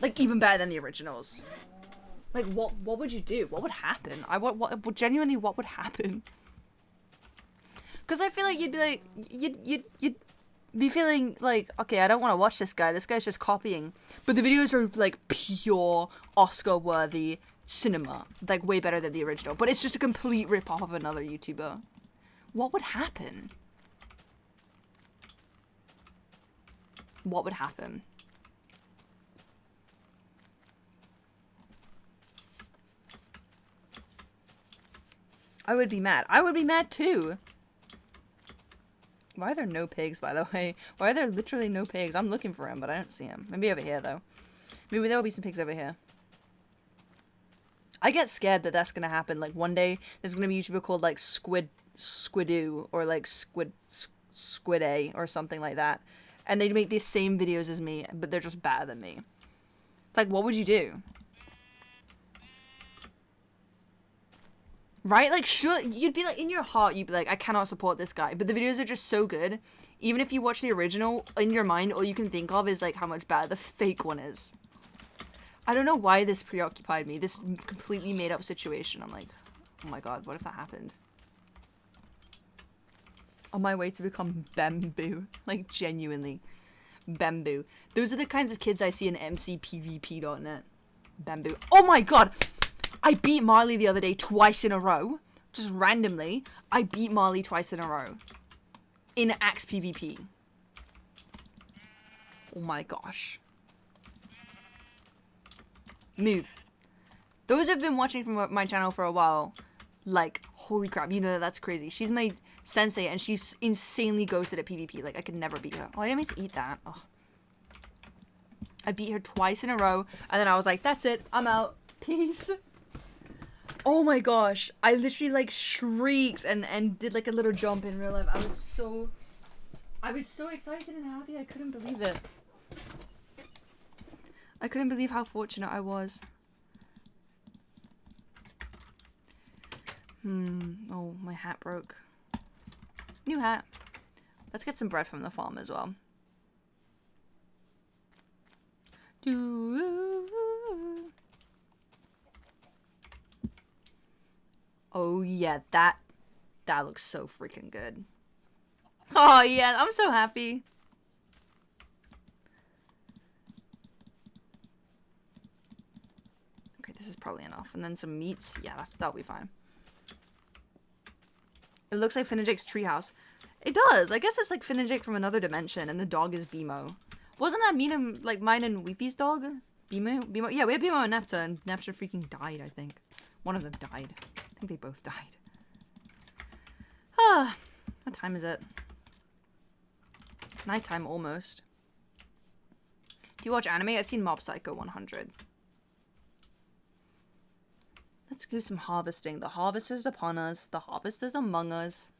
Speaker 1: Like even better than the originals. Like what would you do? What would happen? What genuinely what would happen? Because I feel like you'd be like, you'd be feeling like, okay, I don't want to watch this guy. This guy's just copying. But the videos are like pure Oscar-worthy cinema. Like way better than the original. But it's just a complete rip-off of another YouTuber. What would happen? What would happen? I would be mad. I would be mad too. Why are there no pigs, by the way? Why are there literally no pigs? I'm looking for him, but I don't see him. Maybe over here, though. Maybe there will be some pigs over here. I get scared that that's gonna happen. Like, one day, there's gonna be a YouTuber called, like, Squiddo, or, like, Squiddo, or something like that. And they'd make these same videos as me, but they're just better than me. Like, what would you do? Right? Like, sure, you'd be like, in your heart, you'd be like, I cannot support this guy. But the videos are just so good. Even if you watch the original, in your mind, all you can think of is, like, how much better the fake one is. I don't know why this preoccupied me. This completely made up situation. I'm like, oh my god, what if that happened? On my way to become Bamboo. Like, genuinely. Bamboo. Those are the kinds of kids I see in mcpvp.net. Bamboo. Oh my god! I beat Marley the other day twice in a row. Just randomly. I beat Marley twice in a row. In Axe PvP. Oh my gosh. Move. Those have been watching from my channel for a while. Like, holy crap, you know that's crazy. She's my sensei and she's insanely ghosted at PvP. Like, I could never beat her. Oh, I didn't mean to eat that. Oh. I beat her twice in a row and then I was like, that's it. I'm out. Peace. Oh my gosh, I literally like shrieked and did like a little jump in real life. I was so excited and happy. I couldn't believe it. I couldn't believe how fortunate I was. Oh, my hat broke. New hat. Let's get some bread from the farm as well. Oh yeah, that looks so freaking good. Oh yeah, I'm so happy. Okay, this is probably enough. And then some meats. Yeah, that'll be fine. It looks like Finnejake's treehouse. It does. I guess it's like Finnejake from another dimension, and the dog is Bimo. Wasn't that mine and Weefy's dog? Bimo? Yeah, we had Bimo and Nepta, and Nepta freaking died, I think. One of them died. I think they both died. Ah, what time is it? Nighttime almost. Do you watch anime? I've seen Mob Psycho 100. Let's do some harvesting. The harvest is upon us. The harvest is among us.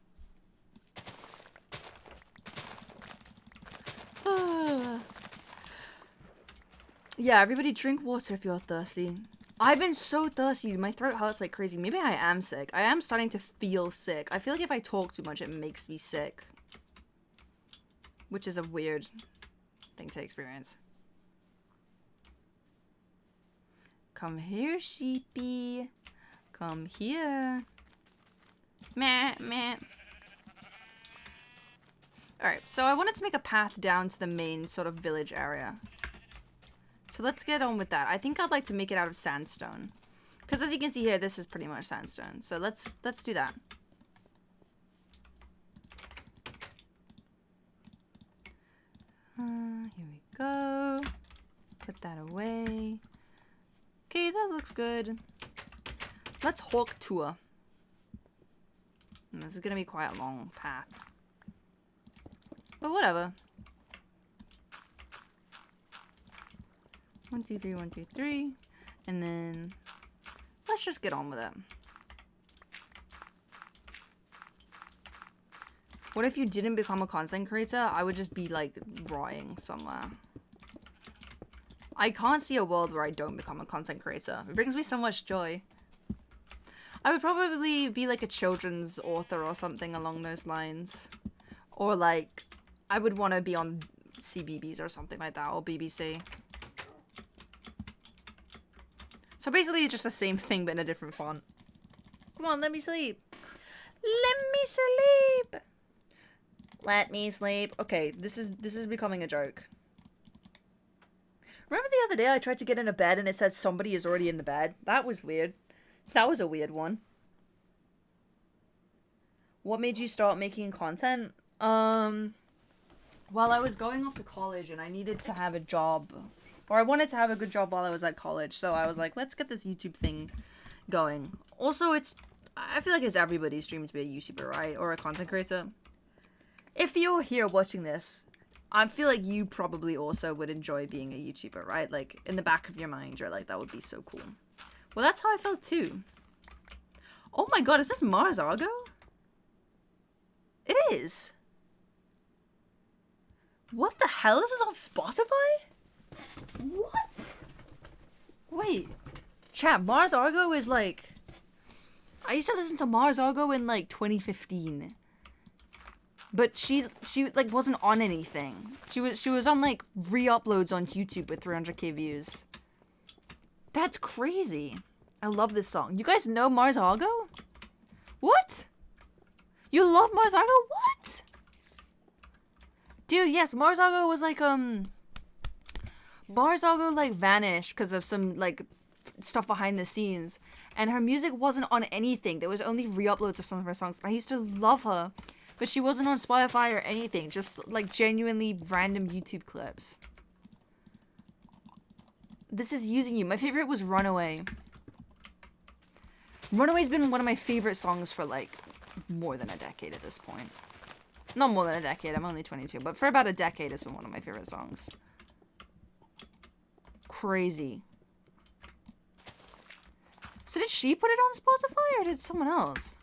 Speaker 1: Yeah, everybody drink water if you're thirsty. I've been so thirsty. My throat hurts like crazy. Maybe I am sick. I am starting to feel sick. I feel like if I talk too much, it makes me sick. Which is a weird thing to experience. Come here, sheepy. Come here. Meh, meh. Alright, so I wanted to make a path down to the main sort of village area. So let's get on with that. I think I'd like to make it out of sandstone. Because as you can see here, this is pretty much sandstone. So let's do that. Here we go. Put that away. Okay, that looks good. Let's hawk tour. This is gonna be quite a long path. But whatever. 1, 2, 3, 1, 2, 3. And then let's just get on with it. What if you didn't become a content creator? I would just be like rotting somewhere. I can't see a world where I don't become a content creator. It brings me so much joy. I would probably be like a children's author or something along those lines. Or like, I would want to be on CBeebies or something like that, or BBC. So basically it's just the same thing but in a different font. Come on, let me sleep. Let me sleep. Let me sleep. Okay, this is becoming a joke. Remember the other day I tried to get in a bed and it said somebody is already in the bed? That was weird. That was a weird one. What made you start making content? Well, I was going off to college and I needed to have a job. Or I wanted to have a good job while I was at college. So I was like, let's get this YouTube thing going. Also, I feel like it's everybody's dream to be a YouTuber, right? Or a content creator. If you're here watching this, I feel like you probably also would enjoy being a YouTuber, right? Like, in the back of your mind, you're like, that would be so cool. Well, that's how I felt too. Oh my god, is this Mars Argo? It is. What the hell? Is this on Spotify? What? Wait. Chat, Mars Argo is like... I used to listen to Mars Argo in like 2015. But she like wasn't on anything. She was on like re-uploads on YouTube with 300k views. That's crazy. I love this song. You guys know Mars Argo? What? You love Mars Argo? What? Dude, yes, Mars Argo was like Mars Argo like vanished because of some like stuff behind the scenes, and her music wasn't on anything. There was only re-uploads of some of her songs. I used to love her. But she wasn't on Spotify or anything. Just, like, genuinely random YouTube clips. This is Using You. My favorite was Runaway. Runaway's been one of my favorite songs for, like, more than a decade at this point. Not more than a decade. I'm only 22. But for about a decade, it's been one of my favorite songs. Crazy. So did she put it on Spotify or did someone else?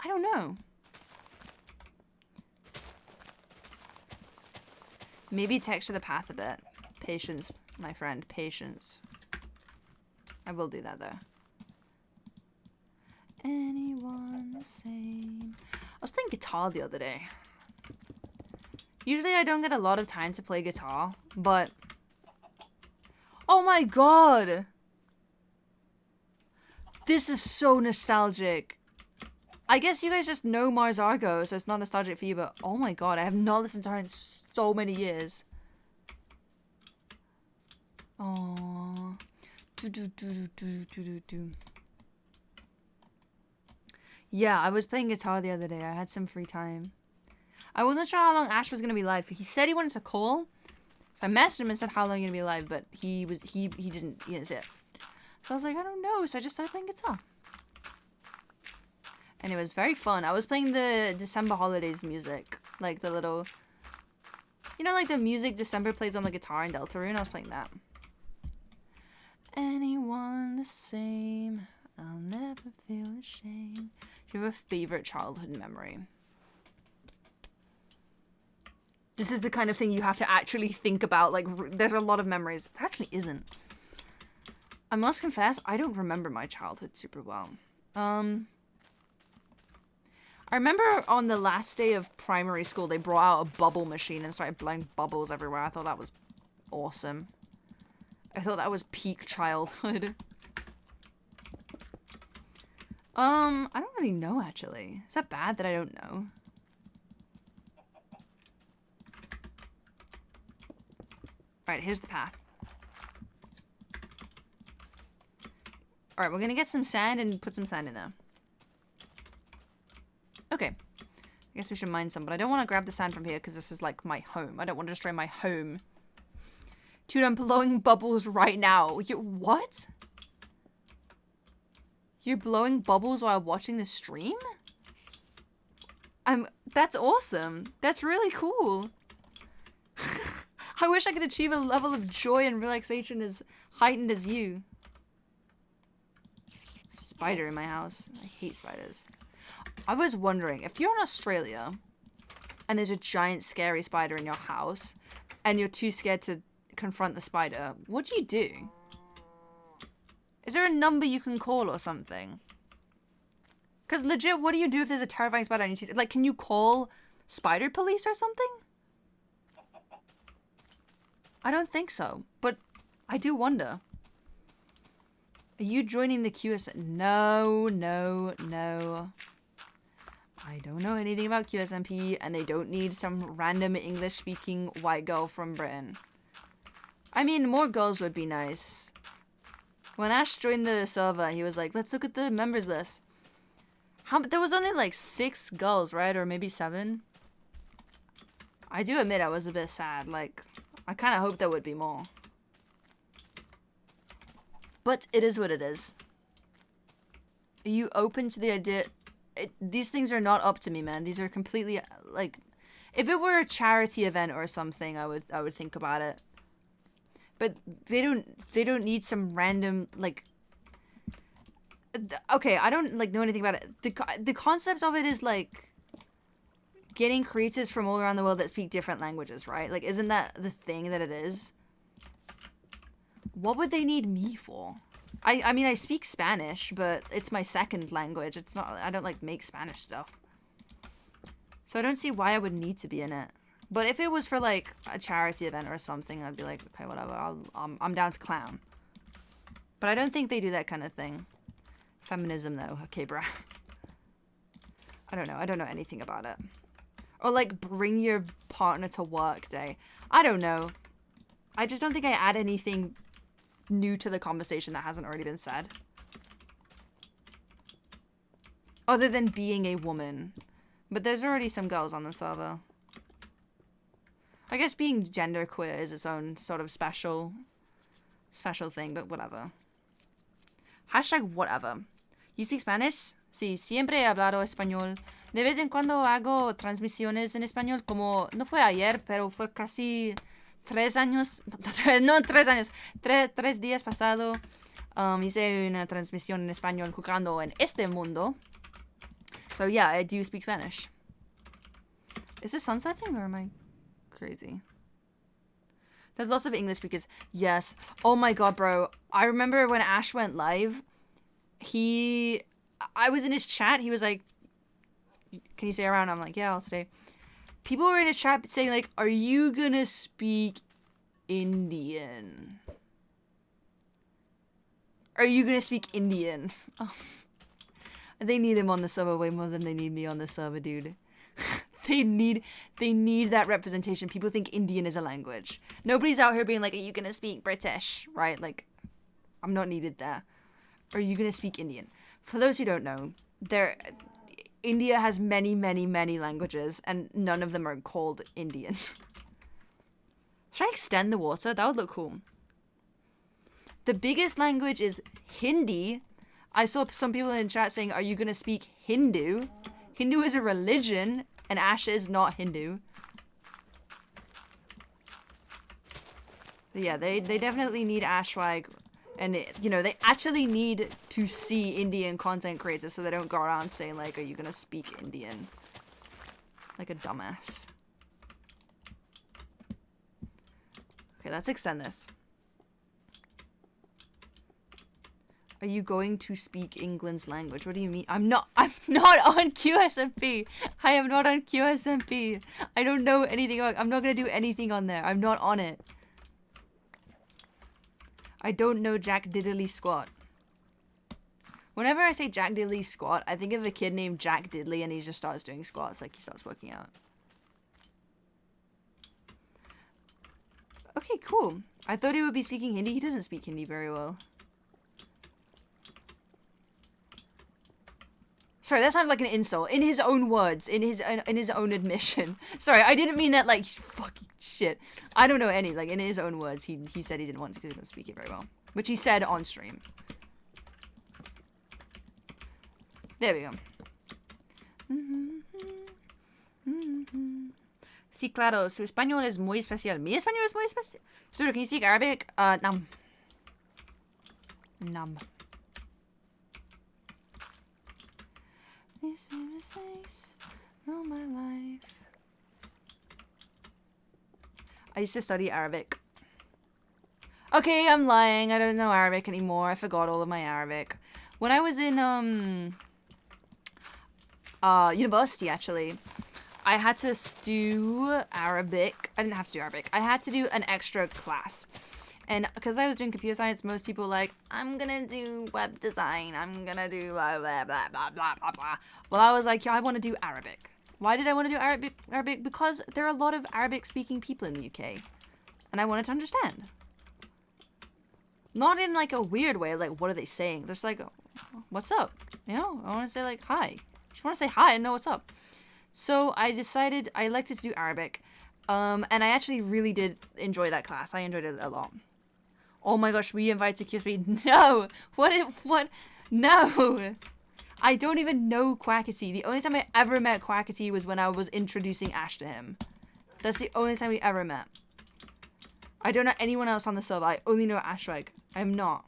Speaker 1: I don't know. Maybe texture the path a bit. Patience, my friend. Patience. I will do that, though. Anyone the same? I was playing guitar the other day. Usually I don't get a lot of time to play guitar, but... Oh my god! This is so nostalgic. I guess you guys just know Mars Argo, so it's not nostalgic for you, but oh my god, I have not listened to her in so many years. Aww. Yeah, I was playing guitar the other day. I had some free time. I wasn't sure how long Ash was gonna be live. He said he wanted to call, so I messaged him and said how long you're gonna be live, but he didn't say it. So I was like, I don't know, so I just started playing guitar. And it was very fun. I was playing the December holidays music. Like the little... You know, like the music December plays on the guitar in Deltarune? I was playing that. Anyone the same. I'll never feel ashamed. Do you have a favorite childhood memory? This is the kind of thing you have to actually think about. Like, there's a lot of memories. There actually isn't. I must confess, I don't remember my childhood super well. I remember on the last day of primary school, they brought out a bubble machine and started blowing bubbles everywhere. I thought that was awesome. I thought that was peak childhood. I don't really know, actually. Is that bad that I don't know? Alright, here's the path. Alright, we're gonna get some sand and put some sand in there. Okay. I guess we should mine some, but I don't want to grab the sand from here because this is like my home. I don't want to destroy my home. Dude, I'm blowing bubbles right now. What? You're blowing bubbles while watching the stream? That's awesome. That's really cool. I wish I could achieve a level of joy and relaxation as heightened as you. Spider in my house. I hate spiders. I was wondering, if you're in Australia and there's a giant scary spider in your house and you're too scared to confront the spider, what do you do? Is there a number you can call or something? Because legit, what do you do if there's a terrifying spider on your like, can you call spider police or something? I don't think so, but I do wonder. Are you joining the QS? No, no, no. I don't know anything about QSMP, and they don't need some random English-speaking white girl from Britain. I mean, more girls would be nice. When Ash joined the server, he was like, let's look at the members list. There was only like 6 girls, right? Or maybe 7? I do admit I was a bit sad. Like, I kind of hoped there would be more. But it is what it is. Are you open to the idea? These things are not up to me, man. These are completely, like, if it were a charity event or something, I would think about it. But they don't need some random, like, okay, I don't like know anything about it. The concept of it is like getting creators from all around the world that speak different languages, right? Like, isn't that the thing that it is? What would they need me for? I mean, I speak Spanish, but it's my second language. It's not, I don't like make Spanish stuff. So I don't see why I would need to be in it. But if it was for like a charity event or something, I'd be like, okay, whatever. I'm down to clown. But I don't think they do that kind of thing. Feminism, though. Okay, bruh. I don't know. I don't know anything about it. Or, like, bring your partner to work day. I don't know. I just don't think I add anything new to the conversation that hasn't already been said. Other than being a woman. But there's already some girls on the server. I guess being genderqueer is its own sort of special thing, but whatever. Hashtag whatever. You speak Spanish? Sí, siempre he hablado español. De vez en cuando hago transmisiones en español, como no fue ayer, pero fue casi 3 años, no 3 años, 3 días pasado. Hice una transmisión en español jugando en este mundo. So yeah, I do speak Spanish. Is this sunsetting or am I crazy? There's lots of English speakers. Yes. Oh my god, bro. I remember when Ash went live, I was in his chat. He was like, can you stay around? I'm like, yeah, I'll stay. People were in his chat saying like, are you gonna speak Indian? Are you gonna speak Indian? Oh. They need him on the server way more than they need me on the server, dude. They need that representation. People think Indian is a language. Nobody's out here being like, are you gonna speak British? Right? Like, I'm not needed there. Are you gonna speak Indian? For those who don't know, India has many, many, many languages, and none of them are called Indian. Should I extend the water? That would look cool. The biggest language is Hindi. I saw some people in chat saying, are you gonna speak Hindu? Hindu is a religion, and Ash is not Hindu. But yeah, they definitely need Ashwag. And, you know, they actually need to see Indian content creators so they don't go around saying, like, are you gonna speak Indian? Like a dumbass. Okay, let's extend this. Are you going to speak England's language? What do you mean? I'm not on QSMP. I am not on QSMP. I don't know anything about, I'm not gonna do anything on there. I'm not on it. I don't know Jack Diddley Squat. Whenever I say Jack Diddley Squat, I think of a kid named Jack Diddley and he just starts doing squats, like he starts working out. Okay, cool. I thought he would be speaking Hindi. He doesn't speak Hindi very well. Sorry, that sounded like an insult. In his own words, in his own admission. Sorry, I didn't mean that like fucking shit. I don't know any, like in his own words, he said he didn't want to because he doesn't speak it very well. Which he said on stream. There we go. Sí, claro, su español es muy especial. Mi español es muy especial. Sir, can you speak Arabic? Nam. Nam. These mistakes all my life. I used to study Arabic. Okay, I'm lying. I don't know Arabic anymore. I forgot all of my Arabic. When I was in university, actually, I had to do Arabic. I didn't have to do Arabic. I had to do an extra class. And because I was doing computer science, most people were like, I'm gonna do web design. I'm gonna do blah, blah, blah, blah, blah, blah, blah. Well, I was like, yeah, I want to do Arabic. Why did I want to do Arabic? Because there are a lot of Arabic-speaking people in the UK. And I wanted to understand. Not in, like, a weird way, like, what are they saying? Just like, what's up? You know? I want to say, like, hi. I just want to say hi and know what's up. So I decided I elected to do Arabic. And I actually really did enjoy that class. I enjoyed it a lot. Oh my gosh, were you invited to QSB? No! What? No! I don't even know Quackity. The only time I ever met Quackity was when I was introducing Ash to him. That's the only time we ever met. I don't know anyone else on the server. I only know Ashwag. I'm not.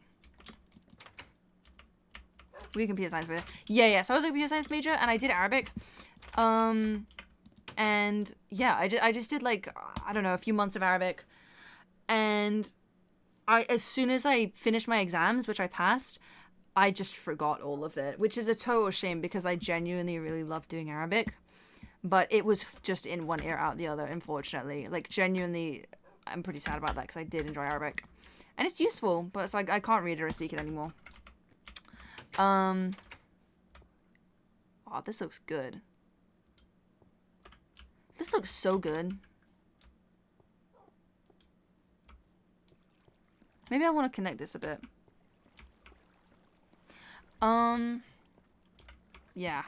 Speaker 1: Were you computer science major? Yeah. So I was a computer science major and I did Arabic. And yeah, I just did like, I don't know, a few months of Arabic. And as soon as I finished my exams, which I passed, I just forgot all of it, which is a total shame because I genuinely really loved doing Arabic. But it was just in one ear out the other, unfortunately. Like, genuinely, I'm pretty sad about that because I did enjoy Arabic. And it's useful, but it's like I can't read it or speak it anymore. Oh, this looks good. This looks so good. Maybe I want to connect this a bit. Yeah.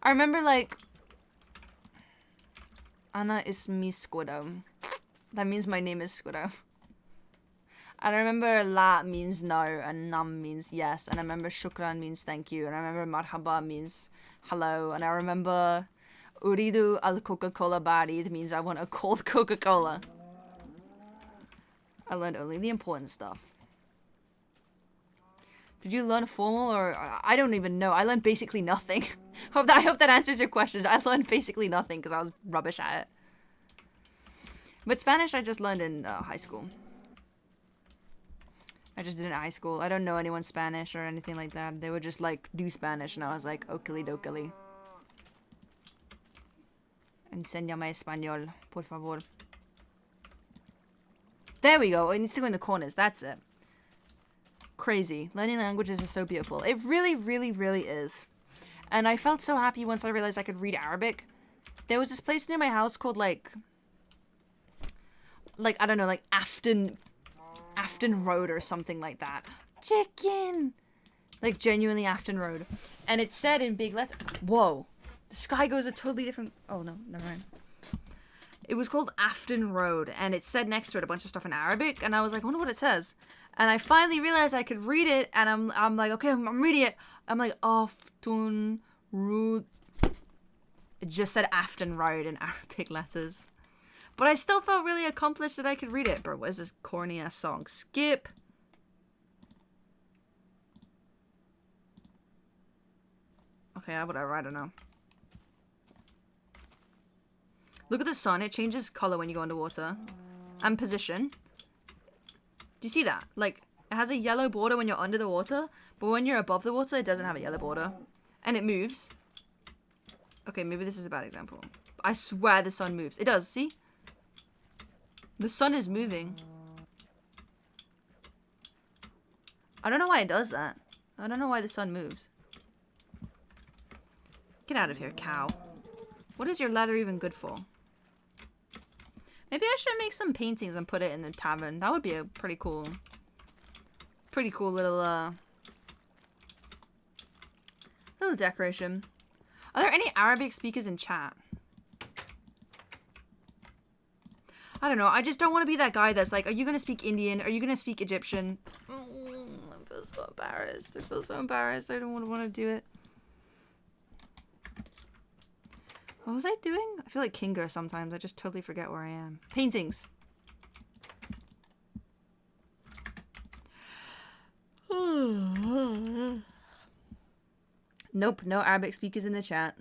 Speaker 1: I remember, like, Ana is mi Squiddo. That means my name is Squiddo. And I remember la means no, and nam means yes, and I remember shukran means thank you, and I remember marhaba means hello, and I remember uridu al Coca-Cola barid means I want a cold Coca-Cola. I learned only the important stuff. Did you learn formal or I don't even know. I learned basically nothing. I hope that answers your questions. I learned basically nothing because I was rubbish at it. But Spanish I just learned in high school. I just did it in high school. I don't know anyone Spanish or anything like that. They would just like do Spanish and I was like, okili dokili. Enséñame español, por favor. There we go. It needs to go in the corners. That's it. Crazy. Learning languages is so beautiful. It really, really, really is. And I felt so happy once I realized I could read Arabic. There was this place near my house called like I don't know, like Afton Road or something like that. Chicken! Like genuinely Afton Road. And it said in big letters, whoa. The sky goes a totally different, oh no, never mind. It was called Afton Road, and it said next to it a bunch of stuff in Arabic, and I was like, I wonder what it says. And I finally realized I could read it, and I'm like, okay, I'm reading it. I'm like, Afton Road. It just said Afton Road in Arabic letters. But I still felt really accomplished that I could read it. Bro, what is this corny ass song? Skip. Okay, whatever, I don't know. Look at the sun. It changes color when you go underwater. And position. Do you see that? Like, it has a yellow border when you're under the water, but when you're above the water, it doesn't have a yellow border. And it moves. Okay, maybe this is a bad example. I swear the sun moves. It does, see? The sun is moving. I don't know why it does that. I don't know why the sun moves. Get out of here, cow. What is your leather even good for? Maybe I should make some paintings and put it in the tavern. That would be a pretty cool little decoration. Are there any Arabic speakers in chat? I don't know. I just don't want to be that guy that's like, are you going to speak Indian? Are you going to speak Egyptian? I feel so embarrassed. I feel so embarrassed. I don't want to do it. Oh, What was I doing? I feel like Kinga sometimes. I just totally forget where I am. Paintings. Nope, no Arabic speakers in the chat.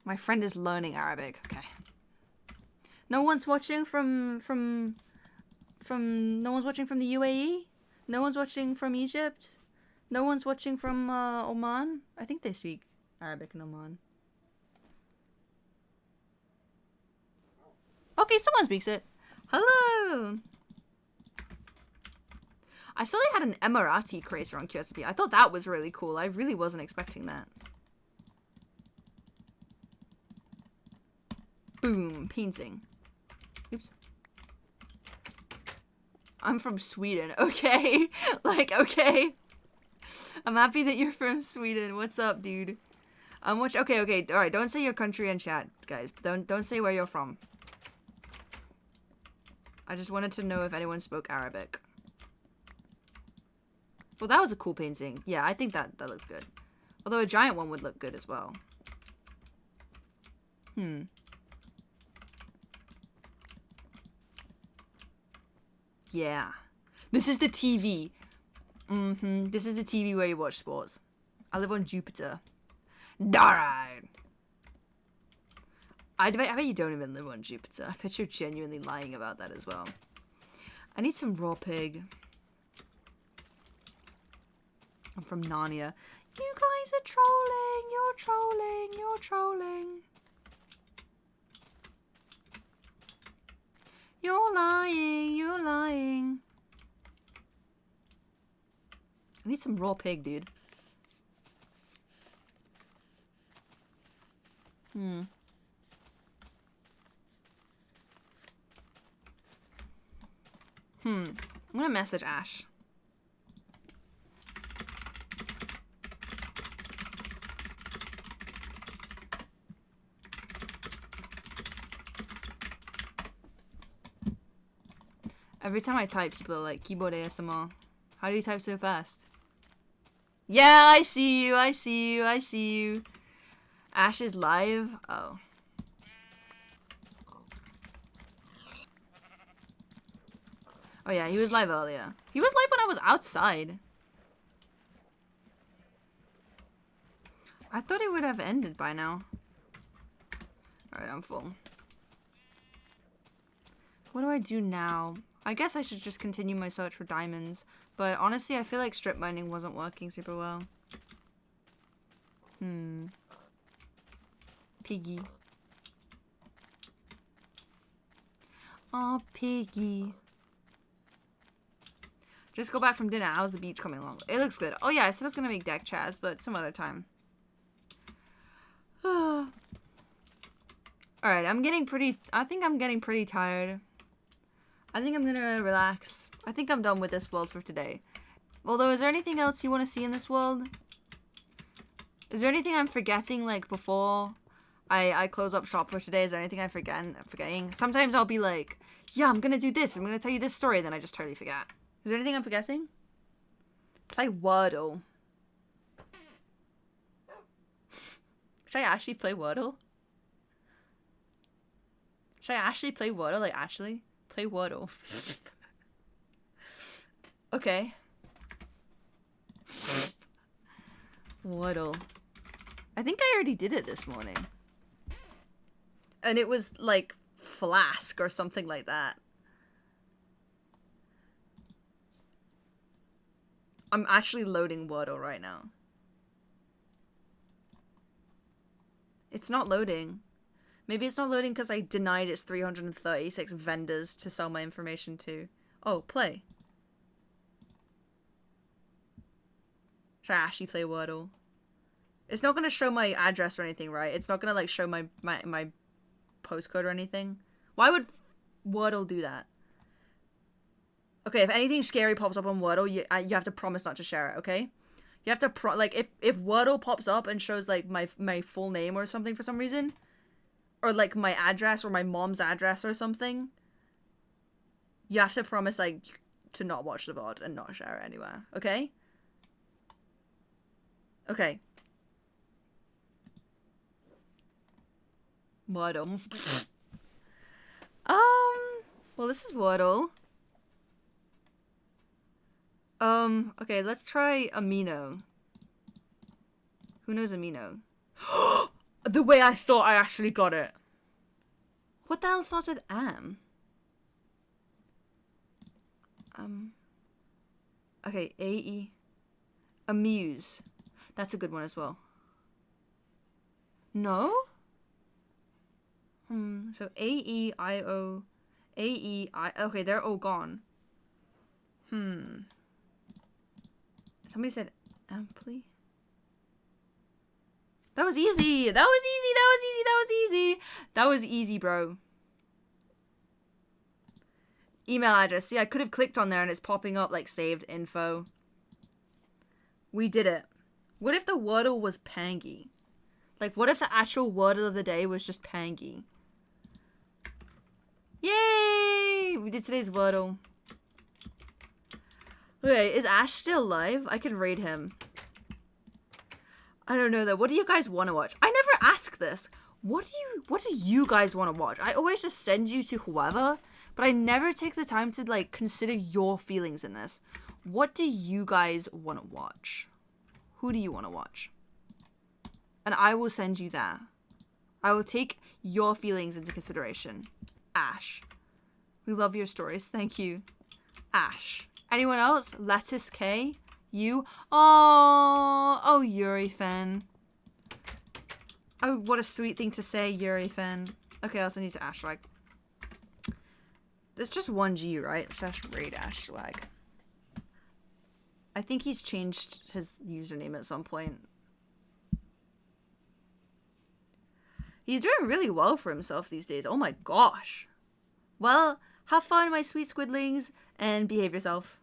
Speaker 1: My friend is learning Arabic. Okay. No one's watching from no one's watching from the UAE? No one's watching from Egypt? No one's watching from Oman? I think they speak Arabic in Oman. Okay, someone speaks it. Hello! I saw they had an Emirati creator on QSP. I thought that was really cool. I really wasn't expecting that. Boom. Painting. Oops. I'm from Sweden. Okay. Like, okay. I'm happy that you're from Sweden. What's up, dude? Okay. Alright, don't say your country in chat, guys. Don't say where you're from. I just wanted to know if anyone spoke Arabic. Well, that was a cool painting. Yeah, I think that looks good. Although a giant one would look good as well. Yeah. This is the TV. This is the TV where you watch sports. I live on Jupiter. Alright. I bet you don't even live on Jupiter. I bet you're genuinely lying about that as well. I need some raw pig. I'm from Narnia. You guys are trolling. You're trolling. You're trolling. You're lying. You're lying. I need some raw pig, dude. I'm gonna message Ash. Every time I type, people are like, keyboard ASMR. How do you type so fast? Yeah, I see you, I see you, I see you. Ash is live? Oh. Oh yeah, he was live earlier. He was live when I was outside. I thought it would have ended by now. Alright, I'm full. What do I do now? I guess I should just continue my search for diamonds. But honestly, I feel like strip mining wasn't working super well. Piggy. Oh, Piggy. Just go back from dinner. How's the beach coming along? It looks good. Oh yeah, I said I was gonna make deck chairs, but some other time. Alright, I think I'm getting pretty tired. I think I'm gonna relax. I think I'm done with this world for today. Although, is there anything else you want to see in this world? Is there anything I'm forgetting, like, before I close up shop for today? Is there anything I'm forgetting? Sometimes I'll be like, yeah, I'm gonna do this. I'm gonna tell you this story, then I just totally forget. Is there anything I'm forgetting? Play Wordle. Should I actually play Wordle? Should I actually play Wordle? Like, actually? Play Wordle. Okay. Wordle. I think I already did it this morning. And it was, like, Flask or something like that. I'm actually loading Wordle right now. It's not loading. Maybe it's not loading because I denied its 336 vendors to sell my information to. Oh, play. Should I actually play Wordle? It's not going to show my address or anything, right? It's not going to, like, show my postcode or anything. Why would Wordle do that? Okay, if anything scary pops up on Wordle, you have to promise not to share it, okay? You have to like, if Wordle pops up and shows, like, my full name or something for some reason, or, like, my address or my mom's address or something, you have to promise, like, to not watch the VOD and not share it anywhere, okay? Okay. Wordle. Well, this is Wordle. Okay, let's try Amino. Who knows Amino? The way I thought I actually got it. What the hell starts with am? Okay, A-E. Amuse. That's a good one as well. No? So A-E-I-O. A-E-I... Okay, they're all gone. Somebody said amply. That was easy. That was easy. That was easy. That was easy. That was easy, bro. Email address. See, I could have clicked on there and it's popping up like saved info. We did it. What if the Wordle was Pangy? Like, what if the actual Wordle of the day was just Pangy? Yay! We did today's Wordle. Okay, is Ash still alive? I can raid him. I don't know though. What do you guys want to watch? I never ask this. What do you guys want to watch? I always just send you to whoever, but I never take the time to like consider your feelings in this. What do you guys want to watch? Who do you want to watch? And I will send you that. I will take your feelings into consideration. Ash. We love your stories. Thank you. Ash. Anyone else? Lettuce K? You? Oh, Yuri fan. Oh, what a sweet thing to say, Yuri fan. Okay, I'll send you to Ash Swag. There's just one G, right? / raid Ash Swag. I think he's changed his username at some point. He's doing really well for himself these days. Oh my gosh. Well, have fun, my sweet squidlings, and behave yourself.